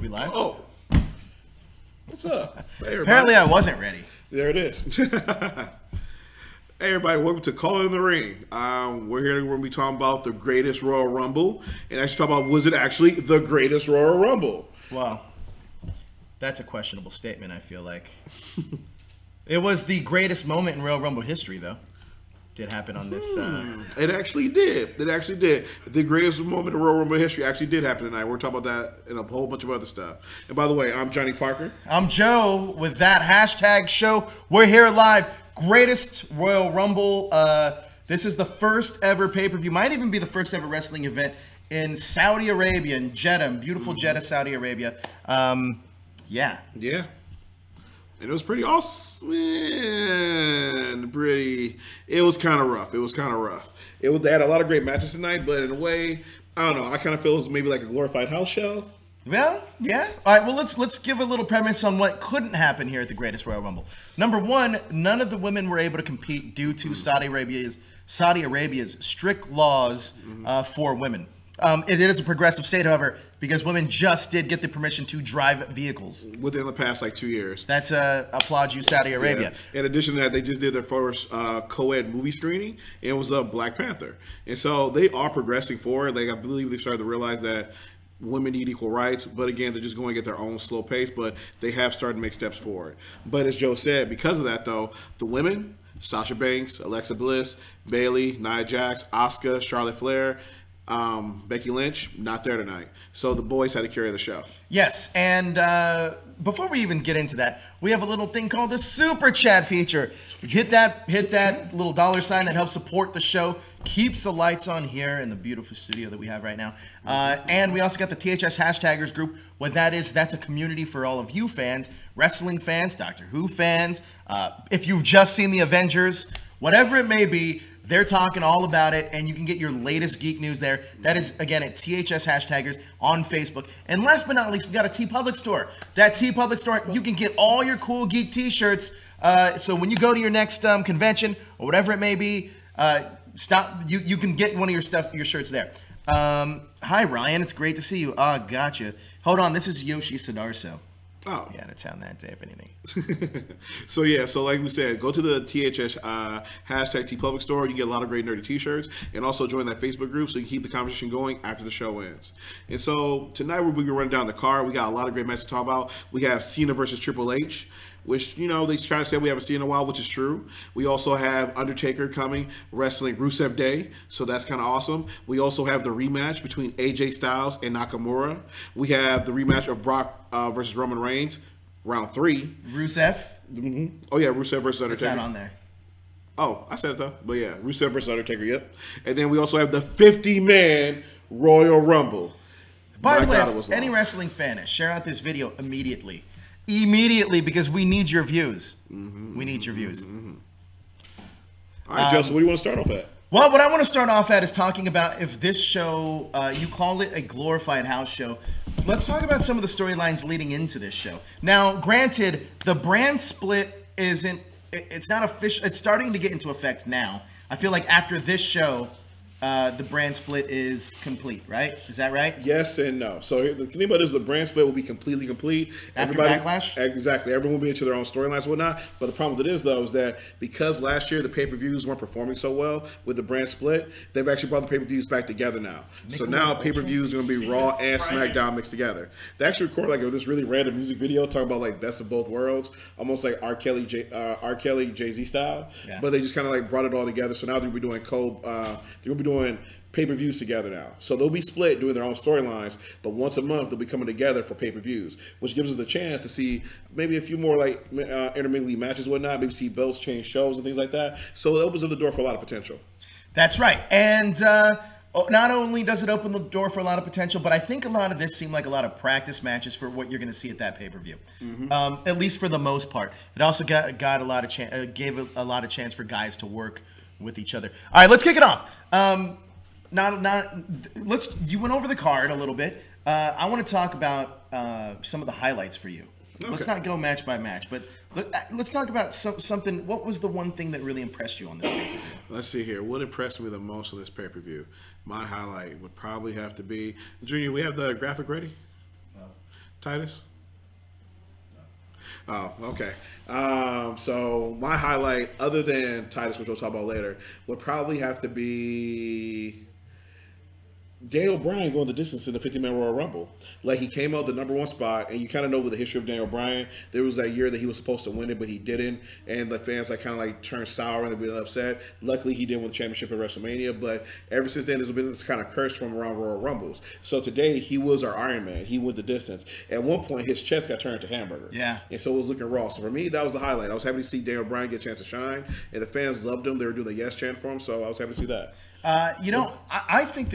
We live? Oh. What's up? Hey, Apparently I wasn't ready. There it is. Hey, everybody. Welcome to Call in the Ring. We're here. We're going to be talking about the greatest Royal Rumble. And actually talk about, was it actually the greatest Royal Rumble? Well, that's a questionable statement, I feel like. It was the greatest moment in Royal Rumble history, though. Did happen on this. It actually did. It actually did. The greatest moment in Royal Rumble history actually did happen tonight. We're talking about that and a whole bunch of other stuff. And by the way, I'm Johnny Parker. I'm Joe with that hashtag show. We're here live. Greatest Royal Rumble. This is the first ever pay-per-view. Might even be the first ever wrestling event in Saudi Arabia, in Jeddah, beautiful Jeddah, Saudi Arabia. Yeah. Yeah. And it was pretty awesome. Man, it was kind of rough. They had a lot of great matches tonight, but in a way, I don't know. I kind of feel it was maybe like a glorified house show. Well, yeah. All right, well, let's give a little premise on what couldn't happen here at the Greatest Royal Rumble. Number one, none of the women were able to compete due to Saudi Arabia's strict laws for women. It is a progressive state, however, because women just did get the permission to drive vehicles within the past, 2 years. That's applaud you, Saudi Arabia. Yeah. In addition to that, they just did their first co-ed movie screening, and it was Black Panther. And so they are progressing forward. I believe they started to realize that women need equal rights, but again, they're just going at their own slow pace, but they have started to make steps forward. But as Joe said, because of that, though, the women, Sasha Banks, Alexa Bliss, Bayley, Nia Jax, Asuka, Charlotte Flair, Becky Lynch, not there tonight. So the boys had to carry the show. Yes, and before we even get into that, we have a little thing called the Super Chat feature. Hit that little $ sign that helps support the show, keeps the lights on here in the beautiful studio that we have right now. And we also got the THS Hashtaggers group. What that is, that's a community for all of you fans, wrestling fans, Doctor Who fans. If you've just seen the Avengers, whatever it may be, they're talking all about it, and you can get your latest geek news there. That is, again, at THS Hashtaggers on Facebook. And last but not least, we got a TeePublic store. That TeePublic store, you can get all your cool geek t-shirts. So when you go to your next convention or whatever it may be, you can get one of your shirts there. Hi, Ryan. It's great to see you. Gotcha. Hold on. This is Yoshi Sodarso. Oh. Yeah, to town that day, if anything. So like we said, go to the THS hashtag TeePublic store. You get a lot of great nerdy t-shirts, and also join that Facebook group so you can keep the conversation going after the show ends. And so tonight we're going to run down the card. We got a lot of great matches to talk about. We have Cena versus Triple H, which, they kind of said we haven't seen in a while, which is true. We also have Undertaker coming, wrestling Rusev Day, so that's kind of awesome. We also have the rematch between AJ Styles and Nakamura. We have the rematch of Brock versus Roman Reigns, round 3. Rusev? Mm-hmm. Oh, yeah, Rusev versus Undertaker. It's not on there. Oh, I said it, though. But, yeah, Rusev versus Undertaker, yep. And then we also have the 50-man Royal Rumble. By the way, if any wrestling fan is, share out this video immediately. Because we need your views. We need your views. All right, Joe, so what do you want to start off at? Well, what I want to start off at is talking about if this show, you call it a glorified house show. Let's talk about some of the storylines leading into this show. Now, granted, the brand split it's not official. It's starting to get into effect now. I feel like after this show, the brand split is complete, right? Is that right? Yes and no. So the thing about it is the brand split will be completely complete. After Backlash? Exactly. Everyone will be into their own storylines and whatnot. But the problem with it is, though, is that because last year the pay-per-views weren't performing so well with the brand split, they've actually brought the pay-per-views back together now. So now pay-per-views are going to be Raw and SmackDown mixed together. They actually recorded this really random music video talking about best of both worlds, almost like R. Kelly, Jay-Z style. Yeah. But they just kind of brought it all together. So now they're going to be doing doing pay-per-views together now. So they'll be split doing their own storylines, but once a month they'll be coming together for pay-per-views, which gives us the chance to see maybe a few more intermingling matches and whatnot, maybe see belts change shows and things like that. So it opens up the door for a lot of potential. That's right. And not only does it open the door for a lot of potential, but I think a lot of this seemed like a lot of practice matches for what you're going to see at that pay-per-view. At least for the most part. It also gave a lot of chance for guys to work with each other. All right, let's kick it off. You went over the card a little bit. I want to talk about some of the highlights for you. Okay. Let's not go match by match, but let's talk about something. What was the one thing that really impressed you on this pay-per-view? Let's see here. What impressed me the most on this pay-per-view? My highlight would probably have to be, Junior, we have the graphic ready? Titus? Oh, okay. So my highlight, other than Titus, which we'll talk about later, would probably have to be Daniel Bryan going the distance in the 50-man Royal Rumble. Like, he came out the #1 spot, and you kind of know with the history of Daniel Bryan, there was that year that he was supposed to win it, but he didn't, and the fans like kind of like turned sour and they were upset. Luckily, he did win the championship at WrestleMania, but ever since then, there's been this kind of curse from around Royal Rumbles. So today, he was our Iron Man. He went the distance. At one point, his chest got turned to hamburger. Yeah. And so it was looking raw. So for me, that was the highlight. I was happy to see Daniel Bryan get a chance to shine, and the fans loved him. They were doing the yes chant for him, so I was happy to see that. I think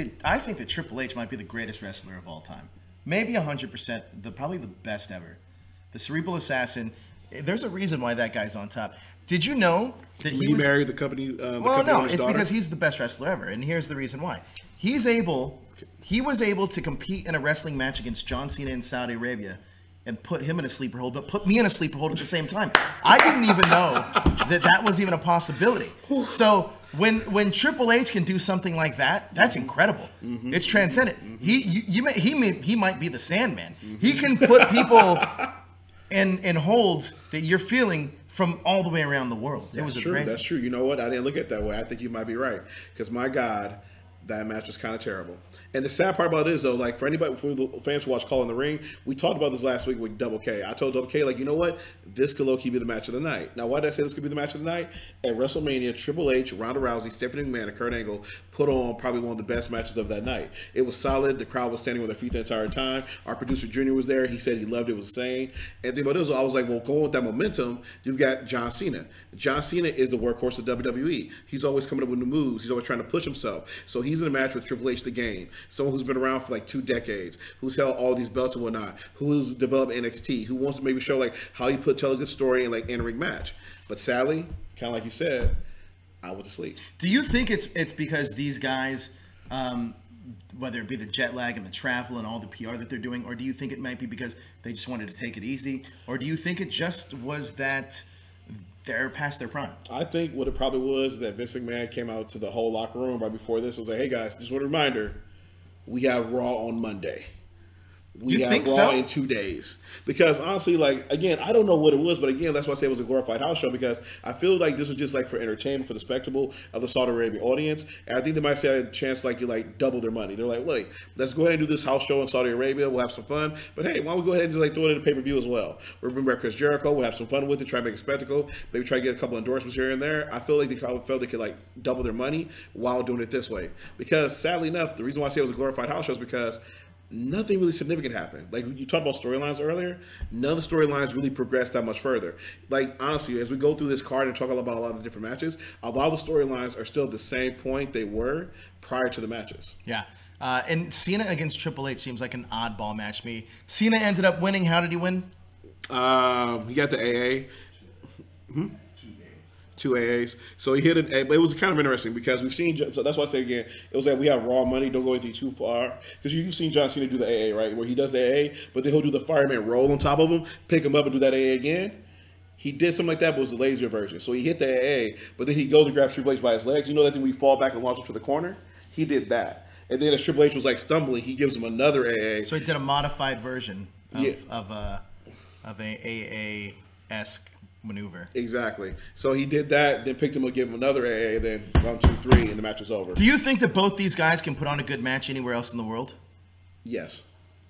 that Triple H might be the greatest wrestler of all time. Maybe 100%, probably the best ever. The cerebral assassin. There's a reason why that guy's on top. Did you know that he married the company? Well, no, it's because he's the best wrestler ever, and here's the reason why. He was able to compete in a wrestling match against John Cena in Saudi Arabia and put him in a sleeper hold, but put me in a sleeper hold at the same time. I didn't even know that was even a possibility. So when Triple H can do something like that, that's incredible. Mm-hmm. It's transcendent. Mm-hmm. He might be the Sandman. Mm-hmm. He can put people in holds that you're feeling from all the way around the world. That's true. Crazy. That's true. You know what? I didn't look at it that way. I think you might be right. Because my God, that match was kind of terrible. And the sad part about it is, though, like, for anybody, for the fans who watch Call in the Ring, we talked about this last week with Double K. I told Double K, like, you know what? This could low-key be the match of the night. Now, why did I say this could be the match of the night? At WrestleMania, Triple H, Ronda Rousey, Stephanie McMahon, and Kurt Angle put on probably one of the best matches of that night. It was solid. The crowd was standing on their feet the entire time. Our producer, Junior, was there. He said he loved it. It was insane. And the thing about it is, I was like, well, going with that momentum, you've got John Cena. John Cena is the workhorse of WWE. He's always coming up with new moves. He's always trying to push himself. So he's in a match with Triple H, the Game. Someone who's been around for like 2 decades, who's held all these belts and whatnot, who's developed NXT, who wants to maybe show like how you tell a good story in like in-ring match. But sadly, kind of like you said, I went to sleep. Do you think it's because these guys, whether it be the jet lag and the travel and all the PR that they're doing, or do you think it might be because they just wanted to take it easy, or do you think it just was that they're past their prime? I think what it probably was that Vince McMahon came out to the whole locker room right before this and was like, hey guys, just one reminder, we have Raw on Monday. We have Raw in 2 days. Because honestly, like, again, I don't know what it was, but again, that's why I say it was a glorified house show, because I feel like this was just like for entertainment, for the spectacle of the Saudi Arabian audience. And I think they might say a chance like you like double their money. They're like, look, let's go ahead and do this house show in Saudi Arabia. We'll have some fun. But hey, why don't we go ahead and just like throw it in the pay-per-view as well? We'll bring back Chris Jericho. We'll have some fun with it, try to make a spectacle, maybe try to get a couple endorsements here and there. I feel like they felt they could like double their money while doing it this way. Because sadly enough, the reason why I say it was a glorified house show is because nothing really significant happened. Like, you talked about storylines earlier, none of the storylines really progressed that much further. Like, honestly, as we go through this card and talk about a lot of the different matches, a lot of the storylines are still at the same point they were prior to the matches. Yeah. And Cena against Triple H seems like an oddball match to me. Cena ended up winning. How did he win? He got the AA. 2 AAs. So he hit it, but it was kind of interesting because we've seen, so that's why I say again, it was like we have Raw money, don't go anything too far. Because you've seen John Cena do the AA, right? Where he does the AA, but then he'll do the fireman roll on top of him, pick him up and do that AA again. He did something like that, but it was the lazier version. So he hit the AA, but then he goes and grabs Triple H by his legs. You know that thing we fall back and launch him to the corner? He did that. And then as Triple H was like stumbling, he gives him another AA. So he did a modified version of a AA-esque maneuver. Exactly. So he did that, then picked him up, gave him another AA, then 1, 2, 3, and the match was over. Do you think that both these guys can put on a good match anywhere else in the world? Yes.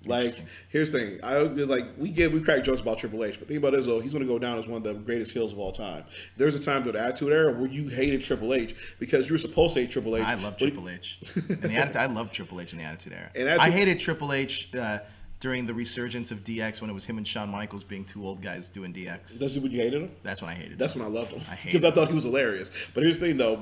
Like, here's the thing. We crack jokes about Triple H, but the thing about it is, though, he's going to go down as one of the greatest heels of all time. There's a time during the Attitude Era where you hated Triple H because you were supposed to hate Triple H. I love Triple H. I love Triple H in the Attitude Era. I hated Triple H during the resurgence of DX when it was him and Shawn Michaels being 2 old guys doing DX. That's when you hated him? That's when I hated him. That's when I loved him. Because I thought he was hilarious. But here's the thing, though.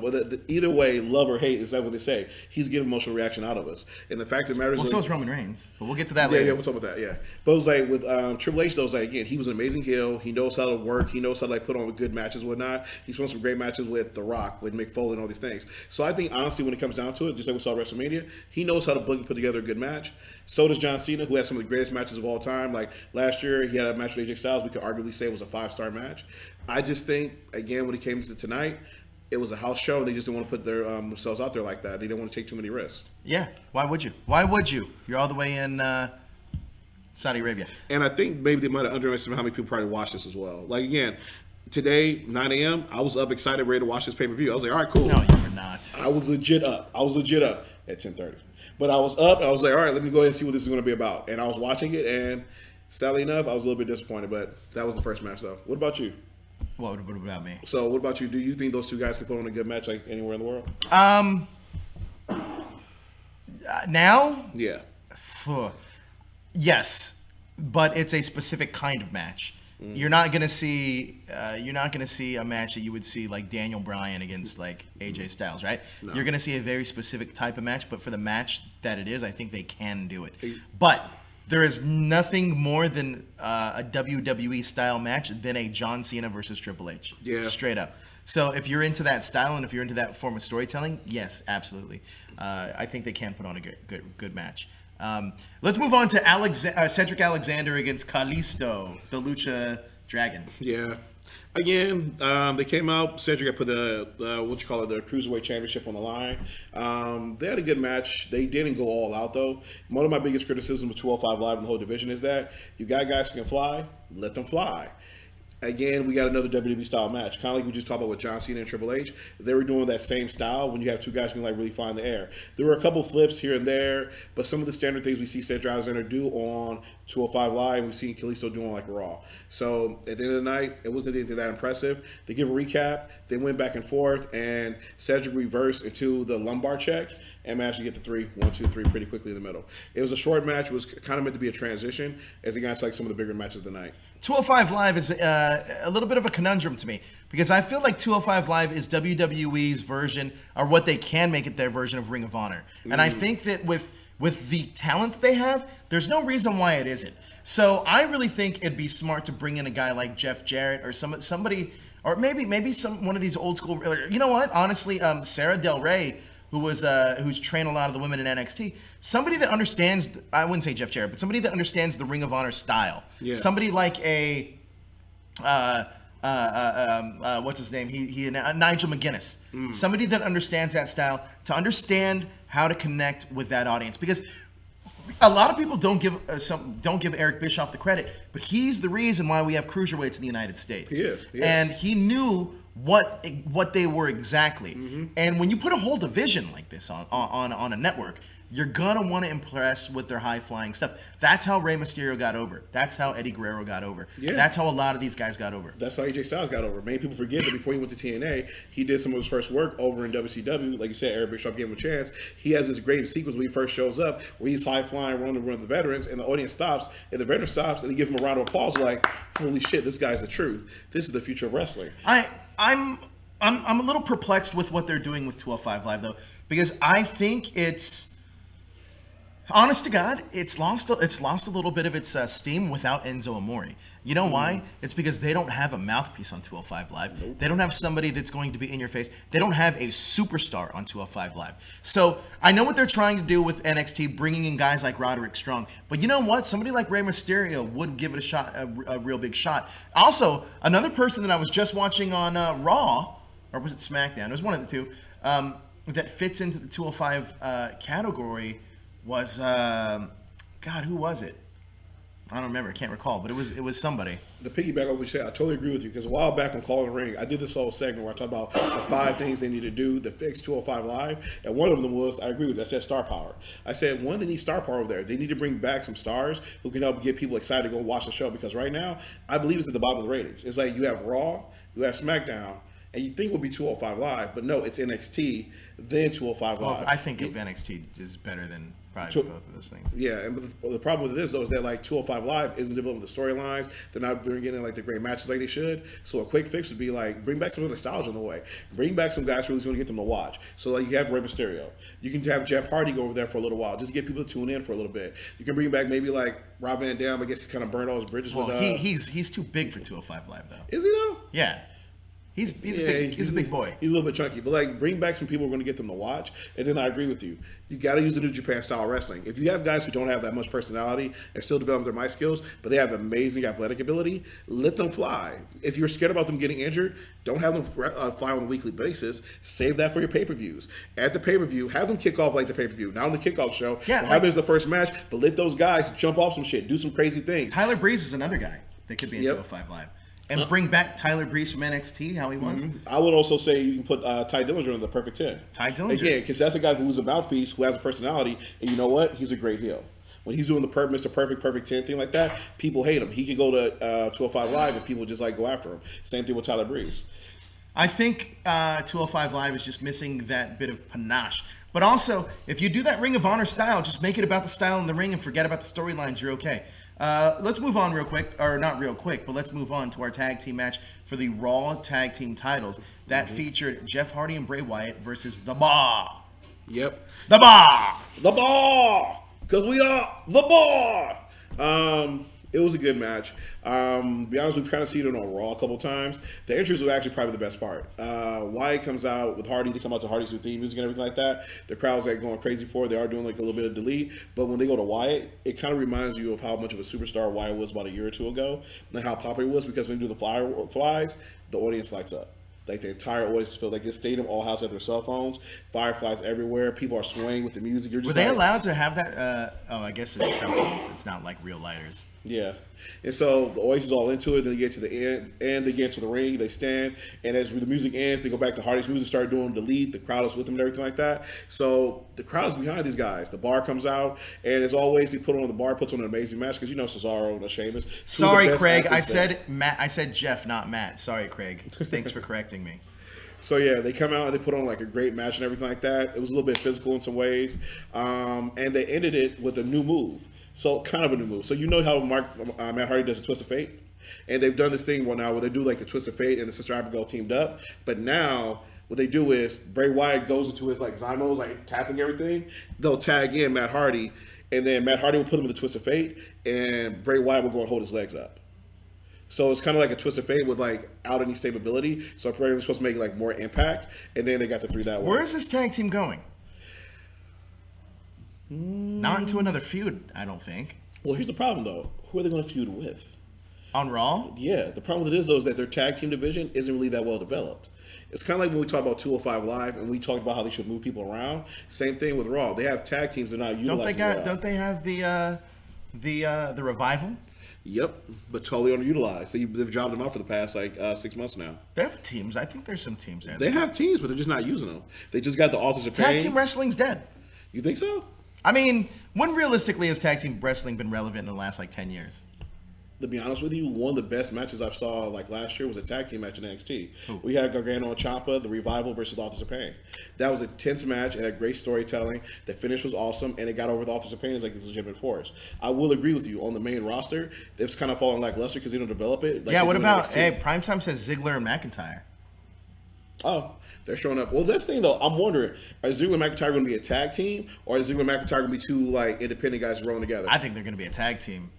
Either way, love or hate, is that what they say. He's getting emotional reaction out of us. And the fact of the matter is... Well, so is Roman Reigns. But we'll get to that later. Yeah, we'll talk about that, yeah. But it was like with Triple H, though, it was like, again, he was an amazing heel. He knows how to work. He knows how to like put on good matches and whatnot. He's won some great matches with The Rock, with Mick Foley and all these things. So I think, honestly, when it comes down to it, just like we saw at WrestleMania, he knows how to put together a good match. So does John Cena, who has some of the greatest matches of all time. Like last year, he had a match with AJ Styles. We could arguably say it was a 5-star match. I just think, again, when it came to tonight, it was a house show, and they just didn't want to put their themselves out there like that. They didn't want to take too many risks. Yeah. Why would you? Why would you? You're all the way in Saudi Arabia. And I think maybe they might have underestimated how many people probably watch this as well. Like, again, today, 9 a.m., I was up excited, ready to watch this pay-per-view. I was like, all right, cool. No, you were not. I was legit up. At 10:30. But I was up, and I was like, all right, let me go ahead and see what this is going to be about. And I was watching it, and sadly enough, I was a little bit disappointed. But that was the first match, though. What about you? What about me? So, what about you? Do you think those two guys can put on a good match like anywhere in the world? Now? Yeah. Yes, but it's a specific kind of match. You're not gonna see a match that you would see like Daniel Bryan against like AJ Styles, right? No. You're gonna see a very specific type of match, but for the match that it is, I think they can do it. But there is nothing more than a WWE style match than a John Cena versus Triple H. Yeah, straight up. So if you're into that style and if you're into that form of storytelling, yes, absolutely. I think they can put on a good match. Let's move on to Cedric Alexander against Kalisto, the Lucha Dragon. Yeah. Again, they came out. Cedric had put the Cruiserweight Championship on the line. They had a good match. They didn't go all out, though. One of my biggest criticisms of 205 Live in the whole division is that you got guys who can fly, let them fly. Again, we got another WWE style match. Kind of like we just talked about with John Cena and Triple H. They were doing that same style when you have two guys who can like really fly in the air. There were a couple flips here and there, but some of the standard things we see Cedric Alexander do on 205 Live, we've seen Kalisto do on like Raw. So at the end of the night, it wasn't anything that impressive. They give a recap. They went back and forth, and Cedric reversed into the lumbar check and managed to get the 3, 1, 2, 3 pretty quickly in the middle. It was a short match. It was kind of meant to be a transition as it got to like some of the bigger matches of the night. 205 Live is a little bit of a conundrum to me because I feel like 205 Live is WWE's version, or what they can make it their version of Ring of Honor. And I think that with the talent they have, there's no reason why it isn't. So I really think it'd be smart to bring in a guy like Jeff Jarrett or somebody, or maybe one of these old school. You know what? Honestly, Sarah Del Rey, who's trained a lot of the women in NXT, somebody that understands, I wouldn't say Jeff Jarrett, but somebody that understands the Ring of Honor style. Yeah. Somebody like a what's his name? Nigel McGuinness. Somebody that understands that style, to understand how to connect with that audience, because a lot of people don't give Eric Bischoff the credit, but he's the reason why we have cruiserweights in the United States. He is. And he knew what they were exactly. And when you put a whole division like this on a network, you're gonna want to impress with their high flying stuff. That's how Rey Mysterio got over. That's how Eddie Guerrero got over. Yeah. That's how a lot of these guys got over. That's how AJ Styles got over. Many people forget that before he went to TNA, he did some of his first work over in WCW. Like you said, Eric Bischoff gave him a chance. He has this great sequence when he first shows up, where he's high flying, running the veterans, and the audience stops, and the veteran stops, and they give him a round of applause, like, holy shit, this guy's the truth. This is the future of wrestling. I'm a little perplexed with what they're doing with 205 Live, though, because I think it's, honest to God, it's lost a little bit of its steam without Enzo Amore. You know why? It's because they don't have a mouthpiece on 205 Live. Nope. They don't have somebody that's going to be in your face. They don't have a superstar on 205 Live. So I know what they're trying to do with NXT, bringing in guys like Roderick Strong. But you know what? Somebody like Rey Mysterio would give it a shot, a real big shot. Also, another person that I was just watching on Raw, or was it SmackDown? It was one of the two, that fits into the 205 category was, God, who was it? I don't remember. I can't recall, but it was somebody. The piggyback over what you said, I totally agree with you, because a while back on Calling the Ring, I did this whole segment where I talked about the 5 things they need to do to fix 205 Live, and one of them was, I agree with you, I said star power. I said, one, they need star power over there. They need to bring back some stars who can help get people excited to go watch the show, because right now, I believe it's at the bottom of the ratings. It's like you have Raw, you have SmackDown, and you think it would be 205 Live, but no, it's NXT, then 205 Live. I think if NXT is better than probably both of those things. Yeah, and the problem with it is, though, is that like 205 Live isn't developing the storylines. They're not getting like the great matches like they should. So a quick fix would be like bring back some of the nostalgia in the way. Bring back some guys who's going to get them to watch. So like you have Rey Mysterio. You can have Jeff Hardy go over there for a little while, just to get people to tune in for a little bit. You can bring back maybe like Rob Van Dam. I guess he kind of burned all his bridges. Well, he's too big for 205 Live though. Is he though? Yeah. He's a big boy. He's a little bit chunky, but like bring back some people who are going to get them to watch. And then I agree with you. You got to use the New Japan style wrestling. If you have guys who don't have that much personality and still develop their mic skills, but they have amazing athletic ability, let them fly. If you're scared about them getting injured, don't have them fly on a weekly basis. Save that for your pay-per-views. At the pay-per-view, have them kick off like the pay-per-view. Not on the kickoff show. Yeah, have it as the first match, but let those guys jump off some shit, do some crazy things. Tyler Breeze is another guy that could be in 205 Live. And bring back Tyler Breeze from NXT, how he was. I would also say you can put Ty Dillinger in the perfect 10. Ty Dillinger. Again, because that's a guy who's a mouthpiece, who has a personality, and you know what? He's a great heel. When he's doing the Mr. Perfect 10 thing like that, people hate him. He could go to 205 Live and people just like go after him. Same thing with Tyler Breeze. I think 205 Live is just missing that bit of panache. But also, if you do that Ring of Honor style, just make it about the style in the ring and forget about the storylines. You're okay. Let's move on real quick, or not real quick, but let's move on to our tag team match for the Raw Tag Team titles. That featured Jeff Hardy and Bray Wyatt versus The Bar. Yep. The Bar! The Bar! Because we are The Bar! It was a good match. To be honest, we've kind of seen it on Raw a couple times. The entrance was actually probably the best part. Wyatt comes out with Hardy. They come out to Hardy's with theme music and everything like that. The crowd's like going crazy for it. They are doing like a little bit of delete. But when they go to Wyatt, it kind of reminds you of how much of a superstar Wyatt was about a year or two ago. And how popular he was, because when you do the Fireflies, the audience lights up. Like the entire audience feel like this stadium all house at their cell phones, fireflies everywhere, people are swaying with the music. You're just Were they allowed to have that? I guess it's cell phones. It's not like real lighters. Yeah. And so the audience is all into it. Then they get to the end, and they get to the ring. They stand, and as the music ends, they go back to Hardy's music, start doing the lead. The crowd is with them and everything like that. So the crowd is behind these guys. The Bar comes out, and as always, they put on the Bar puts on an amazing match because you know Cesaro and Sheamus. Sorry, Craig. I said Matt. I said Jeff, not Matt. Sorry, Craig. Thanks for correcting me. So yeah, they come out and they put on like a great match and everything like that. It was a little bit physical in some ways, and they ended it with a new move. So kind of a new move. So you know how Matt Hardy does a Twist of Fate, and they've done this thing now where they do like the Twist of Fate and the Sister Abigail teamed up. But now what they do is Bray Wyatt goes into his like Zymos, like tapping everything. They'll tag in Matt Hardy, and then Matt Hardy will put him in the Twist of Fate, and Bray Wyatt will go and hold his legs up. So it's kind of like a Twist of Fate with like out any stability. So Bray was supposed to make like more impact, and then they got the 3 that way. Where is this tag team going? Not into another feud, I don't think. Well, here's the problem though. Who are they going to feud with? On Raw? Yeah, the problem with it is though is that their tag team division isn't really that well developed. It's kind of like when we talk about 205 Live and we talked about how they should move people around. Same thing with Raw. They have tag teams they're not utilizing. Don't they have the Revival? Yep, but totally underutilized. They've jobbed them out for the past like 6 months now. They have teams. I think there's some teams there. They have teams, but they're just not using them. They just got the Authors of Pain. Tag team wrestling's dead. You think so? I mean, when realistically has tag team wrestling been relevant in the last like 10 years? To be honest with you, one of the best matches I saw like last year was a tag team match in NXT. Ooh. We had Gargano and Ciampa, the Revival versus the Authors of Pain. That was a tense match. It had great storytelling. The finish was awesome, and it got over the Authors of Pain as like this legitimate force. I will agree with you on the main roster. It's kind of falling lackluster because they don't develop it. Like yeah. What about Primetime says Ziggler and McIntyre? Oh, they're showing up. Well, that's the thing though. I'm wondering: are Ziggler and McIntyre going to be a tag team, or is Ziggler and McIntyre going to be two like independent guys rolling together? I think they're going to be a tag team.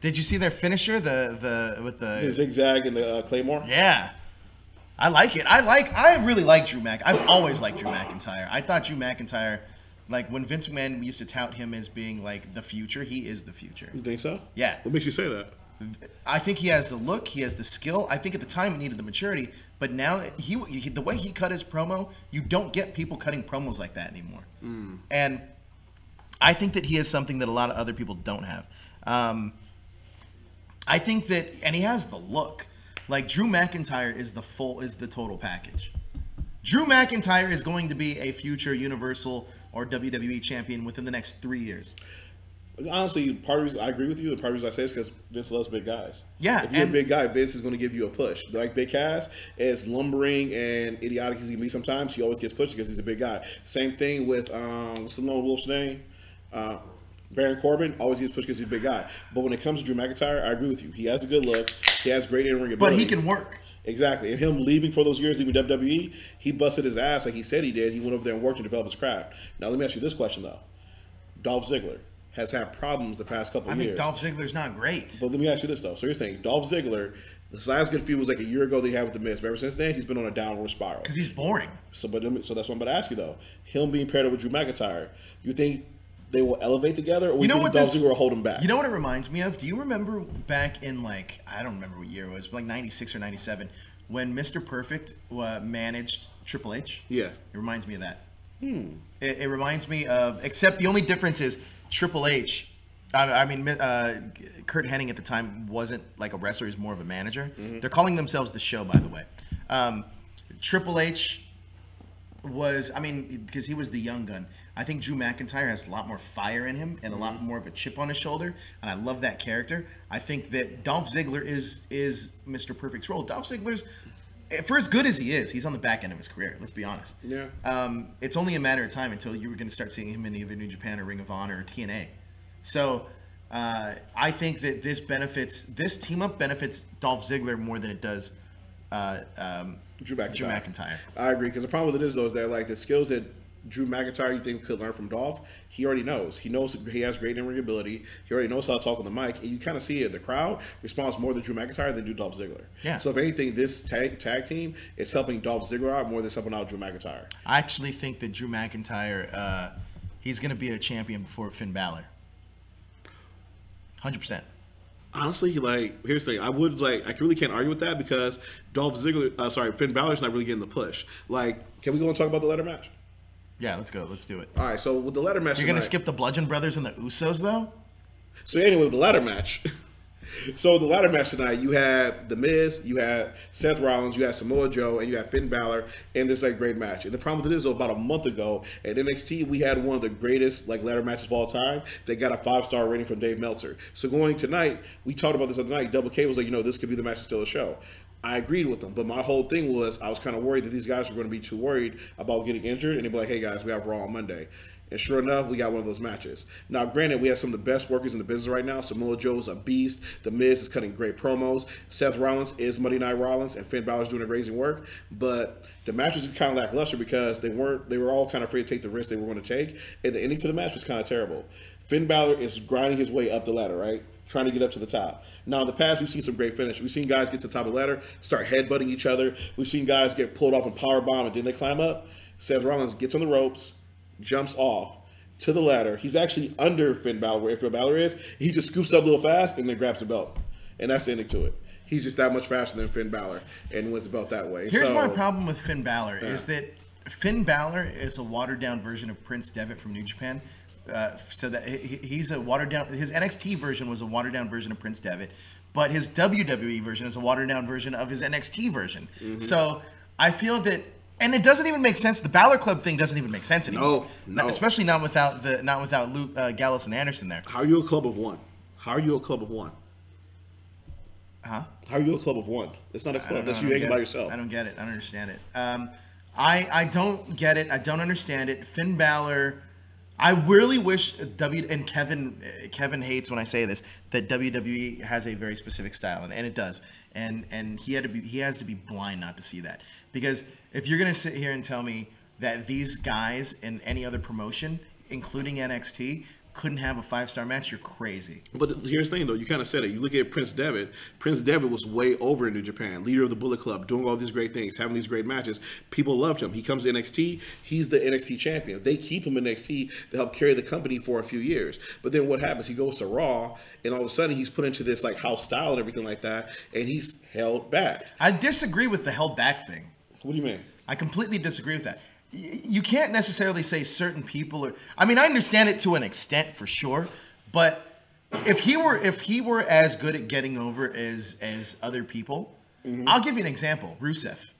Did you see their finisher? The zigzag and the Claymore. Yeah, I like it. I really like Drew Mc. I've always liked Drew McIntyre. I thought Drew McIntyre, like when Vince McMahon used to tout him as being like the future, he is the future. You think so? Yeah. What makes you say that? I think he has the look, he has the skill. I think at the time he needed the maturity, but now the way he cut his promo, you don't get people cutting promos like that anymore. And I think that he has something that a lot of other people don't have. I think that, and he has the look. Like Drew McIntyre is the total package. Drew McIntyre is going to be a future Universal or WWE champion within the next 3 years. Honestly, part of the reason I agree with you, the part of the reason I say is because Vince loves big guys. Yeah. If you're a big guy, Vince is going to give you a push. Like Big Cass, as lumbering and idiotic as he can be sometimes, he always gets pushed because he's a big guy. Same thing with, what's the lone wolf's name? Baron Corbin always gets pushed because he's a big guy. But when it comes to Drew McIntyre, I agree with you. He has a good look. He has great in-ring ability. But he can work. Exactly. And him leaving for those years, leaving WWE, he busted his ass like he said he did. He went over there and worked to develop his craft. Now, let me ask you this question, though. Dolph Ziggler has had problems the past couple of years. I mean, Dolph Ziggler's not great. But let me ask you this, though. So you're saying Dolph Ziggler, This last good feud was like a year ago that he had with The Miz. But ever since then, he's been on a downward spiral. Because he's boring. So that's what I'm about to ask you, though. Him being paired up with Drew McIntyre, you think they will elevate together, or you think Dolph Ziggler will hold him back? You know what it reminds me of? Do you remember back in, like, I don't remember what year it was, like 96 or 97, when Mr. Perfect managed Triple H? Yeah. It reminds me of that. It reminds me of, except the only difference is Triple H, I mean, Kurt Hennig at the time wasn't like a wrestler, he's more of a manager. They're calling themselves The Show, by the way. Triple H was, I mean, because he was the young gun. I think Drew McIntyre has a lot more fire in him and a lot more of a chip on his shoulder, and I love that character. I think that Dolph Ziggler is Mr. Perfect's role. Dolph Ziggler's, for as good as he is, he's on the back end of his career. Let's be honest. Yeah. It's only a matter of time until you were going to start seeing him in either New Japan or Ring of Honor or TNA. So I think that this team up benefits Dolph Ziggler more than it does Drew McIntyre. I agree, because the problem with it is, though, is that like the skills that Drew McIntyre you think could learn from Dolph, he already knows. He knows he has great in-ring ability. He already knows how to talk on the mic, and you kind of see it. The crowd responds more to Drew McIntyre than do Dolph Ziggler. Yeah. So if anything, this tag team is helping Dolph Ziggler out more than it's helping out Drew McIntyre. I actually think that Drew McIntyre, he's going to be a champion before Finn Balor. 100%. Honestly, like, here's the thing. I really can't argue with that, because Finn Balor's not really getting the push. Like, can we go and talk about the ladder match? Yeah, let's go. Let's do it. All right, so with the ladder match, you're going to skip the Bludgeon Brothers and the Usos, though? So anyway, the ladder match. So the ladder match tonight, you had The Miz, you had Seth Rollins, you had Samoa Joe, and you had Finn Balor in this like great match. And the problem with it is, though, about a month ago at NXT, we had one of the greatest like ladder matches of all time that got a 5-star rating from Dave Meltzer. So going tonight, we talked about this other night. Double K was like, this could be the match to steal a show. I agreed with them, but my whole thing was I was kind of worried that these guys were going to be too worried about getting injured, and they'd be like, hey guys, we have Raw on Monday. And sure enough, we got one of those matches. Now, granted, we have some of the best workers in the business right now. Samoa Joe's a beast. The Miz is cutting great promos. Seth Rollins is Monday Night Rollins, and Finn Balor's doing amazing work. But the match was kind of lackluster because they were all kind of afraid to take the risk they were going to take. And the ending to the match was kind of terrible. Finn Balor is grinding his way up the ladder, right? Trying to get up to the top. Now, in the past, we've seen some great finish. We've seen guys get to the top of the ladder, start headbutting each other. We've seen guys get pulled off and powerbomb, and then they climb up. Seth Rollins gets on the ropes, jumps off to the ladder. He's actually under Finn Balor, where Finn Balor is. He just scoops up a little fast and then grabs the belt. And that's the ending to it. He's just that much faster than Finn Balor and wins the belt that way. Here's my problem with Finn Balor is that Finn Balor is a watered-down version of Prince Devitt from New Japan. So that he's a watered-down. His NXT version was a watered-down version of Prince Devitt, but his WWE version is a watered-down version of his NXT version. So I feel that, and it doesn't even make sense. The Balor Club thing doesn't even make sense anymore. No. Especially not without Luke Gallows and Anderson there. How are you a club of one? How are you a club of one? Huh? How are you a club of one? It's not a club. That's you hanging by yourself. I don't get it. I don't understand it. I don't get it. I don't understand it. Finn Balor. I really wish and Kevin hates when I say this, that WWE has a very specific style, and it does. And he has to be blind not to see that. Because if you're gonna sit here and tell me that these guys in any other promotion, including NXT, couldn't have a 5-star match, you're crazy. But here's the thing, though. You kind of said it. You look at Prince Devitt. Prince Devitt was way over in New Japan, leader of the Bullet Club, doing all these great things, having these great matches. People loved him. He comes to NXT. He's the NXT champion. They keep him in NXT to help carry the company for a few years. But then what happens? He goes to Raw, and all of a sudden he's put into this like house style and everything like that, and he's held back. I disagree with the held back thing. What do you mean? I completely disagree with that. You can't necessarily say certain people are. I mean, I understand it to an extent for sure, but if he were as good at getting over as other people, I'll give you an example. Rusev.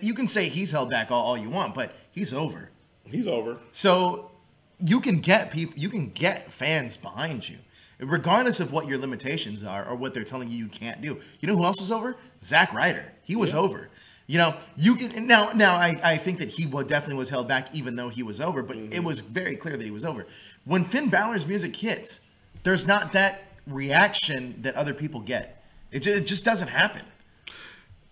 You can say he's held back all you want, but he's over. He's over. So you can get people, you can get fans behind you, regardless of what your limitations are or what they're telling you can't do. You know who else was over? Zack Ryder. He was over. You know, you can now. I think that he definitely was held back, even though he was over. But it was very clear that he was over. When Finn Balor's music hits, there's not that reaction that other people get. It just doesn't happen.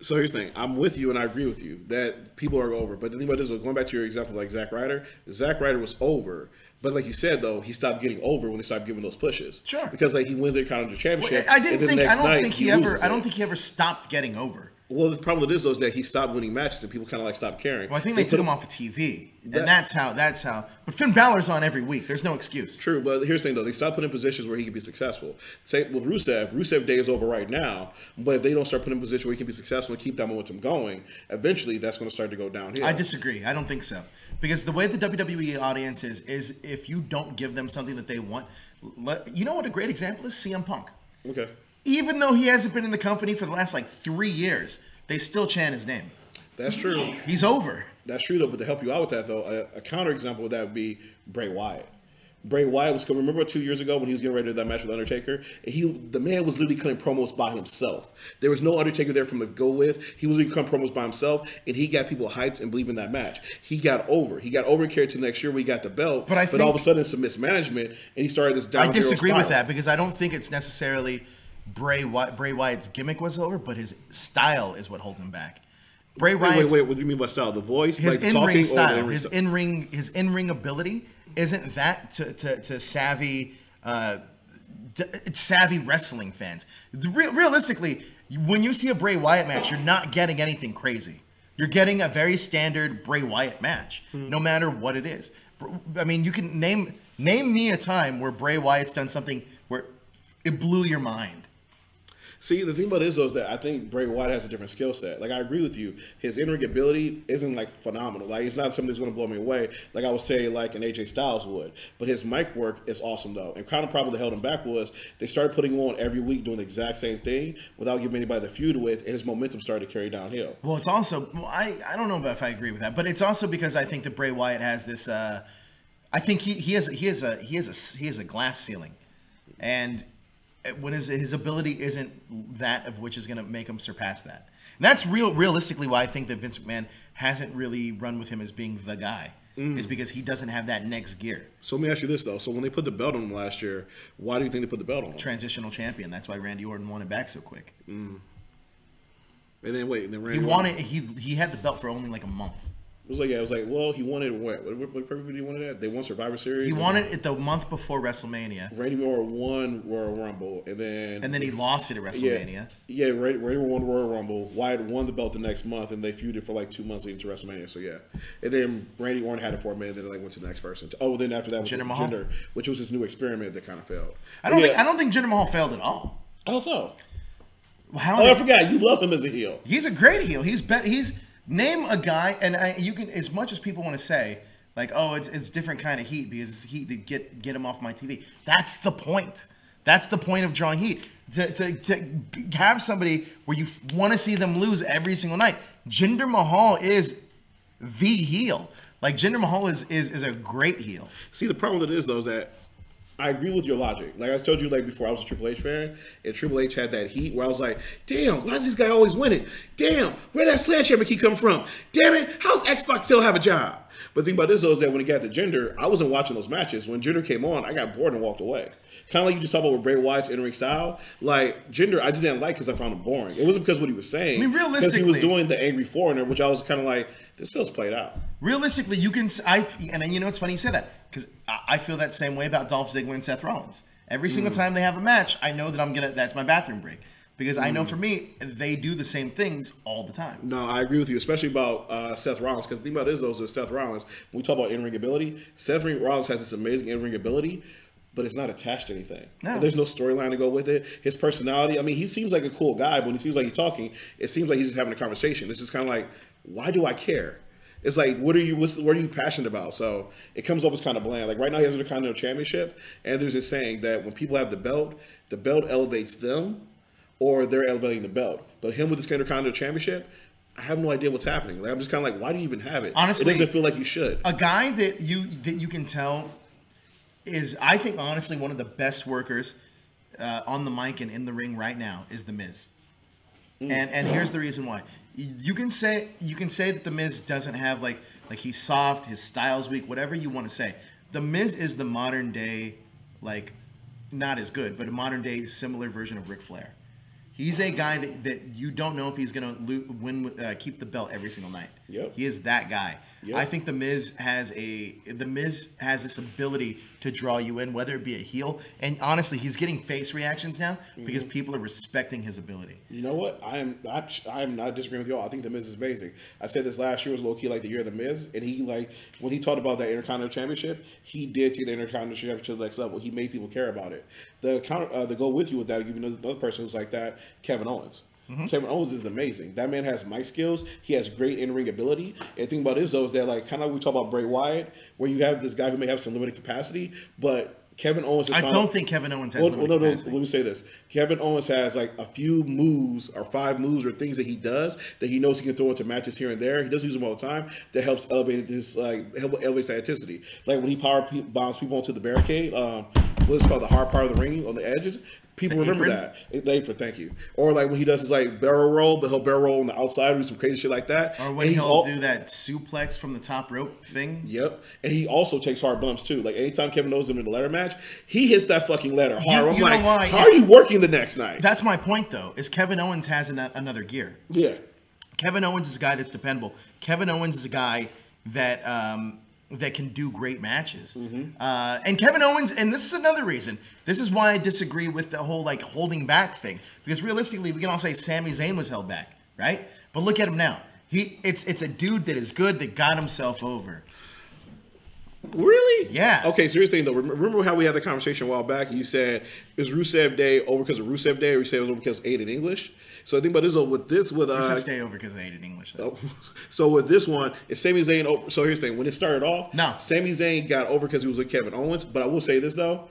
So here's the thing. I'm with you, and I agree with you that people are over. But the thing about this, going back to your example, like Zack Ryder was over, But like you said, though, he stopped getting over when they stopped giving those pushes. Sure. Because like he wins their Intercontinental Championship. I don't think he ever stopped getting over. Well, the problem with this though is that he stopped winning matches and people kind of like stopped caring. Well, I think they took him off of TV, and that's how. But Finn Balor's on every week. There's no excuse. True, but here's the thing though: they stopped putting him in positions where he could be successful. Say with Rusev, Rusev day is over right now. But if they don't start putting him in a position where he can be successful and keep that momentum going, eventually that's going to start to go downhill. I disagree. I don't think so. Because the way the WWE audience is if you don't give them something that they want, you know what a great example is? CM Punk. Okay. Even though he hasn't been in the company for the last like 3 years, they still chant his name. That's true. He's over. That's true though. But to help you out with that though, a counter example of that would be Bray Wyatt. Bray Wyatt was coming. Remember 2 years ago when he was getting ready to do that match with Undertaker? The man was literally cutting promos by himself. There was no Undertaker there for him to go with. He was literally cutting promos by himself, and he got people hyped and believing that match. He got over. He got over and carried to the next year where he got the belt. But all of a sudden, some mismanagement, and he started this downhill. I disagree with that because I don't think it's necessarily Bray Wyatt's gimmick was over, but his style is what holds him back. Bray Wyatt. Wait. What do you mean by style? The voice, his like in-ring talking, style, his in-ring ability. Isn't that to savvy savvy wrestling fans? Realistically, when you see a Bray Wyatt match, you're not getting anything crazy. You're getting a very standard Bray Wyatt match, no matter what it is. I mean, you can name me a time where Bray Wyatt's done something where it blew your mind. See, the thing about it is, though, is that I think Bray Wyatt has a different skill set. Like, I agree with you. His in-ring ability isn't, like, phenomenal. Like, it's not something that's going to blow me away, like I would say, like, an AJ Styles would. But his mic work is awesome, though. And kind of problem that held him back was they started putting him on every week doing the exact same thing without giving anybody the feud with, and his momentum started to carry downhill. Well, it's also, I don't know if I agree with that, but it's also because I think that Bray Wyatt has this, I think he has a glass ceiling. And when his ability isn't that of which is going to make him surpass that. And that's realistically why I think that Vince McMahon hasn't really run with him as being the guy. Is because he doesn't have that next gear. So let me ask you this, though. So when they put the belt on him last year, why do you think they put the belt on him? Transitional champion. That's why Randy Orton won it back so quick. And then wait, and then Randy he had the belt for only like a month. It was like, well, he wanted what pay-per-view did he want it at? They won Survivor Series. He won it the month before WrestleMania. Randy Orton won Royal Rumble, and then he lost it at WrestleMania. Yeah, Randy won Royal Rumble. Wyatt won the belt the next month, and they feuded for like 2 months leading to WrestleMania. So yeah, and then Randy Orton had it for a minute, and then they went to the next person. Then after that was Jinder Mahal, which was his new experiment that kind of failed. I don't think Jinder Mahal failed at all. I don't know. I forgot you love him as a heel. He's a great heel. He's name a guy, and you can, as much as people want to say, like, oh, it's different kind of heat because it's heat to get him off my TV. That's the point. That's the point of drawing heat. To have somebody where you want to see them lose every single night. Jinder Mahal is the heel. Like, Jinder Mahal is a great heel. See, the problem with it is, though, is that I agree with your logic. Like I told you, like before, I was a Triple H fan, and Triple H had that heat where I was like, "Damn, why does this guy always win it? Damn, where that sledgehammer keep coming from? Damn it, how's X-Pac still have a job?" But the thing about this though is that when it got to Jinder, I wasn't watching those matches. When Jinder came on, I got bored and walked away. Kind of like you just talked about with Bray Wyatt's in-ring style. Like Jinder, I just didn't like because I found him boring. It wasn't because of what he was saying. I mean, realistically, because he was doing the angry foreigner, which I was kind of like, this feels played out. Realistically, you can. And you know it's funny you say that because I feel that same way about Dolph Ziggler and Seth Rollins. Every single time they have a match, I know that that's my bathroom break. Because I know for me, they do the same things all the time. No, I agree with you, especially about Seth Rollins. Because the thing about it is, though, is with Seth Rollins, when we talk about in-ring ability, Seth Rollins has this amazing in-ring ability, but it's not attached to anything. No. There's no storyline to go with it. His personality, I mean, he seems like a cool guy, but when he seems like he's talking, it seems like he's just having a conversation. It's just kind of like, why do I care? It's like, what are you passionate about? So it comes off as kind of bland. Like right now he has an Intercontinental Championship, and there's this saying that when people have the belt elevates them, or they're elevating the belt. But him with this Intercontinental Championship, I have no idea what's happening. Like I'm just kind of like, why do you even have it? Honestly, it doesn't feel like you should. A guy that you can tell is, I think, honestly, one of the best workers on the mic and in the ring right now is The Miz. And here's the reason why. You can say that The Miz doesn't have like he's soft, his style's weak, whatever you want to say. The Miz is the modern day, like, not as good, but a modern day similar version of Ric Flair. He's a guy that you don't know if he's going to keep the belt every single night. Yep. He is that guy. Yep. I think the Miz has this ability to draw you in, whether it be a heel. And honestly, he's getting face reactions now because people are respecting his ability. You know what? I am not disagreeing with y'all. I think the Miz is amazing. I said this last year was low key like the year of the Miz, and he when he talked about that Intercontinental Championship, he did take the Intercontinental Championship to the next level. He made people care about it. The go with you with that, I'll give you another person who's like that, Kevin Owens. Kevin Owens is amazing. That man has mic skills. He has great in-ring ability. And the thing about this, though, is that, like, kind of like we talk about Bray Wyatt, where you have this guy who may have some limited capacity, but Kevin Owens is... I don't think Kevin Owens has limited capacity. Let me say this. Kevin Owens has, like, a few moves or 5 moves or things that he does that he knows he can throw into matches here and there. He doesn't use them all the time. That helps elevate this, elevates the authenticity. Like, when he power bombs people onto the barricade, what's called the hard part of the ring on the edges... People remember that. The apron, thank you. Or like when he does his like barrel roll, but he'll barrel roll on the outside, do some crazy shit like that. Or when he'll do that suplex from the top rope thing. Yep. And he also takes hard bumps too. Like anytime Kevin knows him in the ladder match, he hits that fucking ladder hard. I'm like, how are you working the next night? That's my point though, is Kevin Owens has another gear. Yeah. Kevin Owens is a guy that's dependable. Kevin Owens is a guy that that can do great matches. And Kevin Owens, and this is another reason, this is why I disagree with the whole like holding back thing. Because realistically, we can all say Sami Zayn was held back, right? But look at him now. It's a dude that is good that got himself over. Really? Yeah. Okay, so here's the thing, though. Remember how we had the conversation a while back? You said, is Rusev Day over because of Rusev Day, or you said it was over because of Aiden English? So I think about this, with Rusev Day over because of Aiden English, though. So with this one, is Sami Zayn over? So here's the thing. When it started off, no. Sami Zayn got over because he was with Kevin Owens. But I will say this, though.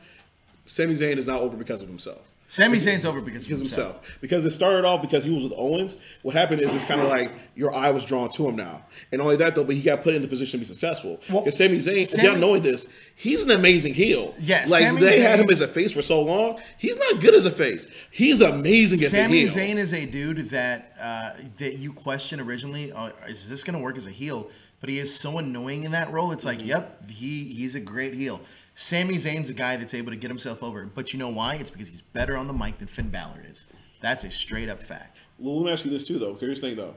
Sami Zayn is not over because of himself. Sami Zayn's over because of himself. Because it started off because he was with Owens. What happened is it's kind of like your eye was drawn to him now. And only that, though, but he got put in the position to be successful. Because Sami Zayn, knowing this, he's an amazing heel. Yes. Like, they had him as a face for so long. He's not good as a face. He's amazing as a heel. Sami Zayn is a dude that that you question originally, is this going to work as a heel? But he is so annoying in that role. It's like, yep, he's a great heel. Sami Zayn's a guy that's able to get himself over. But you know why? It's because he's better on the mic than Finn Balor is. That's a straight up fact. Well, let me ask you this too, though. Here's the thing, though.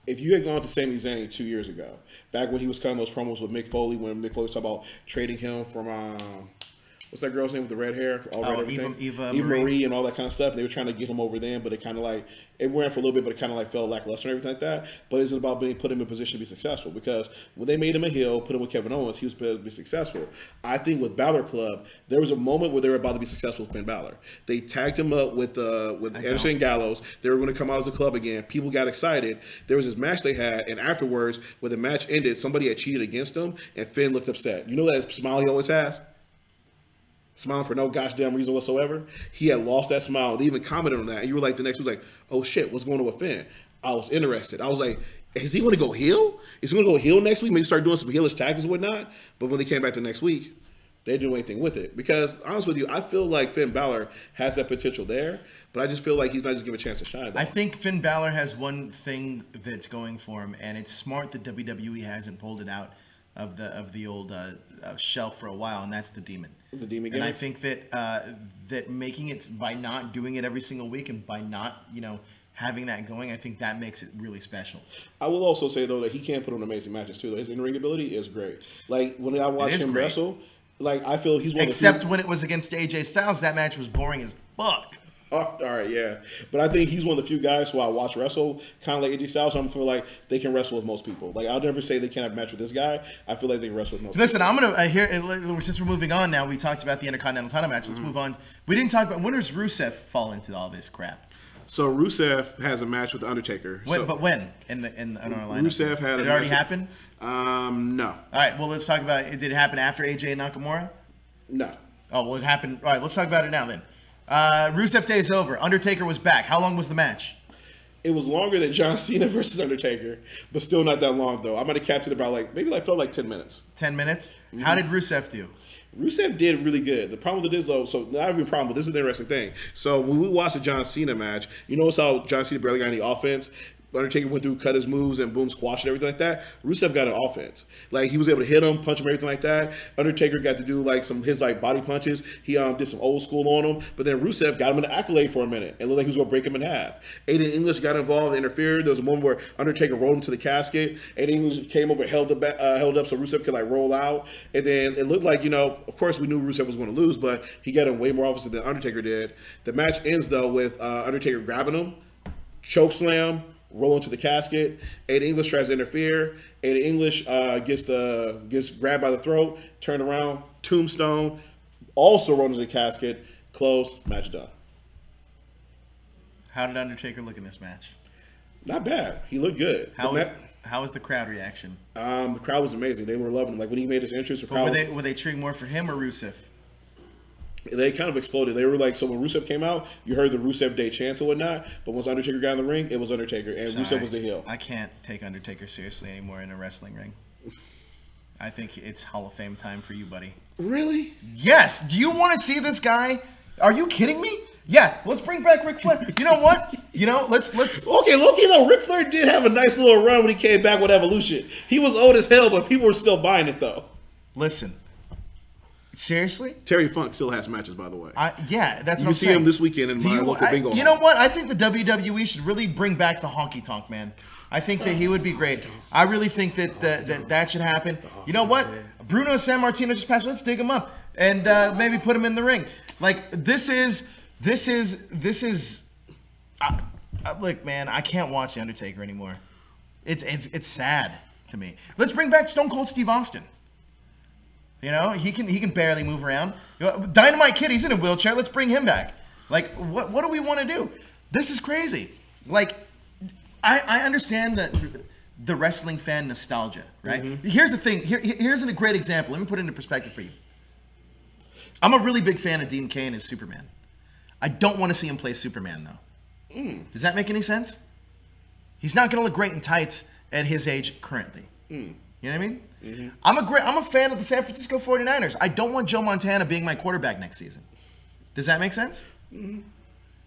If you had gone to Sami Zayn 2 years ago, back when he was cutting those promos with Mick Foley, when Mick Foley was talking about trading him from what's that girl's name with the red hair? Eva Marie and all that kind of stuff. And they were trying to get him over then, but it kind of like, it went for a little bit, but it kind of like fell lackluster and everything like that. But it's about put him in a position to be successful, because when they made him a heel, put him with Kevin Owens, he was supposed to be successful. I think with Balor Club, there was a moment where they were about to be successful with Finn Balor. They tagged him up with Anderson and Gallows. They were going to come out as a club again. People got excited. There was this match they had, and afterwards, when the match ended, somebody had cheated against him, and Finn looked upset. You know that smile he always has? Smiling for no gosh damn reason whatsoever. He had lost that smile. They even commented on that. And you were like, the next was like, oh shit, what's going on with Finn? I was interested. I was like, is he going to go heel? Is he going to go heel next week? Maybe start doing some heelish tags and whatnot? But when they came back the next week, they didn't do anything with it. Because, honest with you, I feel like Finn Balor has that potential there. But I just feel like he's not just given a chance to shine. I think Finn Balor has one thing that's going for him. And it's smart that WWE hasn't pulled it out of the old shelf for a while, and that's the Demon. The Demon. And I think that that making it, by not doing it every single week and by not having that going, I think that makes it really special. I will also say though that he can put on amazing matches too. His in-ring ability is great. Like when I watch him wrestle, like I feel he's one except when it was against AJ Styles, that match was boring as fuck. All right, yeah. But I think he's one of the few guys who I watch wrestle, kind of like AJ Styles. So I feel like they can wrestle with most people. Like, I'll never say they can't have a match with this guy. I feel like they can wrestle with most people. I'm going to, since we're moving on now, we talked about the Intercontinental title match. Let's move on. We didn't talk about, when does Rusev fall into all this crap? So Rusev has a match with The Undertaker. But when? In our lineup? Rusev had Did it already happen? No. All right, well, let's talk about it. Did it happen after AJ and Nakamura? No. Oh, well, it happened. All right, let's talk about it now then. Rusev Day is over. Undertaker was back. How long was the match? It was longer than John Cena versus Undertaker, but still not that long though. I might have capped it about felt like 10 minutes. 10 minutes? Mm-hmm. How did Rusev do? Rusev did really good. The problem with this though, so not even a problem, but this is the interesting thing. So when we watched the John Cena match, you notice how John Cena barely got any offense. Undertaker went through, cut his moves, and boom, squashed and everything like that. Rusev got an offense. Like, he was able to hit him, punch him, everything like that. Undertaker got to do like his body punches. He did some old school on him, but then Rusev got him an accolade for a minute. It looked like he was going to break him in half. Aiden English got involved, interfered. There was a moment where Undertaker rolled him to the casket. Aiden English came over, held up so Rusev could like roll out, and then it looked like, of course we knew Rusev was going to lose, but he got him way more offensive than Undertaker did. The match ends though with Undertaker grabbing him, choke slam, roll into the casket. Aiden English tries to interfere. Aiden English gets grabbed by the throat, turned around, tombstone, also rolled into the casket, closed, match done. How did Undertaker look in this match? Not bad. He looked good. How was the crowd reaction? The crowd was amazing. They were loving him. Like when he made his entrance, the crowd were they cheering more for him or Rusev? They kind of exploded. They were like, so when Rusev came out, you heard the Rusev Day chants and whatnot, but once Undertaker got in the ring, it was Undertaker, and Rusev was the heel. I can't take Undertaker seriously anymore in a wrestling ring. I think it's Hall of Fame time for you, buddy. Really? Yes. Do you want to see this guy? Are you kidding me? Yeah, let's bring back Ric Flair. You know what? Let's. Okay, look, Ric Flair did have a nice little run when he came back with Evolution. He was old as hell, but people were still buying it though. Listen. Seriously? Terry Funk still has matches, by the way. Yeah, that's what I'm saying. You see him this weekend in my local bingo hall. You know what? I think the WWE should really bring back the honky tonk man. I think that he would be great. I really think that should happen. You know what? Bruno Sammartino just passed. Let's dig him up and maybe put him in the ring. Like this is. Look, man, I can't watch The Undertaker anymore. It's sad to me. Let's bring back Stone Cold Steve Austin. He can barely move around. Dynamite Kid, he's in a wheelchair. Let's bring him back. Like, what do we want to do? This is crazy. Like, I understand the wrestling fan nostalgia, right? Mm-hmm. Here's the thing. Here's a great example. Let me put it into perspective for you. I'm a really big fan of Dean Cain as Superman. I don't want to see him play Superman, though. Does that make any sense? He's not going to look great in tights at his age currently. You know what I mean? Mm-hmm. I'm a fan of the San Francisco 49ers. I don't want Joe Montana being my quarterback next season. Does that make sense? Mm-hmm.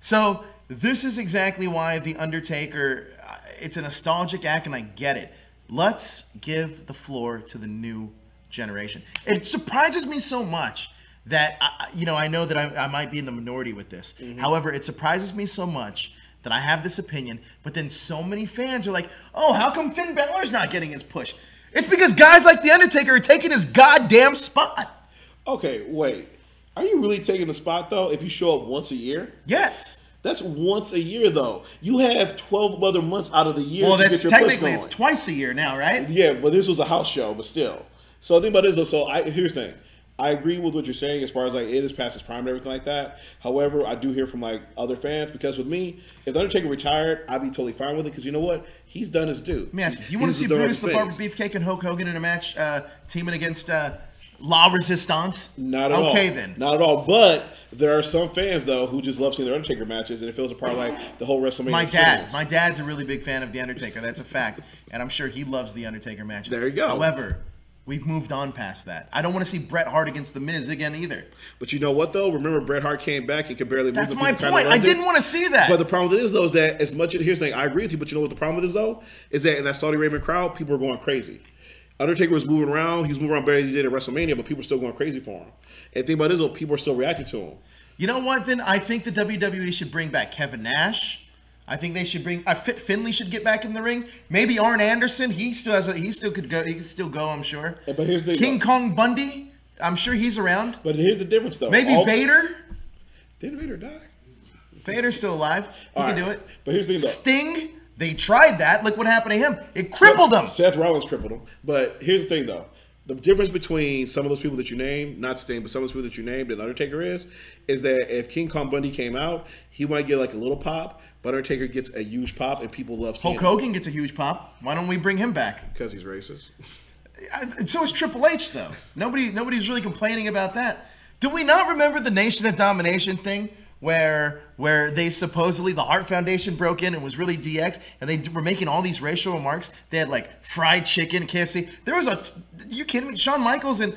So this is exactly why The Undertaker, it's a nostalgic act, and I get it. Let's give the floor to the new generation. It surprises me so much that, I know that I might be in the minority with this. Mm-hmm. However, it surprises me so much that I have this opinion, but then so many fans are like, oh, how come Finn Balor's not getting his push? It's because guys like The Undertaker are taking his goddamn spot. Okay, wait. Are you really taking the spot, though, if you show up once a year? Yes. That's once a year, though. You have 12 other months out of the year to get your push going. Well, technically, it's twice a year now, right? Yeah, but this was a house show, but still. So the thing about this, though, here's the thing. I agree with what you're saying as far as like it is past its prime and everything like that. However, I do hear from like other fans because with me, if The Undertaker retired, I'd be totally fine with it because you know what? He's done his due. Let me ask you, do you want to see Brutus the Barber Beefcake and Hulk Hogan in a match teaming against La Resistance? Not at all. Okay, then. Not at all. But there are some fans, though, who just love seeing the Undertaker matches, and it feels a part of like the whole WrestleMania experience. My dad's a really big fan of The Undertaker. That's a fact. And I'm sure he loves The Undertaker matches. There you go. However, we've moved on past that. I don't want to see Bret Hart against The Miz again either. But you know what, though? Remember Bret Hart came back and could barely move. That's my point. I didn't want to see that. But the problem with it is, though, is that as much as, here's the thing, I agree with you, but you know what the problem with this, though? Is that in that Saudi Arabian crowd, people were going crazy. Undertaker was moving around. He was moving around better than he did at WrestleMania, but people were still going crazy for him. And the thing about this, though, people are still reacting to him. You know what, then? I think the WWE should bring back Kevin Nash. I think they should bring. Finley should get back in the ring. Maybe Arn Anderson. He still could go. He could still go. I'm sure. But here's the King Kong Bundy. I'm sure he's around. But here's the difference, though. Maybe Vader. Did Vader die? Vader's still alive. He can do it. But here's the thing, though. Sting. They tried that. Look what happened to him. It crippled him. Seth Rollins crippled him. But here's the thing, though. The difference between some of those people that you named, not Sting, but some of those people that you named and Undertaker is that if King Kong Bundy came out, he might get like a little pop, but Undertaker gets a huge pop, and people love seeing Hulk Hogan gets a huge pop. Why don't we bring him back? Because he's racist. So is Triple H, though. Nobody's really complaining about that. Do we not remember the Nation of Domination thing? Where they supposedly, the Hart Foundation broke in and was really DX, and they were making all these racial remarks. They had like fried chicken, KFC. There was you kidding me? Shawn Michaels and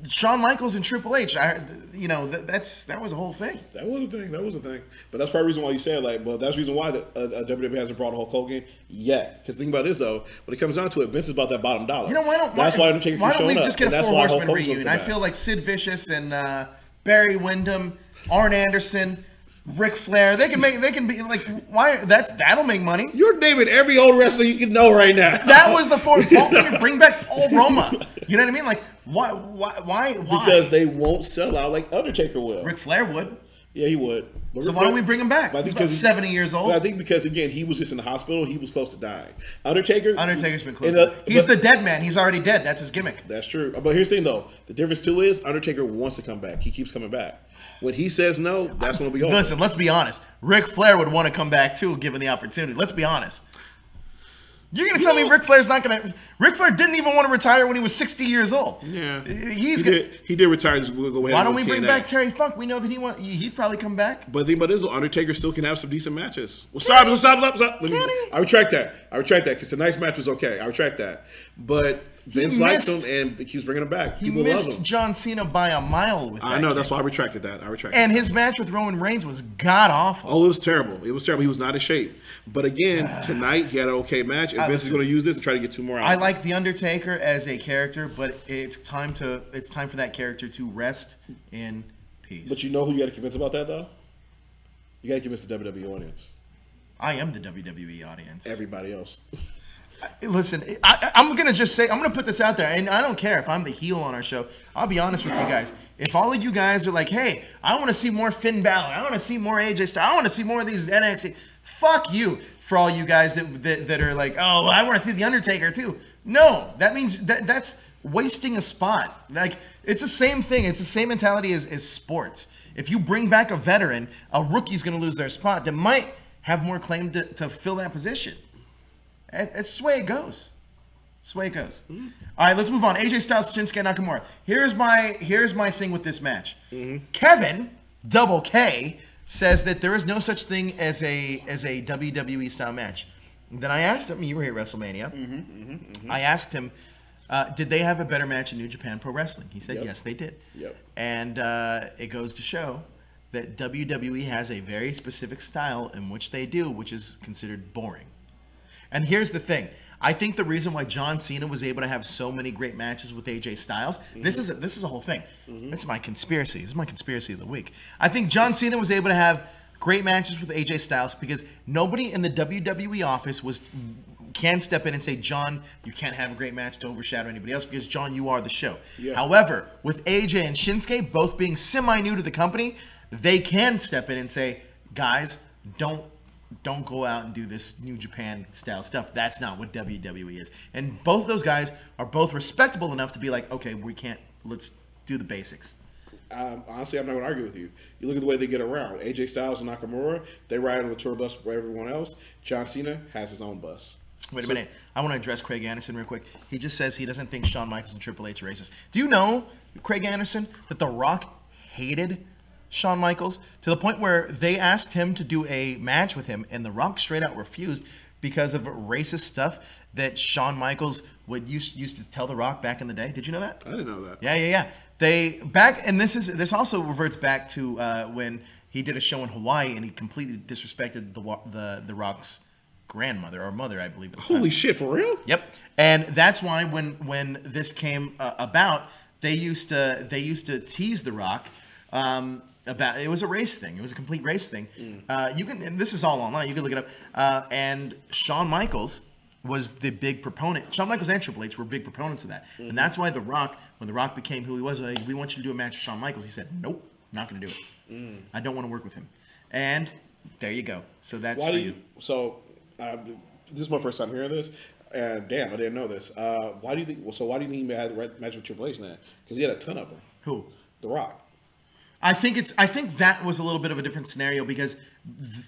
Shawn Michaels and Triple H, that was a whole thing. That was a thing. That was a thing. But that's probably the reason why you said, like, well, that's the reason why WWE hasn't brought Hulk Hogan yet. Because think about this, though. When it comes down to it, Vince is about that bottom dollar. Why don't we just get a Four Horsemen reunion? I feel like Sid Vicious and Barry Windham, Arn Anderson, Ric Flair, they can be like, that'll make money. You're naming every old wrestler you can know right now. That was the fourth. Bring back Paul Roma. You know what I mean? Like, why? Because they won't sell out like Undertaker will. Ric Flair would. Yeah, he would. So why don't we bring him back? He's about 70 years old. I think because, again, he was just in the hospital. He was close to dying. Undertaker's been close. He's the dead man. He's already dead. That's his gimmick. That's true. But here's the thing, though. The difference, too, is Undertaker wants to come back. He keeps coming back. When he says no, that's when we go. Listen, let's be honest. Ric Flair would want to come back, too, given the opportunity. Let's be honest. You're going to tell me Ric Flair's not going to... Ric Flair didn't even want to retire when he was 60 years old. Yeah. He did retire. We'll go ahead. Why don't we bring back Terry Funk? We know that he'd probably come back. But the thing about this, Undertaker still can have some decent matches. Well, stop. I retract that. Because tonight's match was okay. I retract that. But Vince likes him and he keeps bringing him back. He missed John Cena by a mile with that. I know. That's why I retracted that. And his match with Roman Reigns was god-awful. Oh, it was terrible. He was not in shape. But again, tonight he had an okay match, and Vince is going to use this and try to get 2 more out. I like The Undertaker as a character, but it's time for that character to rest in peace. But you know who you got to convince about that, though? You got to convince the WWE audience. I am the WWE audience. Everybody else. Listen, I'm going to put this out there, and I don't care if I'm the heel on our show. I'll be honest with you guys. If all of you guys are like, hey, I want to see more Finn Balor, I want to see more AJ Styles, I want to see more of these NXT, fuck you for all you guys that are like, oh, I want to see The Undertaker too. No, that means that's wasting a spot. Like, it's the same thing. It's the same mentality as sports. If you bring back a veteran, a rookie's going to lose their spot that might have more claim to fill that position. It's the way it goes. It's the way it goes. Mm-hmm. All right, let's move on. AJ Styles, Shinsuke Nakamura. Here's my thing with this match. Mm-hmm. Kevin, Double K, says that there is no such thing as a WWE style match. And then I asked him, you were here at WrestleMania. Mm-hmm, mm-hmm, mm-hmm. I asked him, did they have a better match in New Japan Pro Wrestling? He said, yes, they did. Yep. And it goes to show that WWE has a very specific style in which they do, which is considered boring. And here's the thing. I think the reason why John Cena was able to have so many great matches with AJ Styles, mm-hmm. this is a whole thing. Mm-hmm. This is my conspiracy. This is my conspiracy of the week. I think John Cena was able to have great matches with AJ Styles because nobody in the WWE office can step in and say, John, you can't have a great match to overshadow anybody else because, John, you are the show. Yeah. However, with AJ and Shinsuke both being semi-new to the company, they can step in and say, guys, don't go out and do this New Japan style stuff. That's not what WWE is. And both of those guys are both respectable enough to be like, okay, let's do the basics. Honestly, I'm not going to argue with you. You look at the way they get around. AJ Styles and Nakamura, they ride on the tour bus with everyone else. John Cena has his own bus. Wait a minute. I want to address Craig Anderson real quick. He just says he doesn't think Shawn Michaels and Triple H are racist. Do you know, Craig Anderson, that The Rock hated Shawn Michaels to the point where they asked him to do a match with him, and The Rock straight out refused because of racist stuff that Shawn Michaels used to tell The Rock back in the day? Did you know that? I didn't know that. Yeah. And this also reverts back to when he did a show in Hawaii and he completely disrespected the Rock's grandmother or mother, I believe. At the time. Holy shit, for real? Yep. And that's why when this came about, they used to tease The Rock. About it was a race thing. It was a complete race thing. And this is all online. You can look it up. And Shawn Michaels was the big proponent. Shawn Michaels and Triple H were big proponents of that. Mm-hmm. And that's why The Rock, when The Rock became who he was, like, we want you to do a match with Shawn Michaels. He said, nope, not going to do it. I don't want to work with him. And there you go. So that's for you. So this is my first time hearing this. Damn, I didn't know this. Why do you think he had a match with Triple H then? Because he had a ton of them. Who? The Rock. I think that was a little bit of a different scenario because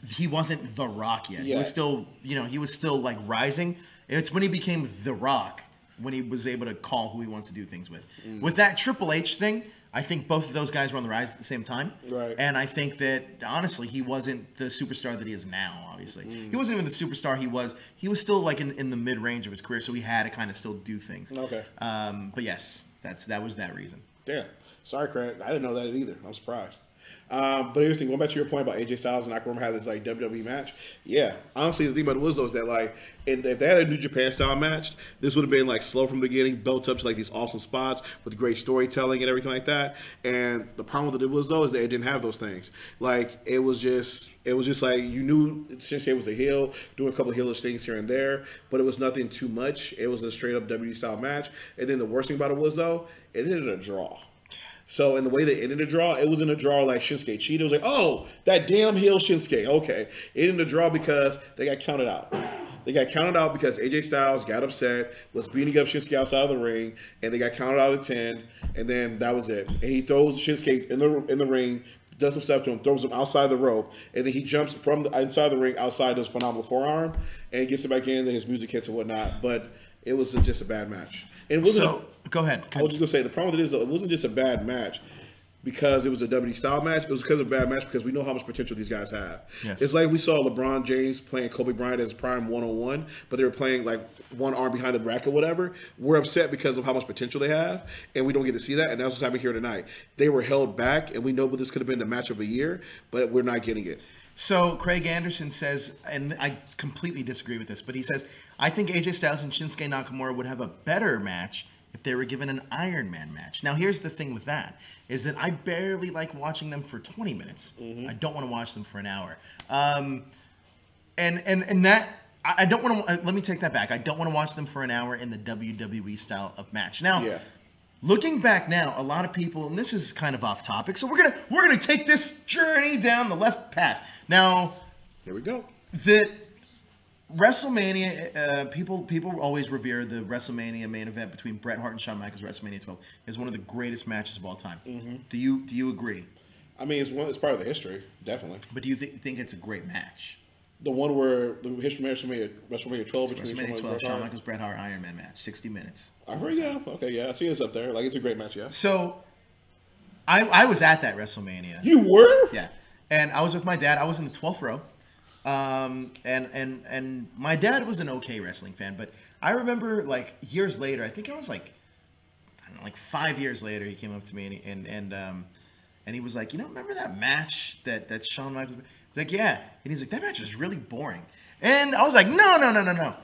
he wasn't The Rock yet. Yeah. He was still like rising. It's when he became The Rock when he was able to call who he wants to do things with. Mm. With that Triple H thing, I think both of those guys were on the rise at the same time. Right. And I think that honestly, he wasn't the superstar that he is now. Obviously, he wasn't even the superstar he was. He was still like in the mid range of his career, so he had to kind of still do things. Okay. But yes, that was that reason. Damn. Sorry, Craig. I didn't know that either. I'm surprised. But interesting, going back to your point about AJ Styles and Nakamura having this like WWE match, yeah. Honestly, the thing about it was though is that like, if they had a New Japan style match, this would have been like slow from the beginning, built up to like these awesome spots with great storytelling and everything like that. And the problem with it was though is that it didn't have those things. Like it was just like you knew Shinsuke was a heel, doing a couple of heelish things here and there, but it was nothing too much. It was a straight up WWE style match. And then the worst thing about it was though, it ended a draw. So in the way they ended the draw, it wasn't a draw like Shinsuke cheated. It was like, oh, that damn heel Shinsuke. Okay. It ended the draw because they got counted out. They got counted out because AJ Styles got upset, was beating up Shinsuke outside of the ring, and they got counted out at 10, and then that was it. And he throws Shinsuke in the ring, does some stuff to him, throws him outside the rope, and then he jumps from the inside the ring outside, does a phenomenal forearm, and gets it back in, and his music hits and whatnot. But it was just a bad match. And it wasn't go ahead. I was just gonna say the problem with it is though, it wasn't just a bad match because it was a WWE style match. It was because of a bad match because we know how much potential these guys have. Yes. It's like we saw LeBron James playing Kobe Bryant as prime 1-on-1, but they were playing like one arm behind the bracket, whatever. We're upset because of how much potential they have, and we don't get to see that. And that's what's happening here tonight. They were held back, and we know this could have been the match of the year, but we're not getting it. So Craig Anderson says, and I completely disagree with this, but he says, I think AJ Styles and Shinsuke Nakamura would have a better match if they were given an Iron Man match. Now, here's the thing with that, is that I barely like watching them for 20 minutes. I don't want to watch them for an hour. And that, I don't want to, let me take that back. I don't want to watch them for an hour in the WWE style of match. Now, looking back now, a lot of people, and this is kind of off topic, so we're gonna take this journey down the left path. Now, here we go. That WrestleMania, people always revere the WrestleMania main event between Bret Hart and Shawn Michaels, WrestleMania 12, as one of the greatest matches of all time. Do you agree? I mean, it's part of the history, definitely. But do you think it's a great match? The one where the history of WrestleMania 12 between WrestleMania 12, Shawn Michaels, Bret Hart, Iron Man match, 60 minutes. I've heard, yeah. Okay, yeah. I see it's up there. Like, it's a great match, yeah. So, I was at that WrestleMania. You were? Yeah. And I was with my dad. I was in the 12th row. And my dad was an okay wrestling fan, but I remember like years later, I think I was like, I don't know, like 5 years later, he came up to me and he was like, you know, remember that match that Shawn Michaels? He's like, yeah. And he's like, that match was really boring. And I was like, no.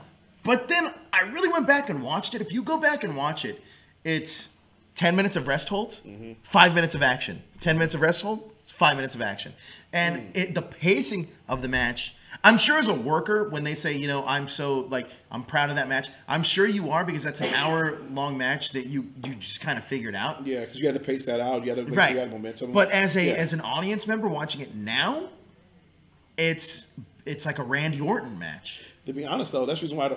But then I really went back and watched it. If you go back and watch it, it's 10 minutes of rest holds, 5 minutes of action. 10 minutes of rest hold, 5 minutes of action. And the pacing of the match, I'm sure as a worker, when they say, you know, I'm proud of that match, I'm sure you are, because that's an hour-long match that you just kind of figured out. Yeah, because you had to pace that out. You had to make sure you had momentum. But as an audience member watching it now, it's like a Randy Orton match. To be honest, though, that's the reason why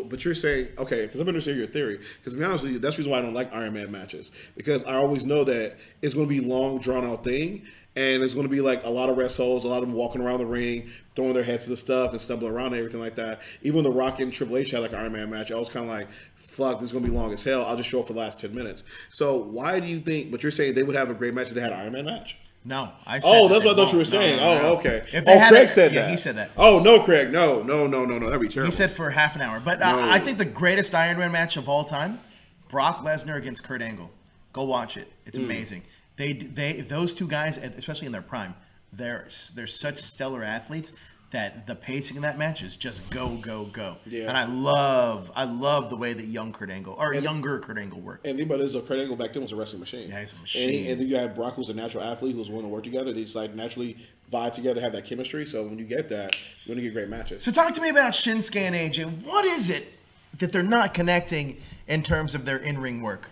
but you're saying, okay, because I'm understanding your theory. Because to be honest with you, that's the reason why I don't like Iron Man matches. Because I always know that it's going to be a long, drawn-out thing. And it's going to be like a lot of rest holds, a lot of them walking around the ring, throwing their heads to the stuff and stumbling around and everything like that. Even when The Rock and Triple H had like an Iron Man match, I was kind of like, fuck, this is going to be long as hell. I'll just show up for the last 10 minutes. So why do you think, but you're saying they would have a great match if they had an Iron Man match? No, I said. Oh, that's what I thought you were saying. No. Okay. Craig said that. Yeah, he said that. Oh, no, Craig. No. That'd be terrible. He said for half an hour. But I think the greatest Iron Man match of all time, Brock Lesnar against Kurt Angle. Go watch it. It's amazing. Those two guys, especially in their prime, they're such stellar athletes that the pacing of that match is just go. Yeah. And I love the way that younger Kurt Angle worked. And the thing about it is, Kurt Angle back then was a wrestling machine. Yeah, he's a machine. And then you have Brock, who's a natural athlete, who's willing to work together. They just like naturally vibe together, have that chemistry. So when you get that, you're gonna get great matches. So talk to me about Shinsuke and AJ. What is it that they're not connecting in terms of their in-ring work?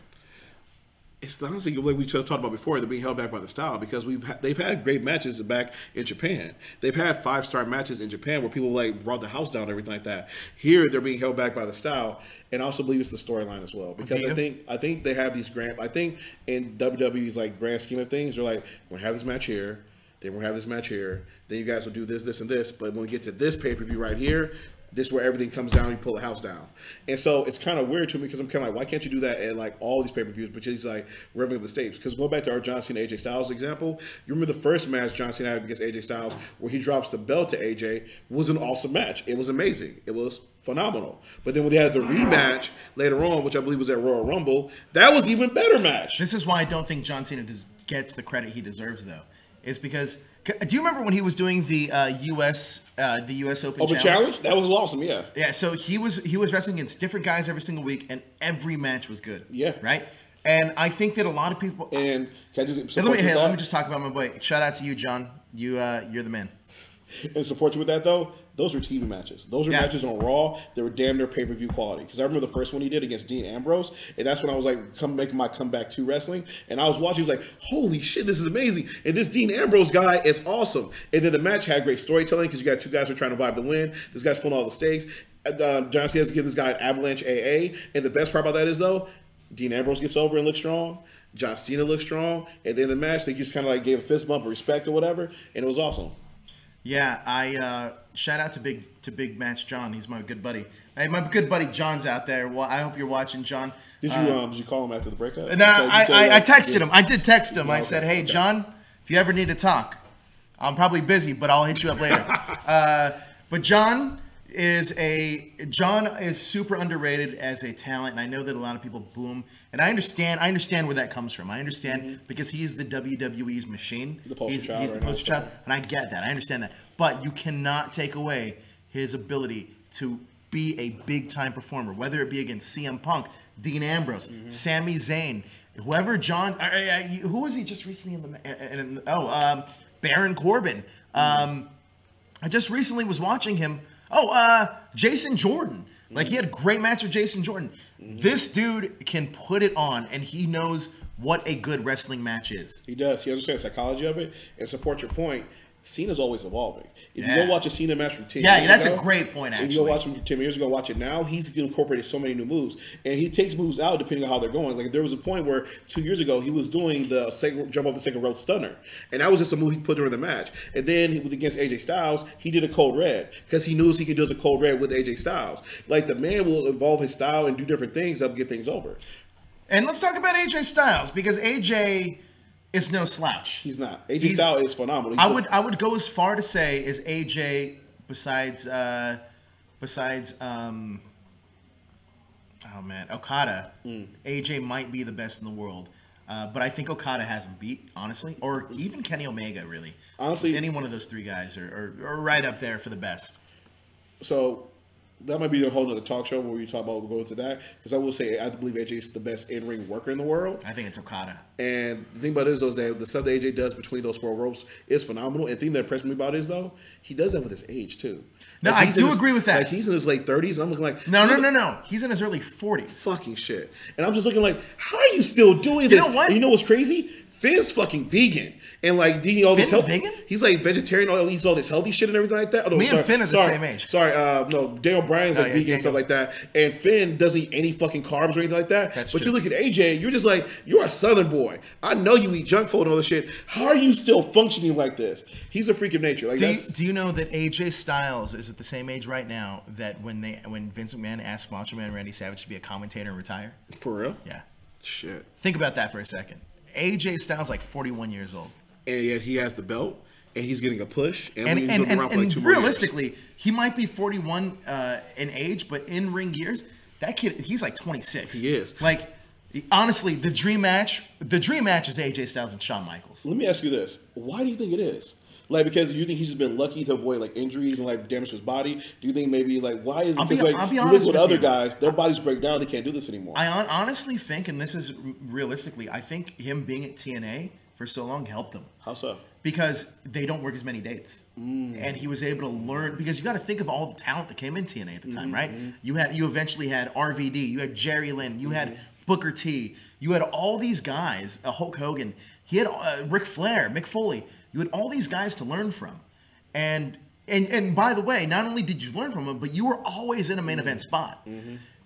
It's honestly like we talked about before. They're being held back by the style because they've had great matches back in Japan. They've had 5-star matches in Japan where people like brought the house down and everything like that. Here they're being held back by the style, and I also believe it's the storyline as well because I think they have these grand. I think in WWE's like grand scheme of things, they're like, we're gonna have this match here, then we're gonna have this match here, then you guys will do this, and this. But when we get to this pay-per-view right here, This is where everything comes down. You pull the house down, and so it's kind of weird to me because I'm kind of like, why can't you do that at like all these pay-per-views? But he's like revving up the stakes. Because going back to our John Cena AJ Styles example, you remember the first match John Cena had against AJ Styles where he drops the belt to AJ was an awesome match. It was amazing. It was phenomenal. But then when they had the rematch later on, which I believe was at Royal Rumble, that was even better match. This is why I don't think John Cena gets the credit he deserves, though. Is because do you remember when he was doing the U.S. Open Challenge? That was awesome, yeah. Yeah, so he was wrestling against different guys every single week, and every match was good. Yeah, right. And I think that a lot of people. And can I just let me just talk about my boy. Shout out to you, John. You're the man. And support you with that though. Those were TV matches. Those were matches on Raw. They were damn near pay-per-view quality. Because I remember the first one he did against Dean Ambrose, and that's when I was like, making my comeback to wrestling. And I was watching, he was like, holy shit, this is amazing. And this Dean Ambrose guy is awesome. And then the match had great storytelling because you got two guys who are trying to vibe to win. This guy's pulling all the stakes. John Cena has to give this guy an avalanche AA. And the best part about that is though, Dean Ambrose gets over and looks strong. John Cena looks strong. And then the match, they just kind of like gave a fist bump of respect or whatever. And it was awesome. Yeah, I shout out to Big Match John. He's my good buddy. Hey, my good buddy John's out there. Well, I hope you're watching, John. Did you call him after the breakup? No, I texted him. I did text him. I said, "Hey, John, if you ever need to talk, I'm probably busy, but I'll hit you up later." But John is super underrated as a talent, and I know that a lot of people boo him, and I understand where that comes from. I understand because he's the WWE's machine. He's the poster child, and I get that. I understand that. But you cannot take away his ability to be a big-time performer, whether it be against CM Punk, Dean Ambrose, Sami Zayn, whoever. Who was he just recently Baron Corbin. I just recently was watching him. Jason Jordan. Like, he had a great match with Jason Jordan. This dude can put it on, and he knows what a good wrestling match is. He does. He understands the psychology of it. And support your point, Cena's always evolving. If you go watch a Cena match from 10 years ago. Yeah, that's a great point, actually. If you go watch him 10 years ago, watch it now, he's incorporated so many new moves. And he takes moves out depending on how they're going. Like, there was a point where 2 years ago, he was doing the jump off the second rope stunner. And that was just a move he put during the match. And then against AJ Styles, he did a cold red. Because he knew he could do a cold red with AJ Styles. Like, the man will evolve his style and do different things to get things over. And let's talk about AJ Styles. Because AJ... it's no slouch. He's not. AJ Styles is phenomenal. I would go as far to say is AJ besides Okada. AJ might be the best in the world. But I think Okada has him beat, honestly, or even Kenny Omega, really. Honestly, any one of those three guys are right up there for the best. So that might be a whole other talk show where we talk about going to that. Because I will say, I believe AJ is the best in-ring worker in the world. I think it's Okada. And the thing about it is, though, is that the stuff that AJ does between those four ropes is phenomenal. And the thing that impressed me about it is, though, he does that with his age, too. No, I do agree with that. Like, he's in his late 30s, and I'm looking like... No. He's in his early 40s. Fucking shit. And I'm just looking like, how are you still doing this? You know what? And you know what's crazy? Finn's fucking vegan. And like eating all this Finn's vegan? He's like vegetarian, eats all this healthy shit and everything like that. Me and Finn are the same age. Sorry, no, Daniel Bryan's like vegan and stuff like that. And Finn doesn't eat any fucking carbs or anything like that. That's but true. You look at AJ, you're just like, you're a Southern boy. I know you eat junk food and all this shit. How are you still functioning like this? He's a freak of nature. Like, do you know that AJ Styles is at the same age right now that when Vince McMahon asked Macho Man Randy Savage to be a commentator and retire? For real? Yeah. Shit. Think about that for a second. AJ Styles like 41 years old. And yet he has the belt, and he's getting a push. And realistically, he might be 41 in age, but in ring years, that kid, he's like 26. He is. Like, honestly, the dream match is AJ Styles and Shawn Michaels. Let me ask you this. Why do you think it is? Like, because you think he's just been lucky to avoid like injuries and like damage to his body? Do you think maybe like why is it? Because like you look with other guys, their bodies break down, they can't do this anymore. I honestly think, and this is realistically, I think him being at TNA for so long helped him. How so? Because they don't work as many dates, and he was able to learn. Because you got to think of all the talent that came in TNA at the time, right? You eventually had RVD, you had Jerry Lynn, you had Booker T, you had all these guys, Hulk Hogan, he had Ric Flair, Mick Foley. You had all these guys to learn from, and by the way, not only did you learn from them, but you were always in a main event spot.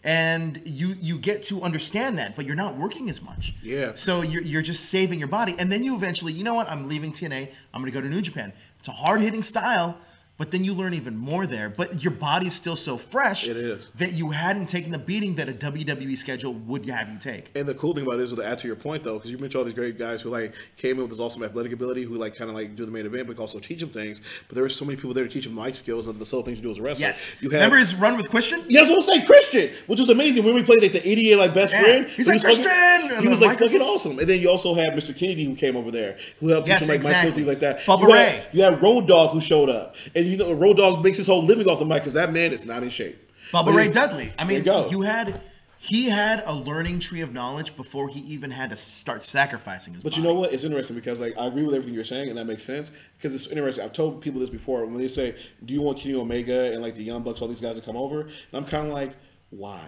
And you get to understand that, but you're not working as much. Yeah. So you're just saving your body, and then you eventually, you know what? I'm leaving TNA. I'm going to go to New Japan. It's a hard hitting style, but then you learn even more there. But your body's still so fresh that you hadn't taken the beating that a WWE schedule would have you take. And the cool thing about it is, to add to your point though, because you mentioned all these great guys who like came in with this awesome athletic ability, who like kind of like do the main event, but also teach them things. But there were so many people there to teach them life skills and the subtle things you do as a wrestler. Yes. You Remember his run with Christian? Yeah, I was going to say Christian, which was amazing. When we played like the idiot like best friend, he's like Christian. He was like fucking awesome. And then you also had Mr. Kennedy who came over there, who helped teach him like my skills, things like that. Bubba Ray. You had Road Dogg who showed up, and you know Road Dogg makes his whole living off the mic because that man is not in shape. Bubba Ray Dudley. I mean, he had a learning tree of knowledge before he even had to start sacrificing his body. You know what? It's interesting because like I agree with everything you're saying, and that makes sense because it's interesting. I've told people this before when they say, "Do you want Kenny Omega and like the Young Bucks, all these guys to come over?" And I'm kind of like, why?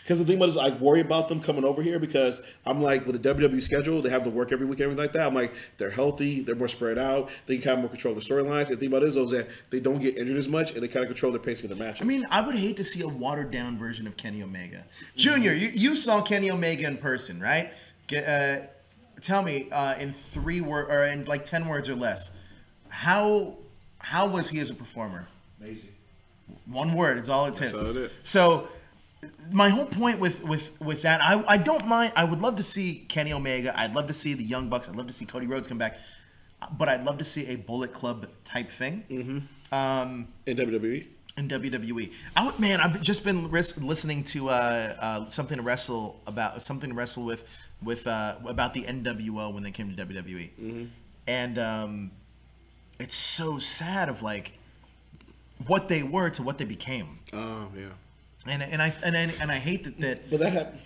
Because the thing about it is I worry about them coming over here because I'm like, with the WWE schedule, they have to work every week and everything like that. I'm like, they're healthy, they're more spread out, they can kind of more control the storylines. And the thing about it is that they don't get injured as much and they kind of control their pacing of the matches. I mean, I would hate to see a watered down version of Kenny Omega. Junior, you saw Kenny Omega in person, right? Tell me in 3 words or in like 10 words or less, how was he as a performer? Amazing. 1 word, it's all it took. That's all it is. So my whole point with that, I don't mind. I would love to see Kenny Omega. I'd love to see the Young Bucks. I'd love to see Cody Rhodes come back. But I'd love to see a Bullet Club type thing. Mm-hmm. In WWE? In WWE. I've just been listening to something to wrestle with about the NWO when they came to WWE. Mm-hmm. And it's so sad of like what they were to what they became. Oh, yeah. And I hate that. But that happened.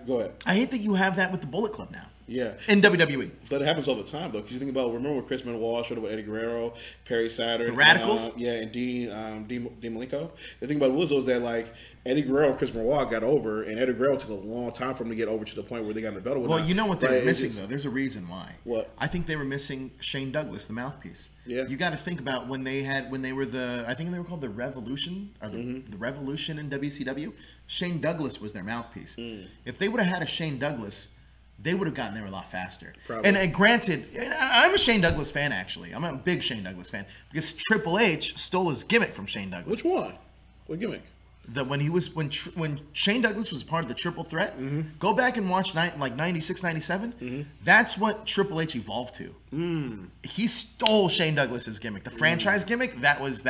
Go ahead. I hate that you have that with the Bullet Club now. Yeah. In WWE. But it happens all the time though, because you think about remember when Chris Benoit showed up with Eddie Guerrero, Perry Saturn, the Radicals, and Dean Malenko. The thing about it was that like Eddie Guerrero and Chris Benoit got over, and Eddie Guerrero took a long time for him to get over to the point where they got in the battle with. Well, you know what they were missing though. There's a reason why. What? I think they were missing Shane Douglas, the mouthpiece. Yeah. You got to think about when they were I think they were called the Revolution or the Revolution in WCW. Shane Douglas was their mouthpiece. If they would have had a Shane Douglas, they would have gotten there a lot faster. Probably. And granted, I'm a Shane Douglas fan, actually. I'm a big Shane Douglas fan because Triple H stole his gimmick from Shane Douglas. Which one? What gimmick? That when Shane Douglas was part of the Triple Threat, go back and watch like 96, 97. That's what Triple H evolved to. He stole Shane Douglas's gimmick, the franchise gimmick. That was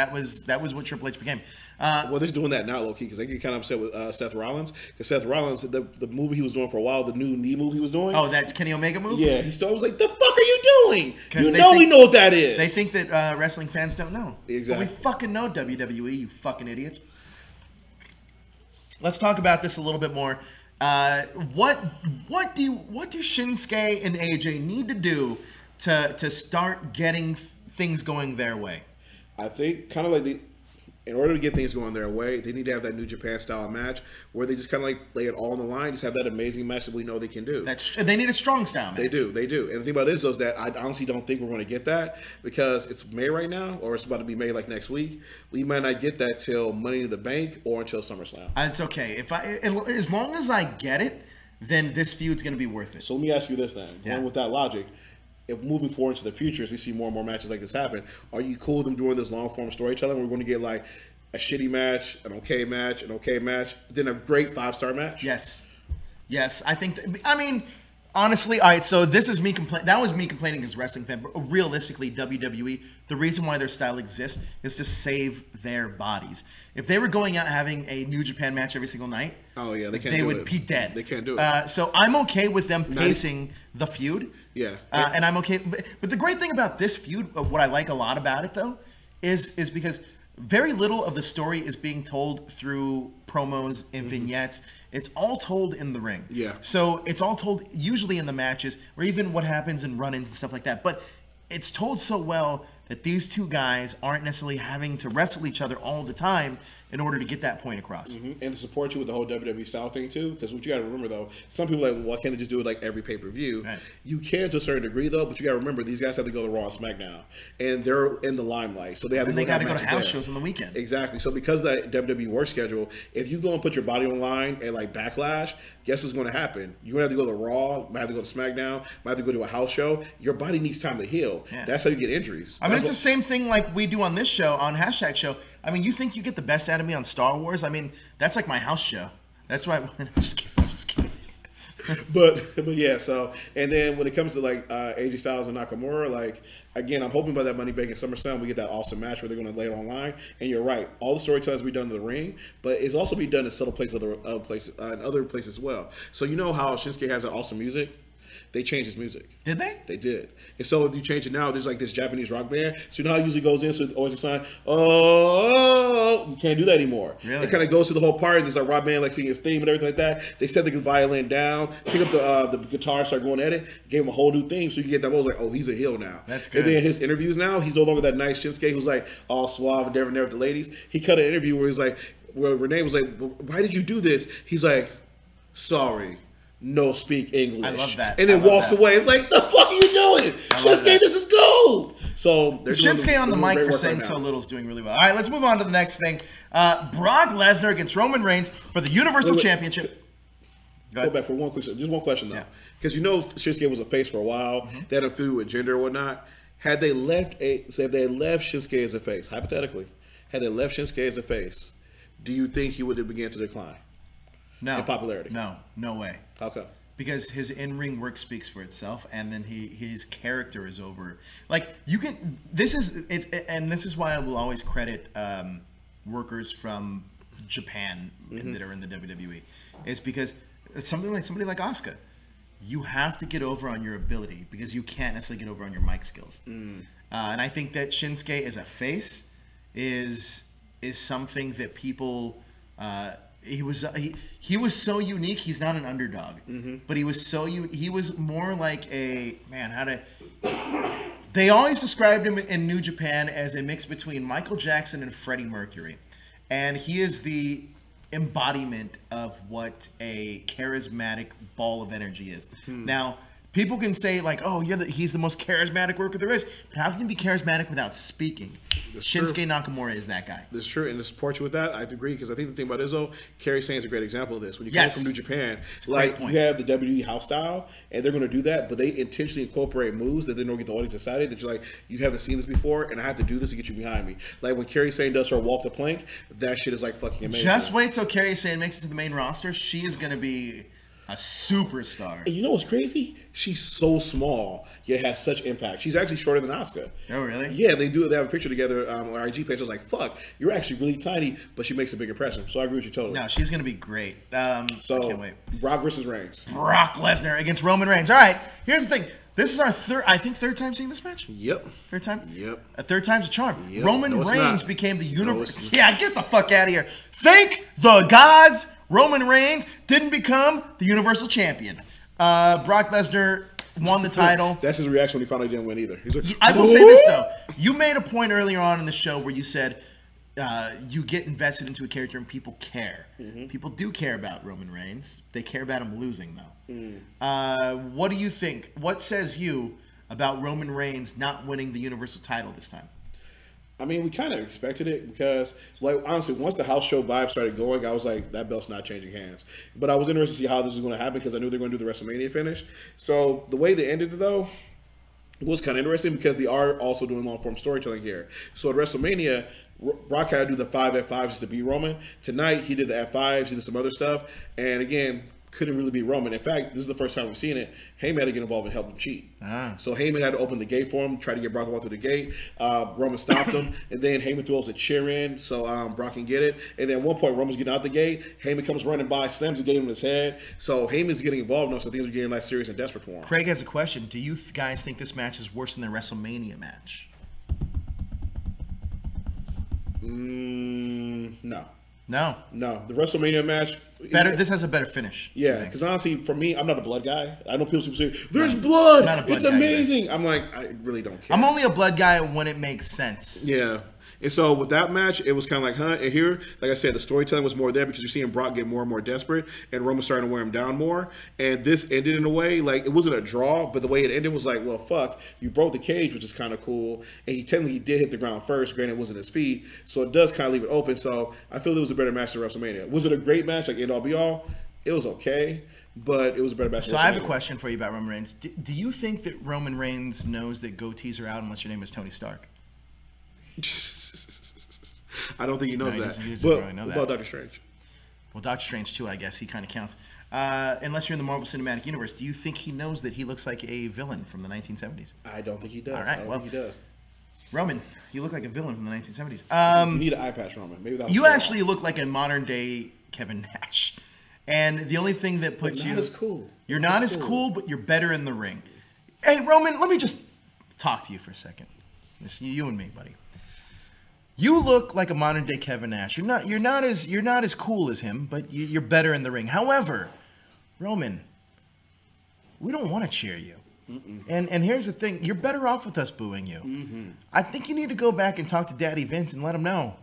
what Triple H became. Well, they're doing that now, low key, because they get kind of upset with Seth Rollins. Because Seth Rollins, the movie he was doing for a while, the new knee move he was doing. Oh, that Kenny Omega move? Yeah, he still was like, "The fuck are you doing? You know we know what that is." They think that wrestling fans don't know. Exactly. But we fucking know WWE, you fucking idiots. Let's talk about this a little bit more. What do Shinsuke and AJ need to do to start getting things going their way? I think kind of like in order to get things going their way, they need to have that New Japan style match where they just kind of like lay it all on the line, just have that amazing match that we know they can do. They need a strong style match. They do. And the thing about it is that I honestly don't think we're going to get that because it's May right now, or it's about to be May like next week. We might not get that till Money in the Bank or until SummerSlam. It's okay. As long as I get it, then this feud's going to be worth it. So let me ask you this then. Going with that logic, if moving forward into the future, as we see more and more matches like this happen, are you cool with them doing this long form storytelling? We're going to get like a shitty match, an okay match, then a great 5-star match? Yes. I think. Honestly, all right. So this is me complaining. That was me complaining as a wrestling fan. But realistically, WWE, the reason why their style exists is to save their bodies. If they were going out having a New Japan match every single night, they would be dead. They can't do it. So I'm okay with them pacing the feud. Yeah. And I'm okay. But the great thing about this feud, what I like a lot about it though, is because very little of the story is being told through promos and vignettes. It's all told in the ring. Yeah. So it's all told usually in the matches or even what happens in run-ins and stuff like that. But it's told so well that these two guys aren't necessarily having to wrestle each other all the time in order to get that point across. And to support you with the whole WWE style thing too, because what you got to remember though, some people are like, well, why can't they just do it like every pay-per-view? Right. You can to a certain degree though, but you got to remember these guys have to go to Raw and SmackDown, and they're in the limelight, so they have. And they got to go to house shows on the weekend. Exactly. So because of that WWE work schedule, if you go and put your body on line and like Backlash, guess what's going to happen? You're going to have to go to Raw, might have to go to SmackDown, might have to go to a house show. Your body needs time to heal. Yeah. That's how you get injuries. I But it's the same thing like we do on this show, on Hashtag Show. I mean, you think you get the best out of me on Star Wars? I mean, that's like my house show. That's why I'm just kidding. but yeah, so and then when it comes to like AJ Styles and Nakamura, like again, I'm hoping by that Money Bank in SummerSlam we get that awesome match where they're going to lay it online. And you're right, all the storytelling will be done in the ring, but it's also be done in subtle places, other places as well. So you know how Shinsuke has that awesome music. They changed his music. Did they? They did. And so if you change it now, there's like this Japanese rock band. So you know how it usually goes in, so it always explains, oh, you can't do that anymore. Really? It kind of goes to the whole party. There's like rock band like singing his theme and everything like that. They set the violin down, pick up the guitar, start going at it, gave him a whole new theme. So you can get that was like, oh, he's a heel now. That's good. And then his interviews now, he's no longer that nice Shinsuke who's like all suave and never with the ladies. He cut an interview where he's like, where Renee was like, why did you do this? He's like, sorry. No speak English. I love that. And then walks away. It's like, the fuck are you doing? Shinsuke, this is gold. So Shinsuke on the mic for saying so little is doing really well. All right, let's move on to the next thing. Brock Lesnar against Roman Reigns for the Universal Championship. Go back for one question. Just one question though, because you know Shinsuke was a face for a while. They had a feud with gender or whatnot. Had they left Shinsuke as a face, hypothetically, had they left Shinsuke as a face, do you think he would have began to decline? No. In popularity? No way. How come? Because his in-ring work speaks for itself, and then his character is over. Like you can, this is why I will always credit workers from Japan that are in the WWE, is because it's somebody like Asuka. You have to get over on your ability because you can't necessarily get over on your mic skills. And I think that Shinsuke as a face is something that people. He was so unique. He's not an underdog, but he was more like a man. They always described him in New Japan as a mix between Michael Jackson and Freddie Mercury, and he is the embodiment of what a charismatic ball of energy is. Now, people can say like, "Oh, he's the most charismatic worker there is," but how can you be charismatic without speaking? Shinsuke Nakamura is that guy. That's true, and to support you with that, I agree, because I think the thing about Izzo, Kerry Sane's a great example of this. When you come from New Japan, like you have the WWE house style, and they're going to do that, but they intentionally incorporate moves that they don't get the audience excited, that you're like, you haven't seen this before, and I have to do this to get you behind me. Like when Kerry Sane does her walk the plank, that shit is like fucking amazing. Just wait till Kerry Sane makes it to the main roster. She is going to be a superstar. And you know what's crazy? She's so small, yet has such impact. She's actually shorter than Asuka. Oh, really? Yeah, they do. They have a picture together on our IG page. I was like, fuck, you're actually really tiny, but she makes a big impression. So I agree with you totally. No, she's going to be great. I can't wait. Brock versus Reigns. Brock Lesnar against Roman Reigns. All right, here's the thing. This is our third time seeing this match? Yep. Third time? Yep. A third time's a charm. Yep. Roman Reigns became the universe. Yeah, get the fuck out of here. Thank the gods Roman Reigns didn't become the Universal Champion. Brock Lesnar won the title. That's his reaction when he finally didn't win either. He's like, I will say this, though. You made a point earlier on in the show where you said you get invested into a character and people care. People do care about Roman Reigns. They care about him losing, though. What do you think? What says you about Roman Reigns not winning the Universal title this time? I mean, we kind of expected it because, like, honestly, once the house show vibe started going, I was like, that belt's not changing hands. But I was interested to see how this was going to happen because I knew they were going to do the WrestleMania finish. So the way they ended it, though, was kind of interesting because they are also doing long-form storytelling here. So at WrestleMania, Brock had to do the 5 F5s just to beat Roman. Tonight, he did the F5s, he did some other stuff. And again, couldn't really beat Roman. In fact, this is the first time we've seen it. Heyman had to get involved and help him cheat. So Heyman had to open the gate for him, try to get Brock to walk through the gate. Roman stopped him, and then Heyman throws a chair in so Brock can get it. And then at one point, Roman's getting out the gate. Heyman comes running by, slams the gate in his head. So Heyman's getting involved now, so things are getting like serious and desperate for him. Craig has a question. Do you guys think this match is worse than the WrestleMania match? No. No. The WrestleMania match. Better. This has a better finish. Yeah, because honestly, for me, I'm not a blood guy. I know people say, there's blood. It's amazing. I'm like, I really don't care. I'm only a blood guy when it makes sense. Yeah. And so with that match, it was kind of like, And here, like I said, the storytelling was more there because you're seeing Brock get more and more desperate and Roman starting to wear him down more. And this ended in a way, like, it wasn't a draw, but the way it ended was like, well, fuck, you broke the cage, which is kind of cool. And he technically did hit the ground first. Granted, it wasn't his feet. So it does kind of leave it open. So I feel it was a better match than WrestleMania. Was it a great match, like end all be all? It was okay, but it was a better match than WrestleMania. So I have a question for you about Roman Reigns. Do you think that Roman Reigns knows that goatees are out unless your name is Tony Stark? I don't think he knows he that. doesn't But really know what that. about Doctor Strange? Well, Doctor Strange too, I guess he kind of counts. Unless you're in the Marvel Cinematic Universe, do you think he knows that he looks like a villain from the 1970s? I don't think he does. All right, I don't well, think he does. Roman, you look like a villain from the 1970s. You need an eye patch, Roman. Maybe that. You actually look like a modern day Kevin Nash, and the only thing that puts not you as cool. You're not as cool, but you're better in the ring. Hey, Roman, let me just talk to you for a second. Just you and me, buddy. You look like a modern day Kevin Nash. You're not as cool as him, but you're better in the ring. However, Roman, we don't want to cheer you. And here's the thing: you're better off with us booing you. I think you need to go back and talk to Daddy Vince and let him know.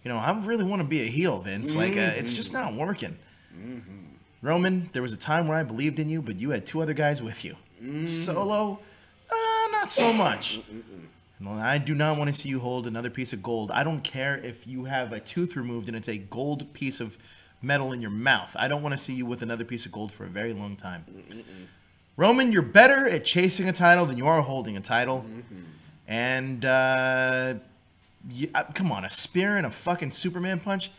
You know, I really want to be a heel, Vince. Like, it's just not working. Roman, there was a time where I believed in you, but you had 2 other guys with you. Solo, not so much. Well, I do not want to see you hold another piece of gold. I don't care if you have a tooth removed and it's a gold piece of metal in your mouth. I don't want to see you with another piece of gold for a very long time. Roman, you're better at chasing a title than you are holding a title. And, come on, a spear and a fucking Superman punch?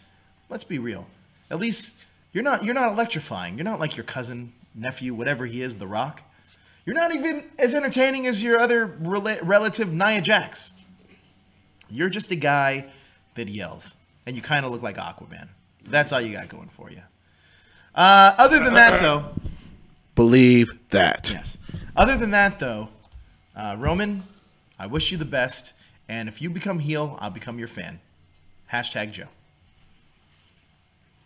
Let's be real. At least, you're not electrifying. You're not like your cousin, nephew, whatever he is, The Rock. You're not even as entertaining as your other relative, Nia Jax. You're just a guy that yells. And you kind of look like Aquaman. That's all you got going for you. Other than that, though... Believe that. Yes. Other than that, though, Roman, I wish you the best. And if you become heel, I'll become your fan. Hashtag Joe.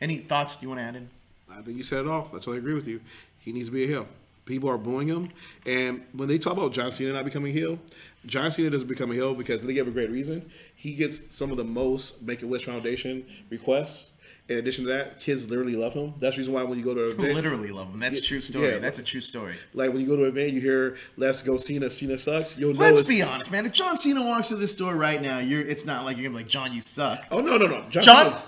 Any thoughts you want to add in? I think you said it all. That's why I agree with you. He needs to be a heel. People are booing him. And when they talk about John Cena not becoming a heel, John Cena doesn't become a heel because they give a great reason. He gets some of the most Make-A-Wish Foundation requests. In addition to that, kids literally love him. That's the reason why when you go to an event... Literally love him. That's a true story. Yeah. That's a true story. Like when you go to an event, you hear, let's go Cena, Cena sucks. You'll know Let's be honest, man. If John Cena walks to this store right now, it's not like you're going to be like, John, you suck. Oh, no. John?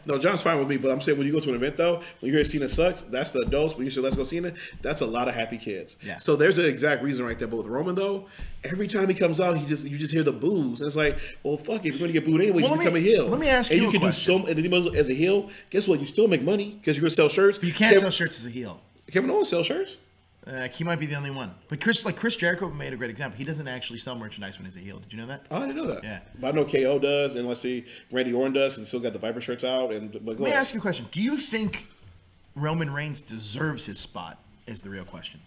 No, John's fine with me, but I'm saying when you go to an event, though, when you hear Cena sucks, that's the adults. When you say let's go Cena, that's a lot of happy kids. Yeah. So there's the exact reason right there. But with Roman, though, every time he comes out, you just hear the boos. And it's like, well, fuck, if you're going to get booed anyway, you become a heel. Let me ask and you you can question. do so, as a heel, guess what? You still make money because you're going to sell shirts. You can't sell shirts as a heel. Kevin Owens sells shirts. He might be the only one. But Chris Jericho made a great example. He doesn't actually sell merchandise when he's a heel. Did you know that? Oh, I didn't know that. Yeah. But I know KO does, and let's see, Randy Orton does, and still got the Viper shirts out. But Let me ask you a question. Do you think Roman Reigns deserves his spot? Is the real question.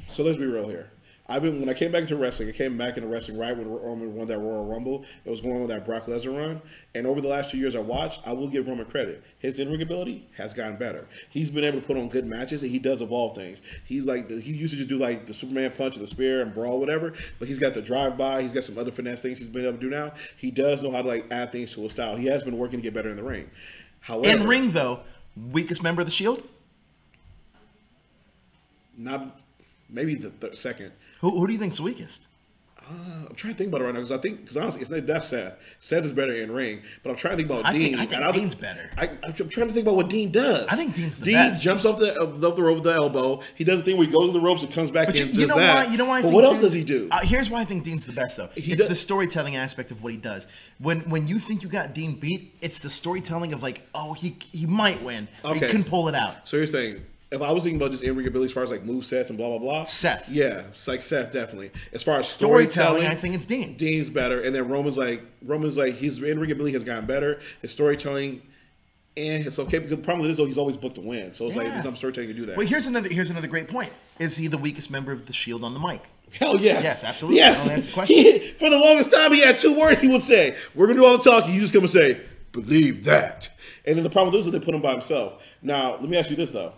So let's be real here. When I came back into wrestling, I came back into wrestling right when Roman won that Royal Rumble. It was going on that Brock Lesnar run. And over the last 2 years I watched, I will give Roman credit. His in-ring ability has gotten better. He's been able to put on good matches, and he does evolve things. He's like, he used to just do like the Superman punch and the spear and brawl, whatever. But he's got the drive-by. He's got some other finesse things he's been able to do now. He does know how to like add things to his style. He has been working to get better in the ring. However, In ring, though, weakest member of the Shield? not maybe the second. Who do you think's the weakest? I'm trying to think about it right now because honestly, it's not that Seth. Seth is better in ring, but I'm trying to think about Dean. I think Dean's better. I'm trying to think about what Dean does. I think Dean's the best. Dean jumps off the rope with the elbow. He does the thing where he goes in the ropes and comes back But in. you know that. why? You know why? But what else does he do? Here's why I think Dean's the best, though. It's the storytelling aspect of what he does. When you think you got Dean beat, it's the storytelling of like, oh, he might win. But he couldn't pull it out. So here's the thing. If I was thinking about just in-ring ability as far as like movesets and blah, blah, blah. Seth. Yeah, it's like Seth, definitely. As far as Storytelling, I think it's Dean. Dean's better. And then Roman's like his in-ring ability has gotten better. His storytelling, and it's okay because the problem is though he's always booked to win. So it's like there's no storytelling to do that. Well, here's another great point. Is he the weakest member of the Shield on the mic? Hell yes. Yes, absolutely. Yes. That's the question. For the longest time, he had 2 words he would say. We're going to do all the talking. You just come and say, believe that. And then the problem is that they put him by himself. Now, let me ask you this, though.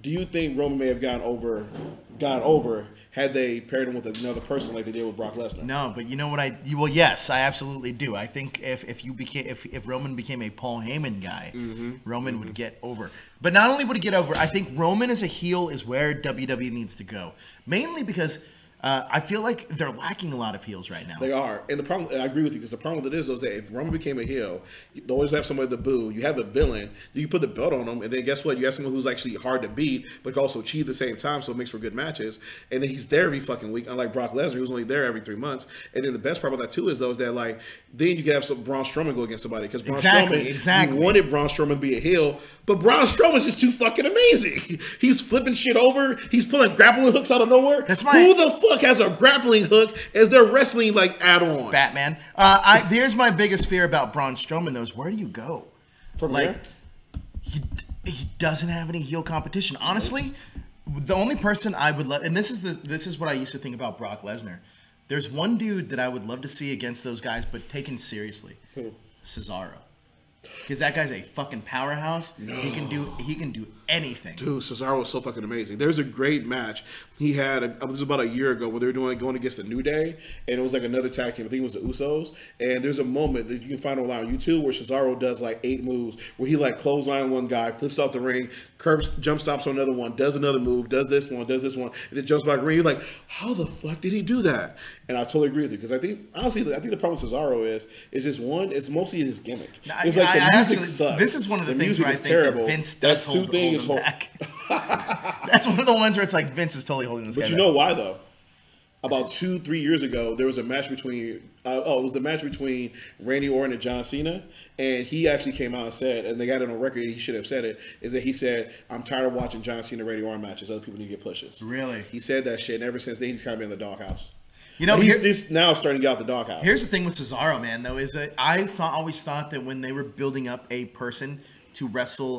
Do you think Roman may have gone over had they paired him with another person like they did with Brock Lesnar? No, but you know what well, yes, I absolutely do. I think if Roman became a Paul Heyman guy, Roman would get over. But not only would he get over, I think Roman as a heel is where WWE needs to go. Mainly because I feel like they're lacking a lot of heels right now. They are, and the problem, and I agree with you, because the problem with it is that if Roman became a heel, you always have somebody to boo. You have a villain, you put the belt on them, and then guess what? You have someone who's actually hard to beat, but can also cheat at the same time, so it makes for good matches. And then he's there every fucking week, unlike Brock Lesnar, who's only there every 3 months. And then the best part about that too is that like then you can have some Braun Strowman go against somebody, because Braun Strowman, you wanted Braun Strowman to be a heel, but Braun Strowman's just too fucking amazing. He's flipping shit over. He's pulling grappling hooks out of nowhere. Who the fuck has a grappling hook as their wrestling like add-on? Batman. There's my biggest fear about Braun Strowman though, is where do you go from like he doesn't have any heel competition. Honestly, the only person I would love, and this is what I used to think about Brock Lesnar. There's one dude that I would love to see against those guys, but taken seriously. Who? Cesaro. Because that guy's a fucking powerhouse. No. He can do anything. Dude, Cesaro was so fucking amazing. There's a great match he had. It was about a year ago when they were going against the New Day, and it was like another tag team. I think it was the Usos. And there's a moment that you can find online on YouTube where Cesaro does like 8 moves, where he like clothesline one guy, flips out the ring, curves, jump stops on another one, does another move, does this one, and then jumps back ring. You're like, how the fuck did he do that? And I totally agree with you, because I think honestly, the problem with Cesaro is just one. It's mostly his gimmick. It's like the music sucks. This is one of the things where I think that Vince does hold him back. That's one of the ones where it's like Vince is totally holding this guy back. But you know why though? About 2-3 years ago, there was a match between it was the match between Randy Orton and John Cena, and he actually came out and said, and they got it on record, he should have said it, is that he said, "I'm tired of watching John Cena Randy Orton matches. Other people need to get pushes." Really? He said that shit, and ever since then, he's kind of been in the doghouse. You know, he's now starting to get out the doghouse. Here's the thing with Cesaro, man, though, is that I always thought that when they were building up a person to wrestle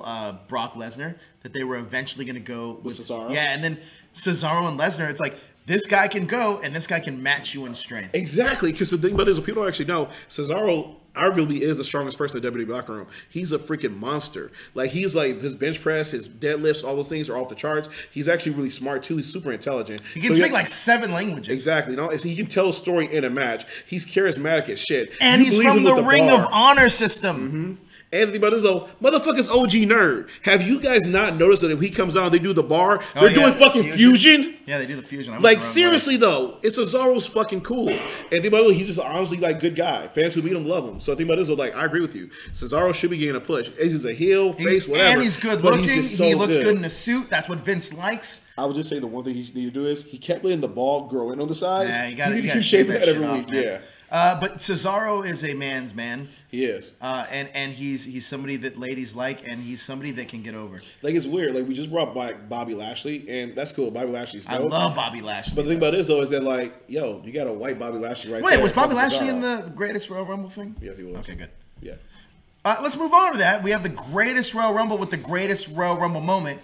Brock Lesnar, that they were eventually going to go with Cesaro. Yeah, and then Cesaro and Lesnar, it's like, this guy can go, and this guy can match you in strength. Exactly, because the thing about it is, what people don't actually know, Cesaro arguably is the strongest person in the WWE locker room. He's a freaking monster. Like, he's like, his bench press, his deadlifts, all those things are off the charts. He's actually really smart, too. He's super intelligent. He can speak like 7 languages. Exactly. You know, he can tell a story in a match. He's charismatic as shit. And he's from the Ring of Honor system. Mm-hmm. Anthony Butizzo, motherfucker's OG nerd. Have you guys not noticed that if he comes out, they do the bar? They're doing fucking fusion. Yeah, they do the fusion. Like, seriously, though, it's Cesaro's fucking cool. And Anthony Butizzo, he's just honestly, like, good guy. Fans who meet him love him. So Anthony Butizzo, like, I agree with you. Cesaro should be getting a push. He's just a heel, face, whatever. And he's good looking. He looks good in a suit. That's what Vince likes. I would just say the one thing he needs to do is he kept letting the ball grow in on the sides. Yeah, you got to keep shaving that every week. Man. But Cesaro is a man's man. He is. And he's somebody that ladies like, and he's somebody that can get over. Like, it's weird. Like, we just brought back Bobby Lashley, and that's cool. Bobby Lashley's dope. I love Bobby Lashley. But the thing about it is, though, is that, like, yo, you got a white Bobby Lashley right there. Wait, was Bobby Lashley in the Greatest Royal Rumble thing? Yes, he was. Okay, good. Yeah. Let's move on to that. We have the Greatest Royal Rumble with the Greatest Royal Rumble moment.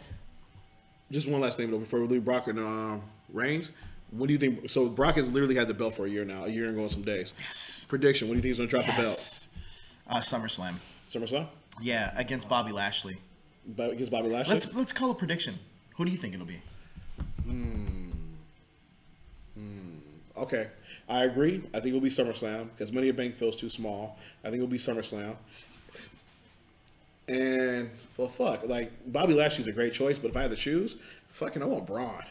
Just one last thing, though, before we leave Brock and Reigns. What do you think? So Brock has literally had the belt for a year now, a year and going some days. Yes. Prediction: what do you think he's going to drop the belt? SummerSlam. SummerSlam? Yeah, against Bobby Lashley. Against Bobby Lashley? Let's call a prediction. Who do you think it'll be? Okay, I agree. I think it'll be SummerSlam because Money in the Bank feels too small. I think it'll be SummerSlam. And like Bobby Lashley's a great choice, but if I had to choose, I want Braun.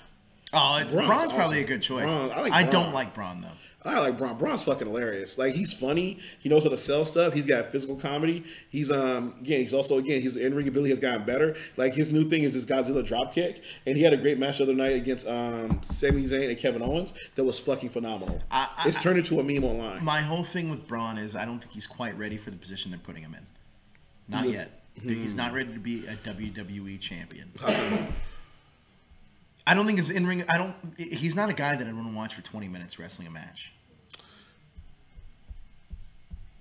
Oh, Braun's probably a good choice. I don't like Braun, though. I like Braun. Braun's fucking hilarious. Like, he's funny. He knows how to sell stuff. He's got physical comedy. He's his in-ring ability has gotten better. Like, his new thing is this Godzilla dropkick, and he had a great match the other night against Sami Zayn and Kevin Owens that was fucking phenomenal. It's turned into a meme online. My whole thing with Braun is I don't think he's quite ready for the position they're putting him in. Not yet. He's not ready to be a WWE champion. I don't think his in-ring. He's not a guy that I want to watch for 20 minutes wrestling a match.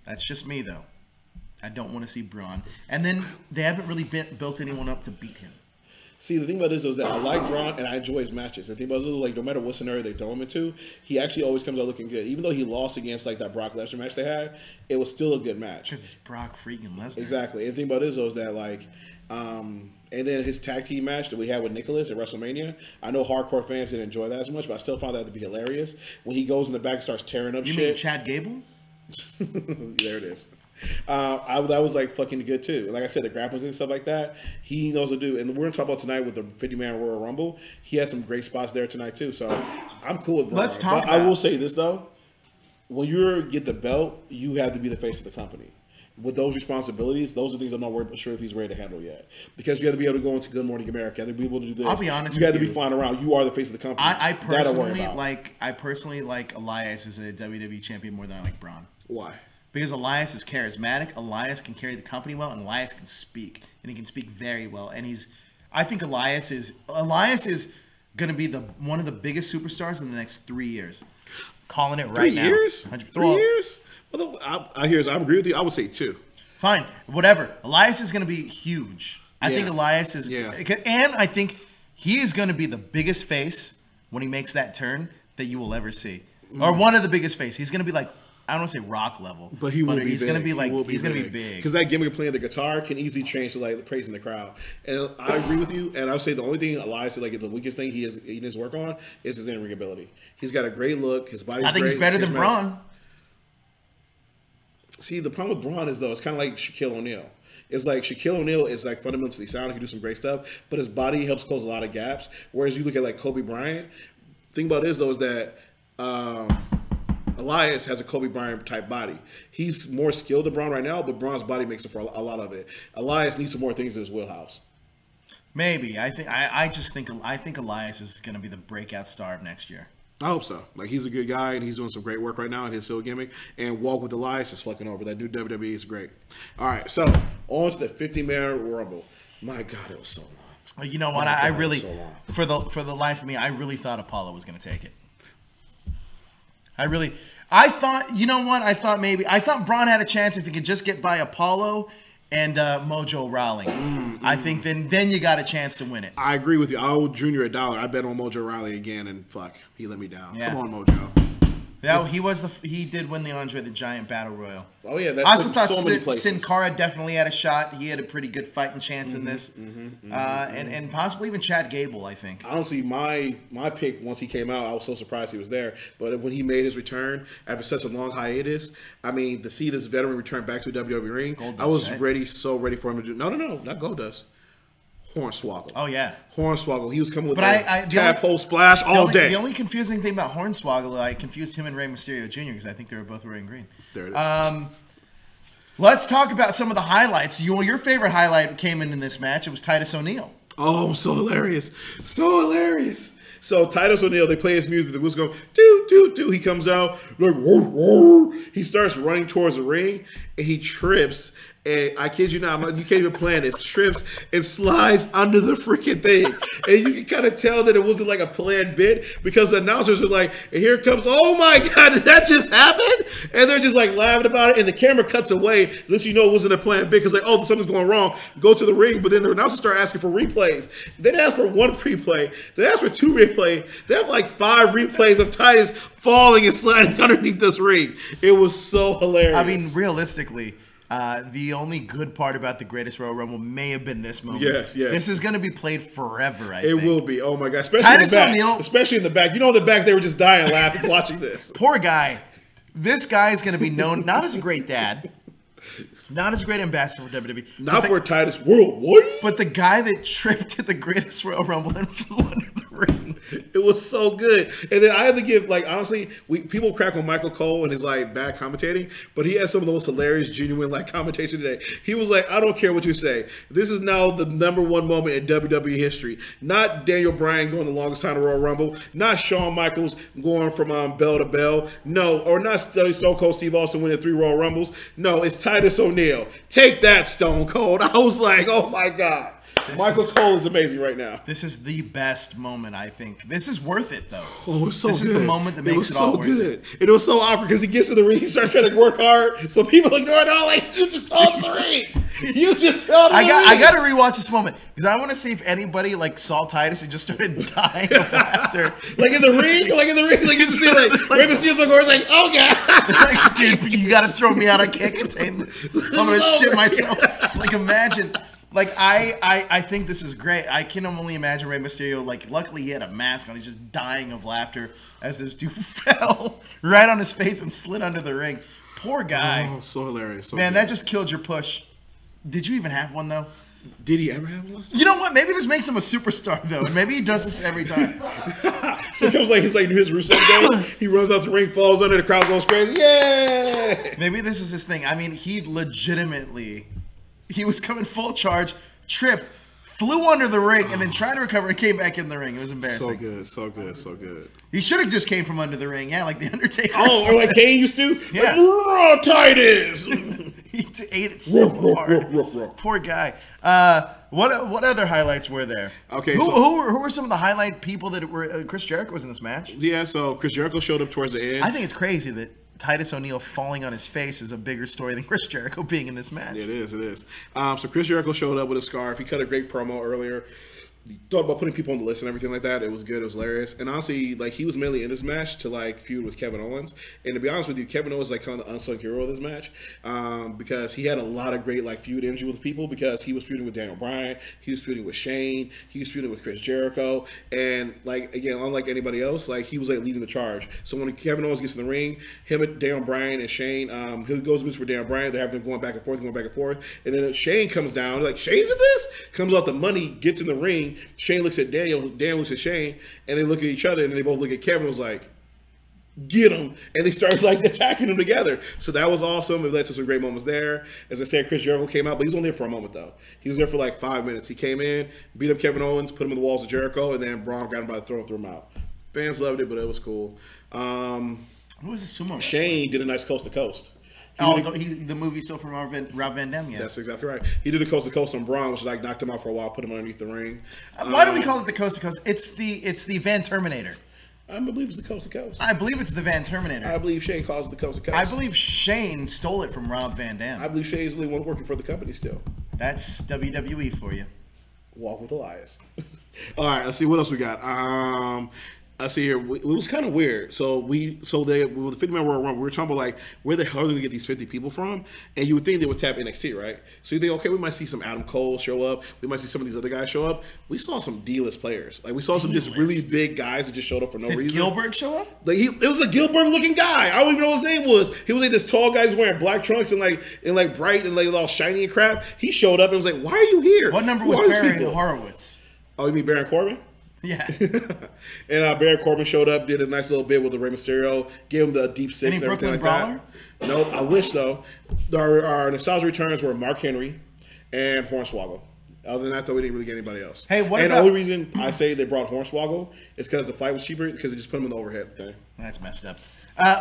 That's just me, though. I don't want to see Braun. And then they haven't really built anyone up to beat him. See, the thing about this is that I like Braun and I enjoy his matches. The thing about this is, like, no matter what scenario they throw him into, he actually always comes out looking good. Even though he lost against, like, that Brock Lesnar match they had, it was still a good match. Because it's Brock freaking Lesnar. Exactly. And the thing about this is that, like, and then his tag team match that we had with Nicholas at WrestleMania, I know hardcore fans didn't enjoy that as much, but I still found that to be hilarious. When he goes in the back and starts tearing up shit. You mean Chad Gable? There it is. That was like fucking good too. Like I said, the grappling and stuff like that, he knows what to do. And we're gonna talk about tonight with the 50-man Royal Rumble. He has some great spots there tonight too. So I'm cool with Braun. Let's talk. I will say this though: when you get the belt, you have to be the face of the company. With those responsibilities, those are things I'm not sure if he's ready to handle yet. Because you have to be able to go into Good Morning America. You have to be able to do this. I'll be honest. You have to be flying around. You are the face of the company. I personally like Elias as a WWE champion more than I like Braun. Why? Because Elias is charismatic, Elias can carry the company well, and Elias can speak, and he can speak very well. And I think Elias is going to be one of the biggest superstars in the next 3 years. Calling it right now. 3 years? 3 years? Well, I agree with you. I would say 2. Fine, whatever. Elias is going to be huge. I think Elias is, and I think he is going to be the biggest face when he makes that turn that you will ever see, or one of the biggest face. He's going to be like, I don't want to say rock level, but he's going to be like he's going to be big because that gimmick of playing the guitar can easily change to like praising the crowd. And I agree with you. And I would say the only thing Elias is like the weakest thing he needs to work on is his in-ring ability. He's got a great look. His body's great. I think he's better than Braun. See, the problem with Braun is though it's kind of like Shaquille O'Neal. It's like Shaquille O'Neal is like fundamentally sound. He can do some great stuff, but his body helps close a lot of gaps. Whereas you look at like Kobe Bryant. Thing about it is though is that. Elias has a Kobe Bryant type body. He's more skilled than Braun right now, but Braun's body makes up for a lot of it. Elias needs some more things in his wheelhouse. Maybe. I think Elias is going to be the breakout star of next year. I hope so. Like he's a good guy and he's doing some great work right now in his heel gimmick. And Walk with Elias is fucking over. That new WWE is great. All right, so on to the 50-man Rumble. My God, it was so long. Well, you know what? I really, for the life of me, I really thought Apollo was going to take it. I thought, you know what? I thought Braun had a chance if he could just get by Apollo and Mojo Rawley. I think then you got a chance to win it. I agree with you. I owe Junior $1. I bet on Mojo Rawley again, and fuck, he let me down. Yeah. Come on, Mojo. Yeah, he did win the Andre the Giant Battle Royal. Oh yeah, that's I also thought so many places. Sin Cara definitely had a shot. He had a pretty good fighting chance in this, and possibly even Chad Gable. I think. Honestly, my pick once he came out, I was so surprised he was there. But when he made his return after such a long hiatus, I mean, to see this veteran return back to a WWE ring, Goldust, I was ready for him to do. No, not Goldust. Hornswoggle. Oh yeah, Hornswoggle. He was coming with tadpole splash all day. The only confusing thing about Hornswoggle, I confused him and Rey Mysterio Jr. because I think they were both wearing green. There it is. Let's talk about some of the highlights. Your favorite highlight came in this match. It was Titus O'Neil. Oh, so hilarious, so hilarious. So Titus O'Neil, they play his music. The wheels go do do do. He comes out like whoa, whoa. He starts running towards the ring and he trips. And I kid you not, you can't even plan this. Trips and slides under the freaking thing. And you can kind of tell that it wasn't like a planned bit because the announcers are like, and here it comes, oh my God, did that just happen? And they're just like laughing about it. And the camera cuts away, lets you know it wasn't a planned bit because like, oh, something's going wrong. Go to the ring. But then the announcers start asking for replays. They asked for 1 replay. They asked for 2 replays. They have like 5 replays of Titus falling and sliding underneath this ring. It was so hilarious. I mean, realistically, the only good part about the Greatest Royal Rumble may have been this moment. Yes. This is going to be played forever, I think. It will be. Oh, my God. Especially in the back. You know, in the back, they were just dying laughing watching this. Poor guy. This guy is going to be known not as a great dad, not as a great ambassador for WWE. Not for Titus Worldwide. But the guy that tripped at the Greatest Royal Rumble and flew under the ring. It was so good. And then I had to give, like, honestly, people crack on Michael Cole and his, like, bad commentating, but he had some of the most hilarious, genuine, like, commentation today. He was like, I don't care what you say. This is now the #1 moment in WWE history. Not Daniel Bryan going the longest time to Royal Rumble. Not Shawn Michaels going from bell to bell. No. Or not Stone Cold Steve Austin winning 3 Royal Rumbles. No, it's Titus O'Neil. Take that, Stone Cold. I was like, oh, my God. Michael Cole is amazing right now. This is the best moment, I think. This is worth it, though. Oh, it was so good. This is the moment that makes it all worth it. It was so awkward because he gets to the ring, he starts trying to work hard, so people ignore it all. Like, you just fell to the ring. You just fell to the ring. I got to rewatch this moment because I want to see if anybody like saw Titus and just started dying of laughter. Like in the ring, like you see like Rey Mysterio's like, oh God, like, dude, you got to throw me out. I can't contain this. I'm gonna shit myself. Like imagine. Like, I think this is great. I can only imagine Rey Mysterio, like, luckily he had a mask on. He's just dying of laughter as this dude fell right on his face and slid under the ring. Poor guy. Oh, so hilarious. So Man, good. that just killed your push. Did you even have one, though? Did he ever have one? You know what? Maybe this makes him a superstar, though. And maybe he does this every time. So it comes like his Rusev day. He runs out the ring, falls under, the crowd goes crazy. Yeah! Maybe this is his thing. I mean, he was coming full charge, tripped, flew under the ring, and then tried to recover and came back in the ring. It was embarrassing. So good, so good, so good. He should have just came from under the ring, yeah, like the Undertaker. Oh, or like Kane used to? Yeah. Like, raw Titus! He ate it so hard. Poor guy. What other highlights were there? Okay, who were some of the highlight people that were? Chris Jericho was in this match. Yeah, so Chris Jericho showed up towards the end. I think it's crazy that Titus O'Neil falling on his face is a bigger story than Chris Jericho being in this match. It is. So Chris Jericho showed up with a scarf. He cut a great promo earlier. He thought about putting people on the list and everything like that. It was good. It was hilarious. And honestly, like, he was mainly in this match to like feud with Kevin Owens. And to be honest with you, Kevin Owens is like kind of the unsung hero of this match because he had a lot of great like feud energy with people because he was feuding with Daniel Bryan, he was feuding with Shane, he was feuding with Chris Jericho, and like again, unlike anybody else, like he was like leading the charge. So when Kevin Owens gets in the ring, him and Daniel Bryan and Shane, he goes with Daniel Bryan. They have them going back and forth, and then Shane comes down. Like, Shane's in this? Comes out the money, gets in the ring. Shane looks at Daniel looks at Shane, and they look at each other, and they both look at Kevin and was like, get him. And they started like attacking them together. So that was awesome. It led to some great moments there. As I said, Chris Jericho came out, but he was only there for a moment though. He was there for like 5 minutes. He came in, beat up Kevin Owens, put him in the walls of Jericho, and then Braun got him by the throat and threw him out. Fans loved it, but it was cool. Who was the sumo? Shane did a nice coast to coast. The movie still from Rob Van Dam, yeah. That's exactly right. He did a coast to coast on Braun, which like knocked him out for a while, put him underneath the ring. Why do we call it the coast to coast? It's the Van Terminator. I believe it's the coast to coast. I believe it's the Van Terminator. I believe Shane calls it the coast to coast. I believe Shane stole it from Rob Van Dam. I believe Shane's the only one working for the company still. That's WWE for you. Walk with Elias. All right, let's see what else we got. I see here. It was kind of weird. So with the 50-man Royal Rumble, we were talking about like where the hell are they gonna get these 50 people from? And you would think they would tap NXT, right? So you think, okay, we might see some Adam Cole show up. We might see some of these other guys show up. We saw some D-list players. Like we saw some just really big guys that just showed up for no reason. Did Gilbert show up? Like it was a Gilbert looking guy. I don't even know what his name was. He was like this tall guy wearing black trunks and like bright and like all shiny and crap. He showed up and was like, "Why are you here? What number was Baron Horowitz?" Oh, you mean Baron Corbin? Yeah. And Baron Corbin showed up, did a nice little bit with the Rey Mysterio, gave him the deep six Any and everything Brooklyn like that. No, I wish though. Our nostalgia returns were Mark Henry and Hornswoggle. Other than that, though, we didn't really get anybody else. Hey, the only reason I say they brought Hornswoggle is because the fight was cheaper because they just put him in the overhead thing. That's messed up.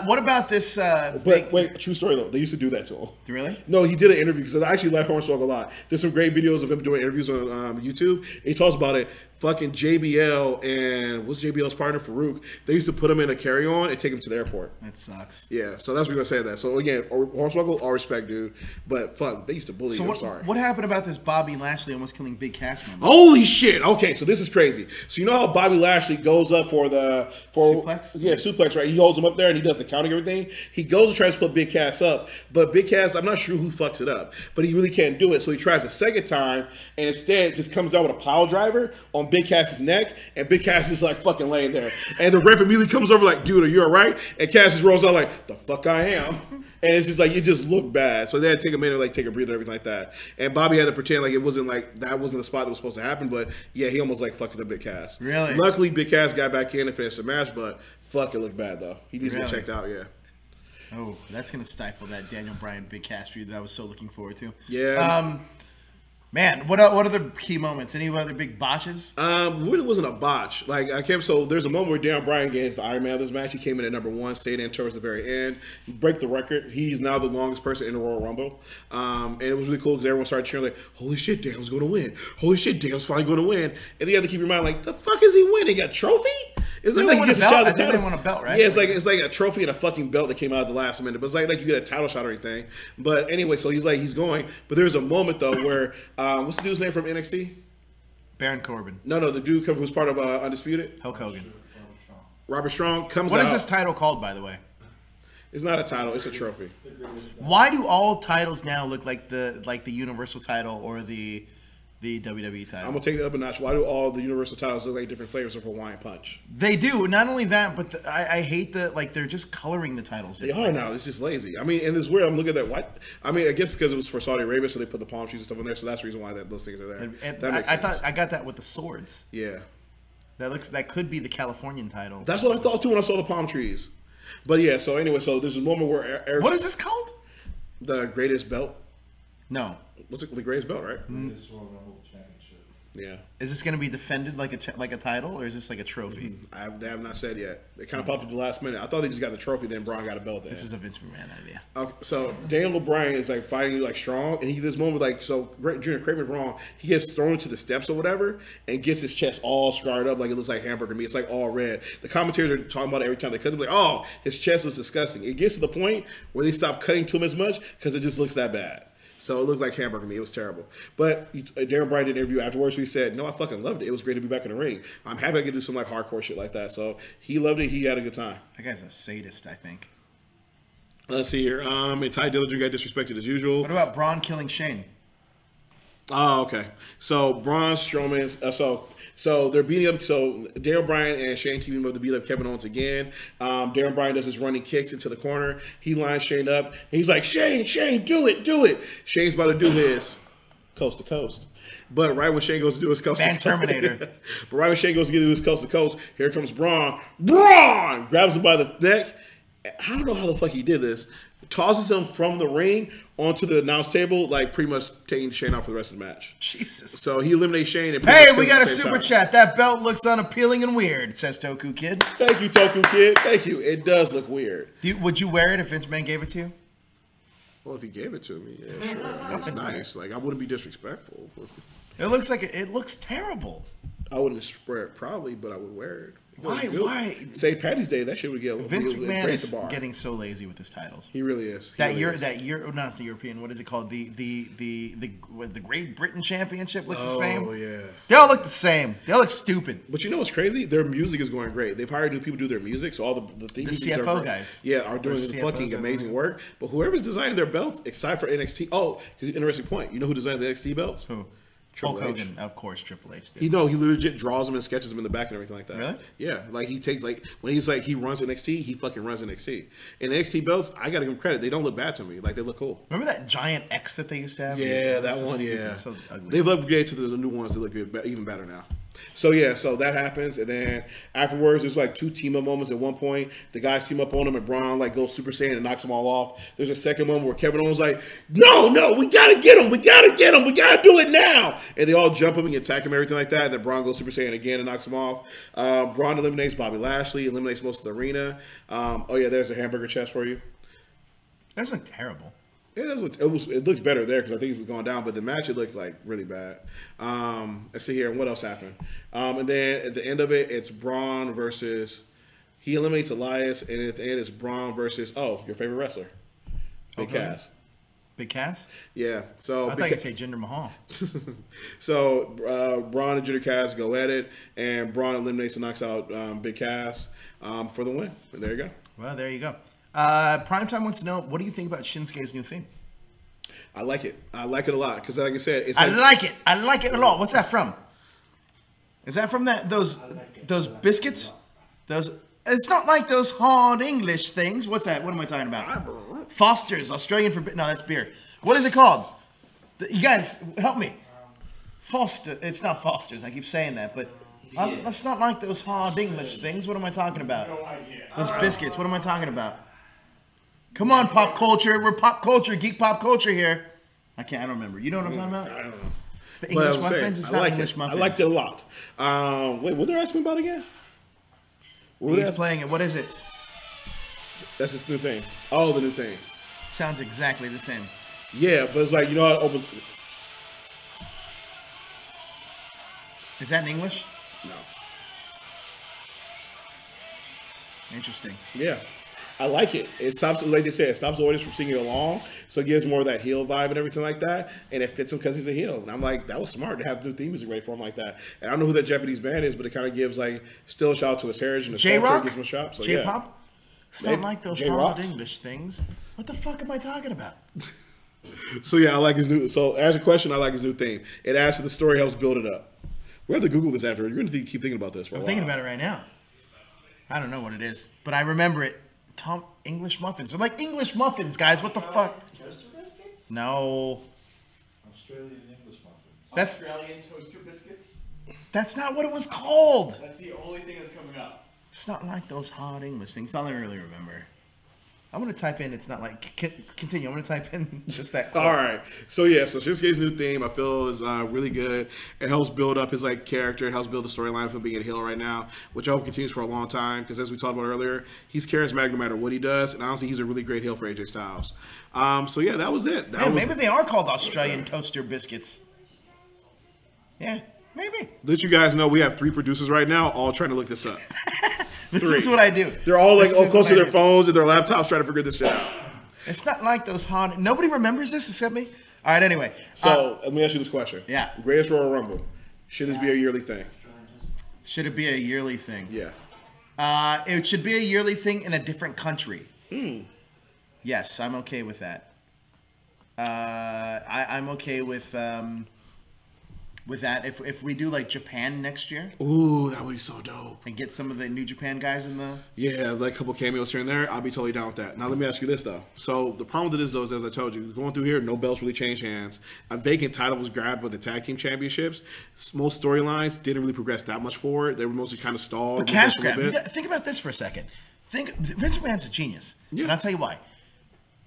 What about this? Wait, true story though. They used to do that to him. Really? No, he did an interview because I actually like Hornswoggle a lot. There's some great videos of him doing interviews on YouTube. He talks about it. Fucking JBL and what's JBL's partner Farouk? They used to put him in a carry-on and take him to the airport. That sucks. Yeah, so that's what we're gonna say that. So again, Hornswoggle, all respect, dude. But fuck, they used to bully him. I'm sorry. What happened about this Bobby Lashley almost killing Big Cass member? Holy shit! Okay, so this is crazy. So you know how Bobby Lashley goes up for suplex? Yeah, suplex, right? He holds him up there and he does the counting and everything. He goes and tries to put Big Cass up, but Big Cass, I'm not sure who fucks it up, but he really can't do it. So he tries a second time and instead just comes down with a pile driver on Big Cass's neck. And Big Cass is like fucking laying there. And the ref immediately comes over like, dude, are you all right? And Cass just rolls out like, the fuck I am. And it's just like, it just looked bad. So they had to take a minute, like take a breather and everything like that. And Bobby had to pretend like it wasn't like, that wasn't the spot that was supposed to happen. But yeah, he almost like fucked up Big Cass. Really? Luckily, Big Cass got back in and finished the match, but fuck, it looked bad though. He needs to get checked out, yeah. Oh, that's going to stifle that Daniel Bryan Big Cass feud that I was so looking forward to. Yeah. Man, what are the key moments? Any other big botches? Really wasn't a botch. Like so there's a moment where Daniel Bryan gets the Iron Man of this match. He came in at number 1, stayed in towards the very end, break the record. He's now the longest person in the Royal Rumble. And it was really cool because everyone started cheering like, holy shit, Daniel's going to win. Holy shit, Daniel's finally going to win. And you have to keep your mind like, the fuck is he winning? He got a trophy? It's like he gets a shot at the title. They want a belt, right? Yeah, it's like a trophy and a fucking belt that came out at the last minute. But it's like you get a title shot or anything. But anyway, so he's going. But there's a moment though where what's the dude's name from NXT? Baron Corbin. No, the dude who's part of Undisputed. Hulk Hogan. Robert Strong comes out. What is this title called, by the way? It's not a title. It's a trophy. Why do all titles now look like the Universal title or the the WWE title. I'm gonna take it up a notch. Why do all the Universal titles look like different flavors of Hawaiian Punch? They do. Not only that, but I hate that like they're just coloring the titles. They are now. It's just lazy. I mean, and it's weird. I'm looking at that. What? I mean, I guess because it was for Saudi Arabia, so they put the palm trees and stuff on there. So that's the reason why those things are there. And that makes I sense. thought I got that with the swords. Yeah. That could be the Californian title. That's what I thought too when I saw the palm trees. But yeah. So anyway, so there's a moment where Eric, What is this called? the greatest belt. No. What's it? The greatest belt, right? Greatest Royal Rumble championship. Yeah. Is this going to be defended like a title, or is this like a trophy? They have not said yet. They kind of popped up the last minute. I thought they just got the trophy, then Braun got a belt. There. This is a Vince McMahon idea. Okay, so Daniel Bryan is like fighting like strong, and he this moment like so. Junior, correct me if I'm wrong. He gets thrown into the steps or whatever, and gets his chest all scarred up like it looks like hamburger meat. It's like all red. The commentators are talking about it every time they cut him. Like, oh, his chest is disgusting. It gets to the point where they stop cutting to him as much because it just looks that bad. So it looked like hamburger meat. It was terrible. But Darren Bryan did an interview afterwards where he said, no, I fucking loved it. It was great to be back in the ring. I'm happy I could do some like hardcore shit like that. So he loved it. He had a good time. That guy's a sadist, I think. Let's see here. And Ty Dillinger got disrespected as usual. What about Braun killing Shane? Oh, okay. So Braun Strowman's so they're beating up. So Daniel Bryan and Shane teaming up to beat up Kevin Owens again. Darren Bryan does his running kicks into the corner. He lines Shane up. And he's like, Shane, do it. Shane's about to do his coast to coast. But right when Shane goes to do his coast to coast, Terminator. but right when Shane goes to do his coast to coast, here comes Braun. Braun grabs him by the neck. I don't know how the fuck he did this. Tosses him from the ring onto the announce table, like pretty much taking Shane out for the rest of the match. Jesus. So he eliminates Shane. And Hey, we got a super chat. That belt looks unappealing and weird, says Toku Kid. Thank you, Toku Kid. Thank you. It does look weird. Would you wear it if Vince McMahon gave it to you? Well, if he gave it to me, yeah, sure. That's nice. Like, I wouldn't be disrespectful. It looks like it looks terrible. I wouldn't wear it probably, but I would wear it. Why? St. Patty's Day, that shit would get Vince McMahon great is at the bar. getting so lazy with his titles. He really is. That year, no, it's the European. What is it called? The Great Britain Championship looks the same. Oh yeah. They all look the same. They all look stupid. But you know what's crazy? Their music is going great. They've hired new people to do their music, so all the things CFO guys, are doing fucking amazing work. But whoever's designing their belts, excited for NXT. Oh, interesting point. You know who designed the NXT belts? Who? Triple Hulk H. Hogan, of course. Triple H did. He legit draws them and sketches them in the back and everything like that. Really? Yeah. Like he takes when he's like he runs NXT, he fucking runs NXT. And the NXT belts, I gotta give him credit. They don't look bad to me. Like they look cool. Remember that giant X that they used to have? Yeah, that one. Stupid. Yeah. So ugly. They've upgraded to the new ones that look good, even better now. So yeah, so that happens, and then afterwards, there's like two team up moments. At one point, the guys team up on him, and Braun like goes Super Saiyan and knocks them all off. There's a second moment where Kevin Owens like, no, we gotta get him, we gotta do it now, and they all jump him and attack him, everything like that. And then Braun goes Super Saiyan again and knocks him off. Braun eliminates Bobby Lashley, eliminates most of the arena. Oh yeah, there's a hamburger chest for you. That's like terrible. It does. It looks better there because I think it's gone down, but the match it looked like really bad. Let's see here. What else happened? And then at the end of it, it's Braun versus. He eliminates Elias, and at the end, it's Braun versus your favorite wrestler, Big Cass. Big Cass? Yeah. So I thought you'd say Jinder Mahal. So Braun and Jinder Cass go at it, and Braun eliminates and knocks out Big Cass for the win. And there you go. Well, there you go. Primetime wants to know, what do you think about Shinsuke's new theme? I like it. I like it a lot because, like I said, it's I like it a lot. What's that from? Is that from those biscuits? It's not like those hard English things. What's that? What am I talking about? Foster's, Australian for no, that's beer. What is it called? You guys, help me. Foster. It's not Foster's. I keep saying that, but it's not like those hard English things. What am I talking about? Those biscuits. What am I talking about? Come on, pop culture. We're pop culture, geek pop culture here. I don't remember. You know what I'm talking about? I don't know. It's the English muffins. It's not English muffins. I liked it a lot. Wait, what they're asking about again? He's playing it. What is it? That's this new thing. Oh, the new thing. Sounds exactly the same. Yeah, but it's like, you know how it opens. Is that in English? No. Interesting. Yeah. I like it. It stops, like they said, it stops the audience from singing along, so it gives more of that heel vibe and everything like that, and it fits him because he's a heel. And I'm like, that was smart to have new theme music ready for him like that. And I don't know who that Japanese band is, but it kind of gives like still a shout out to his heritage and his culture. Gives him a shot. So, J-pop? Yeah. It's not like those hard English things. What the fuck am I talking about? So yeah, I like his new. So as a question, I like his new theme. It adds to the story, helps build it up. We have to Google this after. You're going to keep thinking about this. I'm thinking about it right now. I don't know what it is, but I remember it. English muffins. They're like English muffins, guys. What the fuck? Toaster biscuits? No. Australian English muffins. That's Australian toaster biscuits. that's not what it was called. That's the only thing that's coming up. It's not like those hard English things. I don't really remember. I'm gonna type in. It's not like. Continue. I'm gonna type in just that. All right. So yeah. So Shinsuke's new theme, I feel, is really good. It helps build up his character. It helps build the storyline of him being a heel right now, which I hope continues for a long time. Because as we talked about earlier, he's charismatic no matter what he does, and honestly, he's a really great heel for AJ Styles. So yeah, that was it. Maybe they are called Australian toaster biscuits. Yeah, maybe. Let you guys know we have 3 producers right now, all trying to look this up. This is what I do. They're all close to their phones and their laptops trying to figure this shit out. It's not like those hard. Nobody remembers this except me. All right. Anyway. So let me ask you this question. Yeah. Greatest Royal Rumble. Should this be a yearly thing? Should it be a yearly thing? Yeah. It should be a yearly thing in a different country. Yes, I'm okay with that. I'm okay with that. If we do like Japan next year. Ooh, that would be so dope. And get some of the New Japan guys in the. Yeah, like a couple cameos here and there. I'll be totally down with that. Now let me ask you this though. So the problem with this though is, as I told you, going through here, no belts really changed hands. A vacant title was grabbed with the tag team championships. Most storylines didn't really progress that much forward. They were mostly kind of stalled. But cash grab. Think about this for a second. Vince McMahon's a genius. Yeah. And I'll tell you why.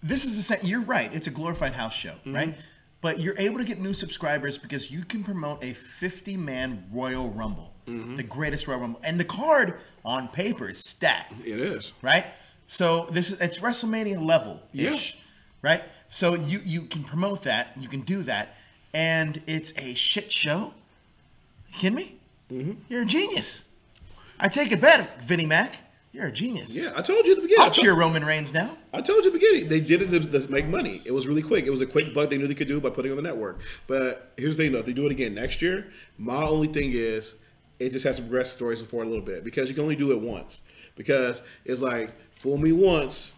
This is you're right. It's a glorified house show, right? But you're able to get new subscribers because you can promote a 50-man Royal Rumble, the greatest Royal Rumble, and the card on paper is stacked. It is, right? So it's WrestleMania level ish, right? So you can promote that, you can do that, and it's a shit show. You kidding me? You're a genius. I take it back, Vinnie Mac. You're a genius. Yeah, I told you at the beginning. I'll cheer Roman Reigns now. I told you at the beginning. They did it to make money. It was really quick. It was a quick buck they knew they could do by putting it on the network. But here's the thing, though. If they do it again next year, my only thing is it just has to progress stories forward a little bit. Because you can only do it once. Because it's like, fool me once.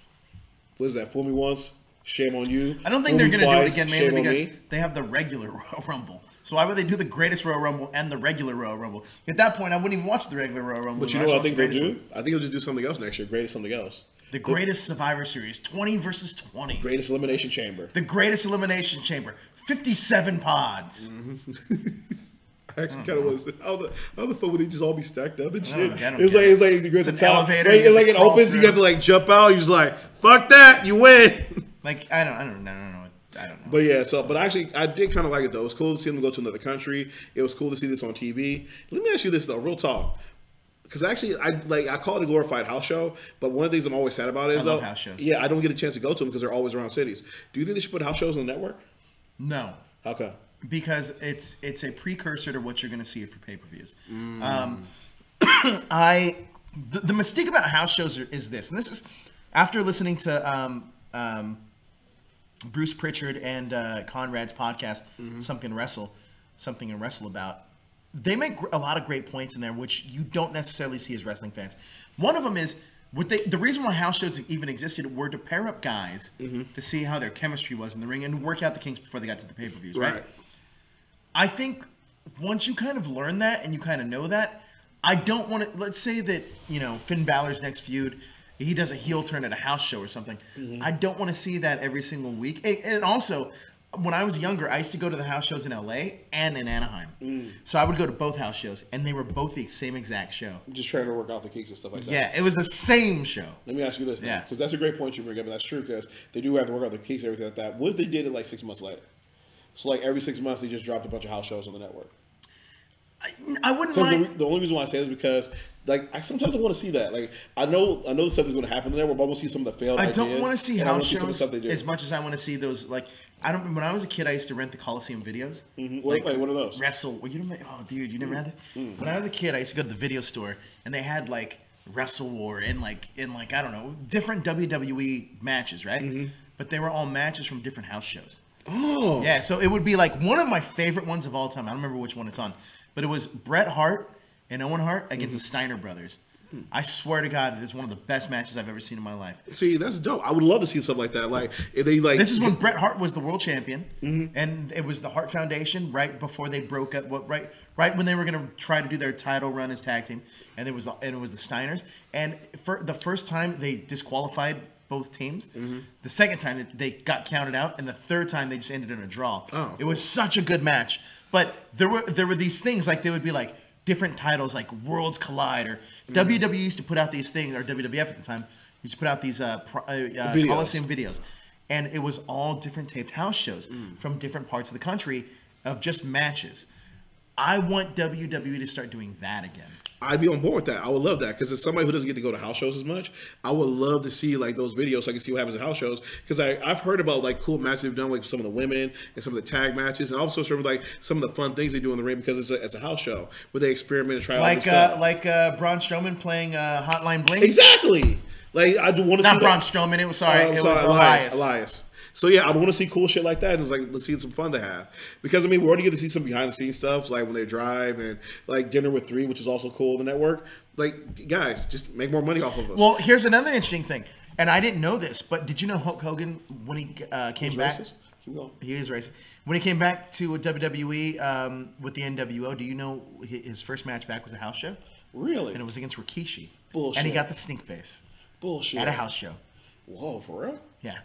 What is that? Fool me once, shame on you. I don't think they're going to do it again, mainly because me. they have the regular Royal Rumble. So why would they do the greatest Royal Rumble and the regular Royal Rumble? At that point, I wouldn't even watch the regular Royal Rumble. But you know what I think they'll do? I think they'll just do something else next year. Greatest something else. The greatest Survivor Series, 20 versus 20. Greatest Elimination Chamber. The greatest Elimination Chamber, 57 pods. I actually kind of want to say, how the fuck would they just all be stacked up and shit? It's like you go to the top, elevator, right? And like it opens, through. you have to like jump out. You're just like, fuck that, you win. Like I don't know. But yeah, but actually, I did kind of like it though. It was cool to see them go to another country. It was cool to see this on TV. Let me ask you this though, real talk. Because actually, I call it a glorified house show, but one of the things I'm always sad about is I love house shows. Yeah, I don't get a chance to go to them because they're always around cities. Do you think they should put house shows on the network? No. How come? Because it's a precursor to what you're going to see for pay-per-views. The mystique about house shows is this, and this is after listening to Bruce Pritchard and Conrad's podcast, Something to Wrestle About. They make a lot of great points in there, which you don't necessarily see as wrestling fans. One of them is the reason why house shows even existed were to pair up guys to see how their chemistry was in the ring and work out the kinks before they got to the pay-per-views, right? I think once you kind of learn that and you kind of know that, I don't want to. Let's say that Finn Balor's next feud, he does a heel turn at a house show or something. I don't want to see that every single week. And also, when I was younger, I used to go to the house shows in LA and in Anaheim. So I would go to both house shows, and they were both the same exact show. Just trying to work out the kinks and stuff like that. Yeah, it was the same show. Let me ask you this, because that's a great point you bring up, and that's true because they do have to work out the kinks and everything like that. What if they did it like 6 months later? So like every 6 months, they just dropped a bunch of house shows on the network. I wouldn't mind. The only reason why I say it is because sometimes I want to see that. Like I know the stuff is going to happen in there, but I want to see some of the failed ideas. I don't want to see house shows as as much as I want to see those. Like when I was a kid, I used to rent the Coliseum videos. Wait, what are those? Wrestle. Well, dude, you never had this. When I was a kid, I used to go to the video store, and they had like Wrestle War and like I don't know, different WWE matches, right? But they were all matches from different house shows. Oh. Yeah, so it would be like one of my favorite ones of all time. I don't remember which one it's on, but it was Bret Hart and Owen Hart against the Steiner brothers. I swear to God, this is one of the best matches I've ever seen in my life. See, that's dope. I would love to see something like that. Like if they like. This is when Bret Hart was the world champion, and it was the Hart Foundation right before they broke up. Right when they were going to try to do their title run as tag team, and it was the Steiners. And for the first time, they disqualified both teams. The second time, they got counted out, and the third time, they just ended in a draw. Oh, it was such a good match. But there were these things like they would be like different titles like Worlds Collide, or WWE used to put out these things, or WWF at the time used to put out these Coliseum videos, and it was all different taped house shows from different parts of the country of just matches. I want WWE to start doing that again. I'd be on board with that. I would love that because as somebody who doesn't get to go to house shows as much, I would love to see like those videos so I can see what happens at house shows. Because I've heard about like cool matches they've done, like some of the women and some of the tag matches, and also some of like some of the fun things they do in the ring because it's a house show where they experiment and try out stuff. Like Braun Strowman playing Hotline Bling. Exactly. Like I do want to see not Braun Strowman. It was Elias. So yeah, I want to see cool shit like that. It's like let's see some fun to have because I mean we already get to see some behind the scenes stuff like when they drive and like Dinner with Three, which is also cool. The network, like guys, just make more money off of us. Well, here's another interesting thing, and I didn't know this, but did you know Hulk Hogan when he came back? Racist? Keep going. He is racist. When he came back to WWE with the NWO, do you know his first match back was a house show? Really? And it was against Rikishi. Bullshit. And he got the stink face. Bullshit. At a house show. Whoa, for real? Yeah.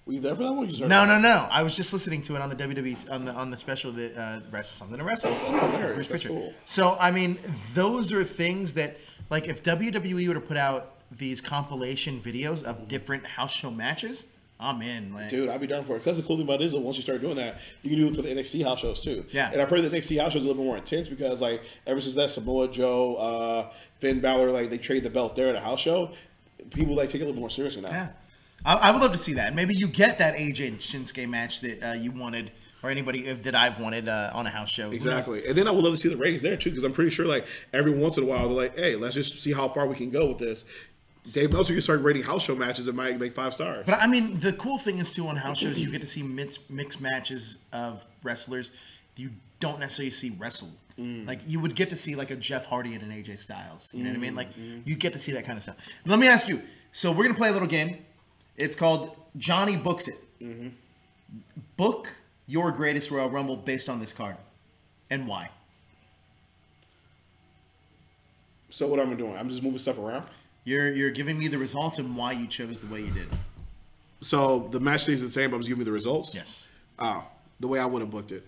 Were you there for that one? No. I was just listening to it on the WWE on the special that Wrestle Something to Wrestle. That's hilarious. That's cool. So I mean, those are things that like if WWE were to put out these compilation videos of different house show matches, I'm in. Like, dude, I'd be down for it. Because the cool thing about it is that once you start doing that, you can do it for the NXT house shows too. Yeah. And I've heard that NXT house shows are a little bit more intense because like ever since that Samoa Joe, Finn Balor, like they trade the belt there at a house show, people like take it a little more seriously now. Yeah. I would love to see that. Maybe you get that AJ and Shinsuke match that you wanted, or anybody that I've wanted on a house show. Exactly. And then I would love to see the ratings there too, because I'm pretty sure like every once in a while they're like, hey, let's just see how far we can go with this. Dave Meltzer can start rating house show matches that might make 5 stars. But I mean, the cool thing is too on house shows, you get to see mixed matches of wrestlers you don't necessarily see wrestle. Like you would get to see like a Jeff Hardy and an AJ Styles. You know what I mean? Like you get to see that kind of stuff. Let me ask you. So we're gonna play a little game. It's called Johnny Books It. Book your greatest Royal Rumble based on this card, and why? So what am I doing? I'm just moving stuff around. You're giving me the results and why you chose the way you did. So the match stays the same, but I'm just giving you the results? Yes. Oh, the way I would have booked it.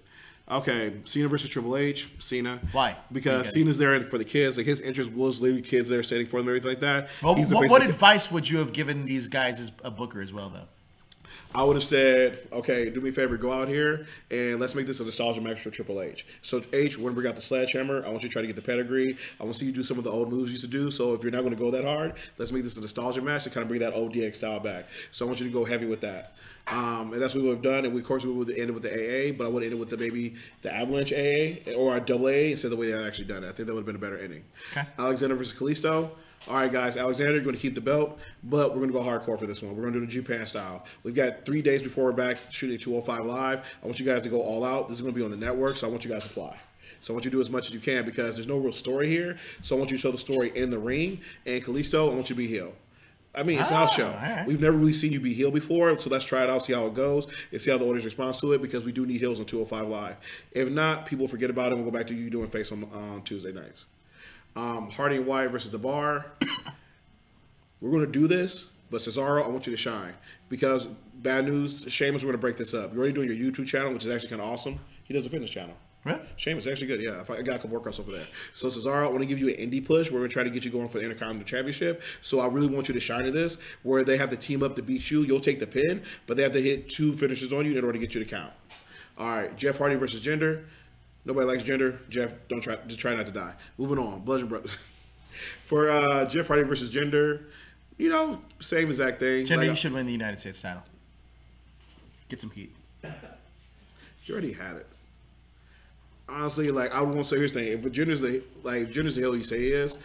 Okay, Cena versus Triple H. Cena. Why? Because Cena's there for the kids. Like his interest was literally kids there standing for them and everything like that. Well, what advice would you have given these guys as a booker as well, though? I would have said, okay, do me a favor, go out here and let's make this a nostalgia match for Triple H. So H, we're gonna bring out the sledgehammer. I want you to try to get the pedigree. I want to see you do some of the old moves you used to do. So if you're not going to go that hard, let's make this a nostalgia match to kind of bring that old DX style back. So I want you to go heavy with that. And that's what we would have done. And we, of course, we would have ended with the AA, but I would have ended with maybe the Avalanche AA or a double AA instead of the way I actually done it. I think that would have been a better ending. Okay. Alexander versus Kalisto. All right, guys, Alexander, you're going to keep the belt, but we're going to go hardcore for this one. We're going to do the Japan style. We've got 3 days before we're back shooting 205 Live. I want you guys to go all out. This is going to be on the network, so I want you guys to fly. So I want you to do as much as you can because there's no real story here. So I want you to tell the story in the ring. And Kalisto, I want you to be heel. I mean, it's a house show. Right. We've never really seen you be heel before, so let's try it out, see how it goes, and see how the audience responds to it because we do need heels on 205 Live. If not, people forget about it and we'll go back to you doing face on Tuesday nights. Hardy and Wyatt versus The Bar. We're going to do this, but Cesaro, I want you to shine. Because, bad news, Sheamus, we're going to break this up. You're already doing your YouTube channel, which is actually kind of awesome. He does a fitness channel. Right. Sheamus, actually good, yeah. I got a couple workouts over there. So, Cesaro, I want to give you an indie push. We're going to try to get you going for the Intercontinental Championship. So, I really want you to shine at this, where they have to team up to beat you. You'll take the pin, but they have to hit 2 finishes on you in order to get you to count. All right, Jeff Hardy versus Jinder. Nobody likes Jinder. Jeff, just try not to die. Moving on. Bludgeon Brothers. For Jeff Hardy versus Jinder, you know, same exact thing. Jinder, you should win the United States title. Get some heat. You already had it. Honestly, like I won't say here's the thing. If Jinder's the heel you say he is,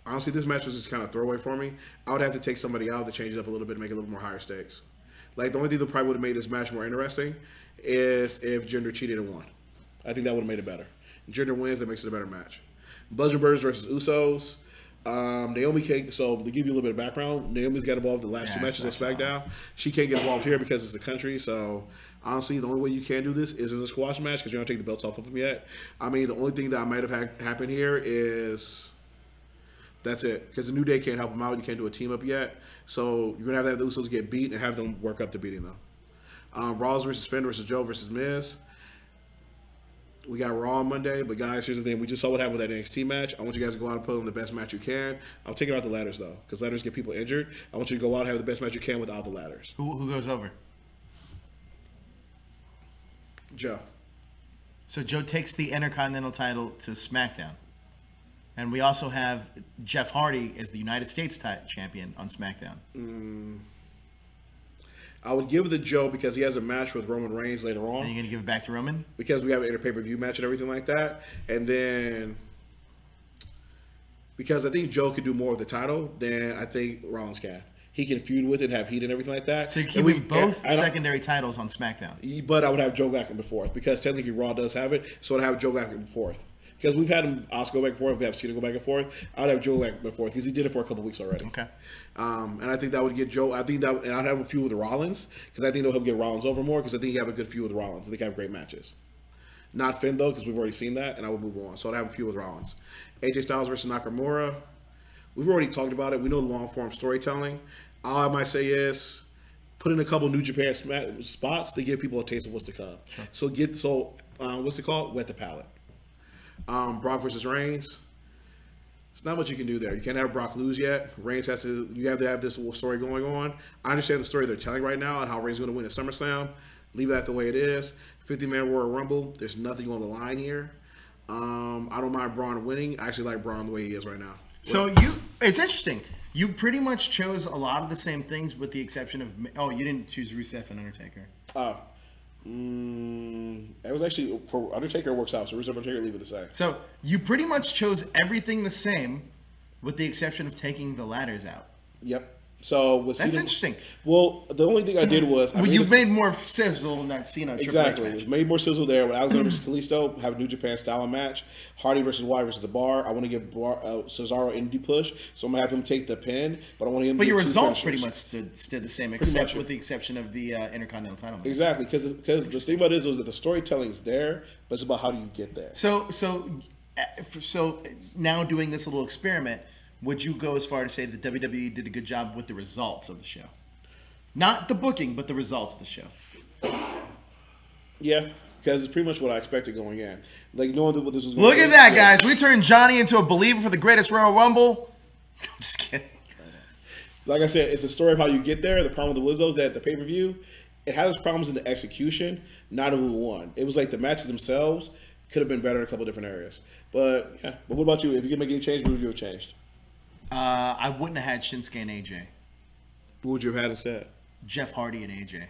honestly, this match was just kind of throwaway for me. I would have to take somebody out to change it up a little bit, make it a little more higher stakes. Like the only thing that probably would have made this match more interesting is if Jinder cheated and won. I think that would have made it better. Jinder wins, that makes it a better match. Bludgeon Brothers versus Usos. Naomi can't. So to give you a little bit of background, Naomi's got involved in the last two matches on SmackDown. She can't get involved here because it's the country. So honestly, the only way you can do this is in a squash match because you're not taking the belts off of them yet. I mean, the only thing that might have happened here is that's it because the New Day can't help them out. You can't do a team up yet. So you're gonna have the Usos get beat and have them work up to beating them. Rollins versus Finn versus Joe versus Miz. We got Raw on Monday, but guys, here's the thing. We just saw what happened with that NXT match. I want you guys to go out and put on the best match you can. I'm taking out the ladders, though, because ladders get people injured. I want you to go out and have the best match you can without the ladders. Who goes over? Joe. So Joe takes the Intercontinental title to SmackDown. And we also have Jeff Hardy as the United States champion on SmackDown. I would give it to Joe because he has a match with Roman Reigns later on. Are you going to give it back to Roman? Because we have an pay-per-view match and everything like that. And then because I think Joe could do more with the title than I think Rollins can. He can feud with it, have heat and everything like that. So you're keeping both secondary titles on SmackDown. But I would have Joe back and forth because technically Raw does have it. So I'd have Joe back and forth. Because we've had him Oscar go back and forth, we have Cena go back and forth. I'd have Joe back and forth because he did it for a couple weeks already. Okay. And I think that would get Joe. I think that, and I'd have a feud with Rollins because I think they'll help get Rollins over more because I think you have a good feud with Rollins. I think I have great matches. Not Finn though because we've already seen that, and I would move on. So I'd have a feud with Rollins. AJ Styles versus Nakamura. We've already talked about it. We know the long form storytelling. All I might say is put in a couple New Japan spots to give people a taste of what's to come. Sure. So what's it called? Wet the palate. Brock versus Reigns. It's not much you can do there. You can't have Brock lose yet. Reigns has to. You have to have this story going on. I understand the story they're telling right now and how Reigns is going to win at SummerSlam. Leave that the way it is. 50-man Royal Rumble. There's nothing on the line here. I don't mind Braun winning. I actually like Braun the way he is right now. So it's interesting. You pretty much chose a lot of the same things with the exception of you didn't choose Rusev and Undertaker. It was actually for Undertaker it works out. So Rusev and Undertaker leave it the same. So you pretty much chose everything the same, with the exception of taking the ladders out. Yep. So with that's Cena, interesting. Well, the only thing I did was you made more sizzle in that Cena. Exactly, made more sizzle there. With Alexander versus Kalisto, have a New Japan style match. Hardy versus Wyatt versus the Bar. I want to give Cesaro an indie push, so I'm gonna have him take the pin. But I want him. But your results pretty much stood the same, except with the exception of the Intercontinental title match. Exactly, because the thing about it is that the storytelling is there, but it's about how do you get there. So now doing this little experiment. Would you go as far to say that WWE did a good job with the results of the show? Not the booking, but the results of the show. Yeah, because it's pretty much what I expected going in. Like knowing that this was going Look at that, guys. We turned Johnny into a believer for the greatest Royal Rumble. I'm just kidding. Like I said, it's the story of how you get there. The problem with the Wizards is that the pay-per-view, it has problems in the execution, not who won. It was like the matches themselves could have been better in a couple different areas. But, yeah. But what about you? If you could make any change, what would you have changed? I wouldn't have had Shinsuke and AJ. What would you have had instead? Jeff Hardy and AJ.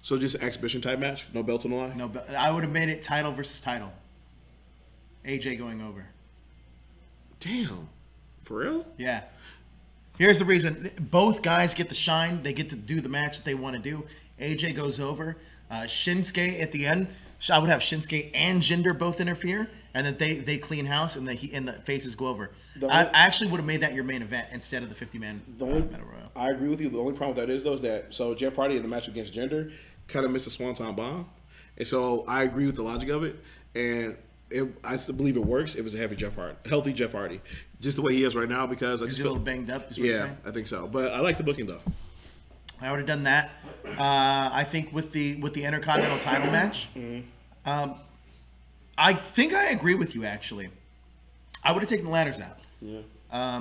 So just an exhibition type match? No belts on the line? No, I would have made it title versus title. AJ going over. Damn. For real? Yeah. Here's the reason. Both guys get the shine. They get to do the match that they want to do. AJ goes over. Shinsuke at the end. I would have Shinsuke and Jinder both interfere, and then they clean house, and the faces go over. I actually would have made that your main event instead of the 50-man Battle Royal. I agree with you. The only problem with that is, though, is that Jeff Hardy in the match against Jinder kind of missed a swanton bomb, and so I agree with the logic of it, and I still believe it works. It was a healthy Jeff Hardy, just the way he is right now. Because I just feel a little banged up. Is what you're saying? I think so. But I like the booking though. I would have done that. I think with the Intercontinental title match, I think I agree with you. Actually, I would have taken the ladders out. Yeah.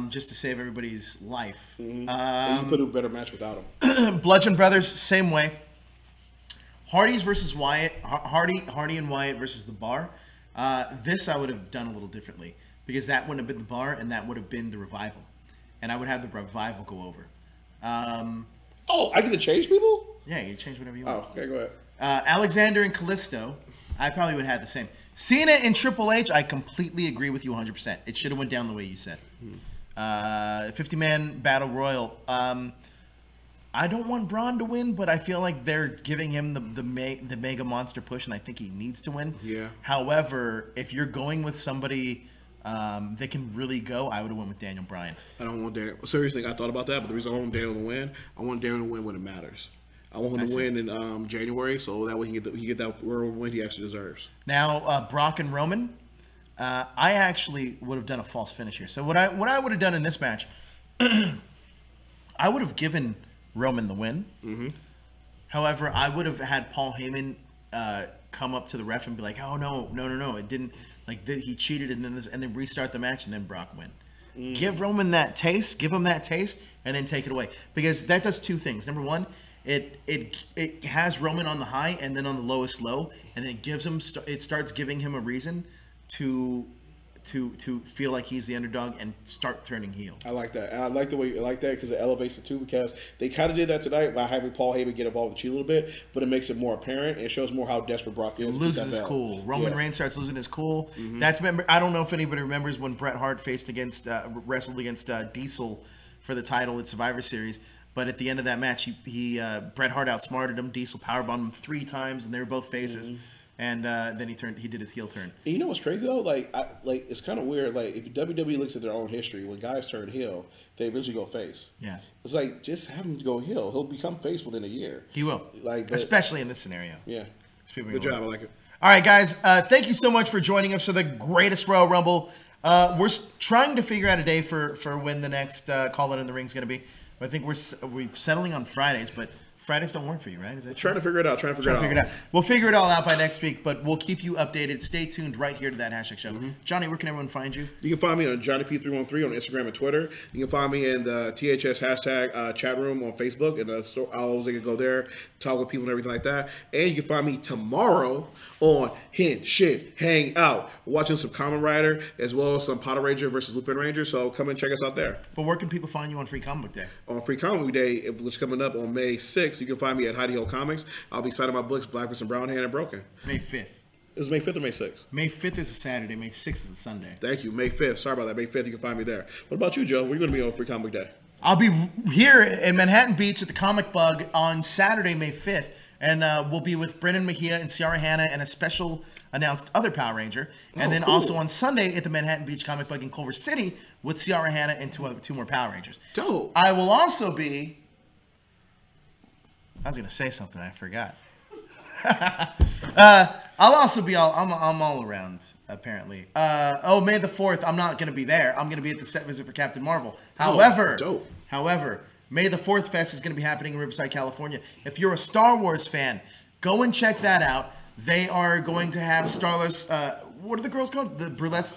Just to save everybody's life. And you put a better match without them. Bludgeon Brothers, same way. Hardy's versus Wyatt. Hardy and Wyatt versus the Bar. This I would have done a little differently because that wouldn't have been the Bar and that would have been the Revival, and I would have the Revival go over. I get to change people? Yeah, you change whatever you want. Oh, okay, go ahead. Alexander and Kalisto, I probably would have had the same. Cena and Triple H, I completely agree with you 100%. It should have went down the way you said. 50-man Battle Royal. I don't want Braun to win, but I feel like they're giving him the mega monster push, and I think he needs to win. Yeah. However, if you're going with somebody that can really go, I would have went with Daniel Bryan. I don't want Daniel. Seriously, I thought about that, but the reason I want Daniel to win, I want Daniel to win when it matters. I want him to win in January, so that way he can get that world win he actually deserves. Now, Brock and Roman, I actually would have done a false finish here. So what I would have done in this match, I would have given Roman the win. Mm-hmm. However, I would have had Paul Heyman come up to the ref and be like, "Oh no, it didn't. Like he cheated, and then restart the match, and then Brock win." Give Roman that taste, give him that taste, and then take it away, because that does two things. Number one, it has Roman on the high and then on the lowest low, and then it gives him it starts giving him a reason to feel like he's the underdog and start turning heel. I like that. And I like the way I like that because it elevates it too, because they kind of did that tonight by having Paul Heyman get involved with Cheat a little bit, but it makes it more apparent and shows more how desperate Brock is. He loses his cool. Roman Reigns starts losing his cool. That's I don't know if anybody remembers when Bret Hart wrestled against Diesel for the title at Survivor Series. But at the end of that match, Bret Hart outsmarted him. Diesel powerbombed him 3 times, and they were both faces. And then he did his heel turn. And you know what's crazy though? Like it's kind of weird. Like if WWE looks at their own history, when guys turn heel, they eventually go face. Yeah. It's like just have him go heel. He'll become face within a year. He will. Especially in this scenario. Yeah. Good job. I like it. All right, guys. Thank you so much for joining us for the greatest Royal Rumble. We're trying to figure out a day for when the next Call It in the Ring is going to be. I think we're settling on Fridays, but Fridays don't work for you, right? Is that trying to figure it out? Trying to figure it out. We'll figure it all out by next week, but we'll keep you updated. Stay tuned right here to That Hashtag Show. Johnny, where can everyone find you? You can find me on JohnnyP313 on Instagram and Twitter. You can find me in the THS hashtag chat room on Facebook, and I always can go there, talk with people and everything like that. And you can find me tomorrow on Hint Shit Hang Out, watching some Kamen Rider as well as some Power Ranger versus Lupin Ranger. So come and check us out there. But where can people find you on Free Comic Book Day? On Free Comic Book Day, which is coming up on May 6th, you can find me at Heidi Ho Comics. I'll be signing my books, Blackface and Brown Hand and Broken. May 5th. Is May 5th or May 6th? May 5th is a Saturday. May 6th is a Sunday. Thank you. May 5th. Sorry about that. May 5th, you can find me there. What about you, Joe? Where are you going to be on Free Comic Book Day? I'll be here in Manhattan Beach at the Comic Bug on Saturday, May 5th. And we'll be with Brennan Mejia and Ciara Hanna and a special announced other Power Ranger. And then also on Sunday at the Manhattan Beach Comic Bug in Culver City with Ciara Hanna and two more Power Rangers. Dope. I will also be... I was going to say something. I forgot. I'll also be I'm all around, apparently. May the 4th, I'm not going to be there. I'm going to be at the set visit for Captain Marvel. However, May the 4th Fest is going to be happening in Riverside, California. If you're a Star Wars fan, go and check that out. They are going to have Starless, what are the girls called? The Burlesque?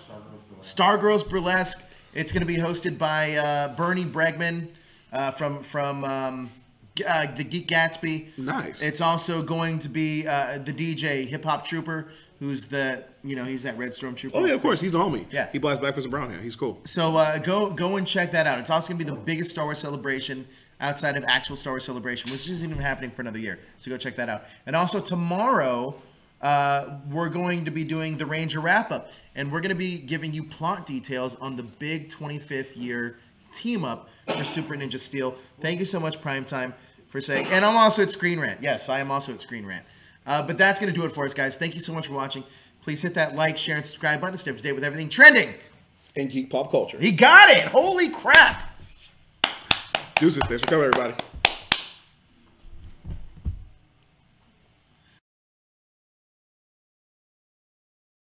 Stargirls Burlesque. It's going to be hosted by Bernie Bregman from the Geek Gatsby. Nice. It's also going to be the DJ Hip Hop Trooper, who's he's that Red Storm Trooper. Oh yeah, of course, he's the homie. Yeah, he black Blackface and Brown Hair. He's cool. So go and check that out. It's also gonna be the biggest Star Wars celebration outside of actual Star Wars Celebration, which isn't even happening for another year. So go check that out. And also tomorrow, we're going to be doing the Ranger wrap up, and we're gonna be giving you plot details on the big 25th year team up for Super Ninja Steel. Thank you so much, Primetime, for saying. And I'm also at Screen Rant. Yes, I am also at Screen Rant. But that's going to do it for us, guys. Thank you so much for watching. Please hit that like, share, and subscribe button to stay up to date with everything trending in geek pop culture. He got it! Holy crap! Deuces. Thanks for coming, everybody.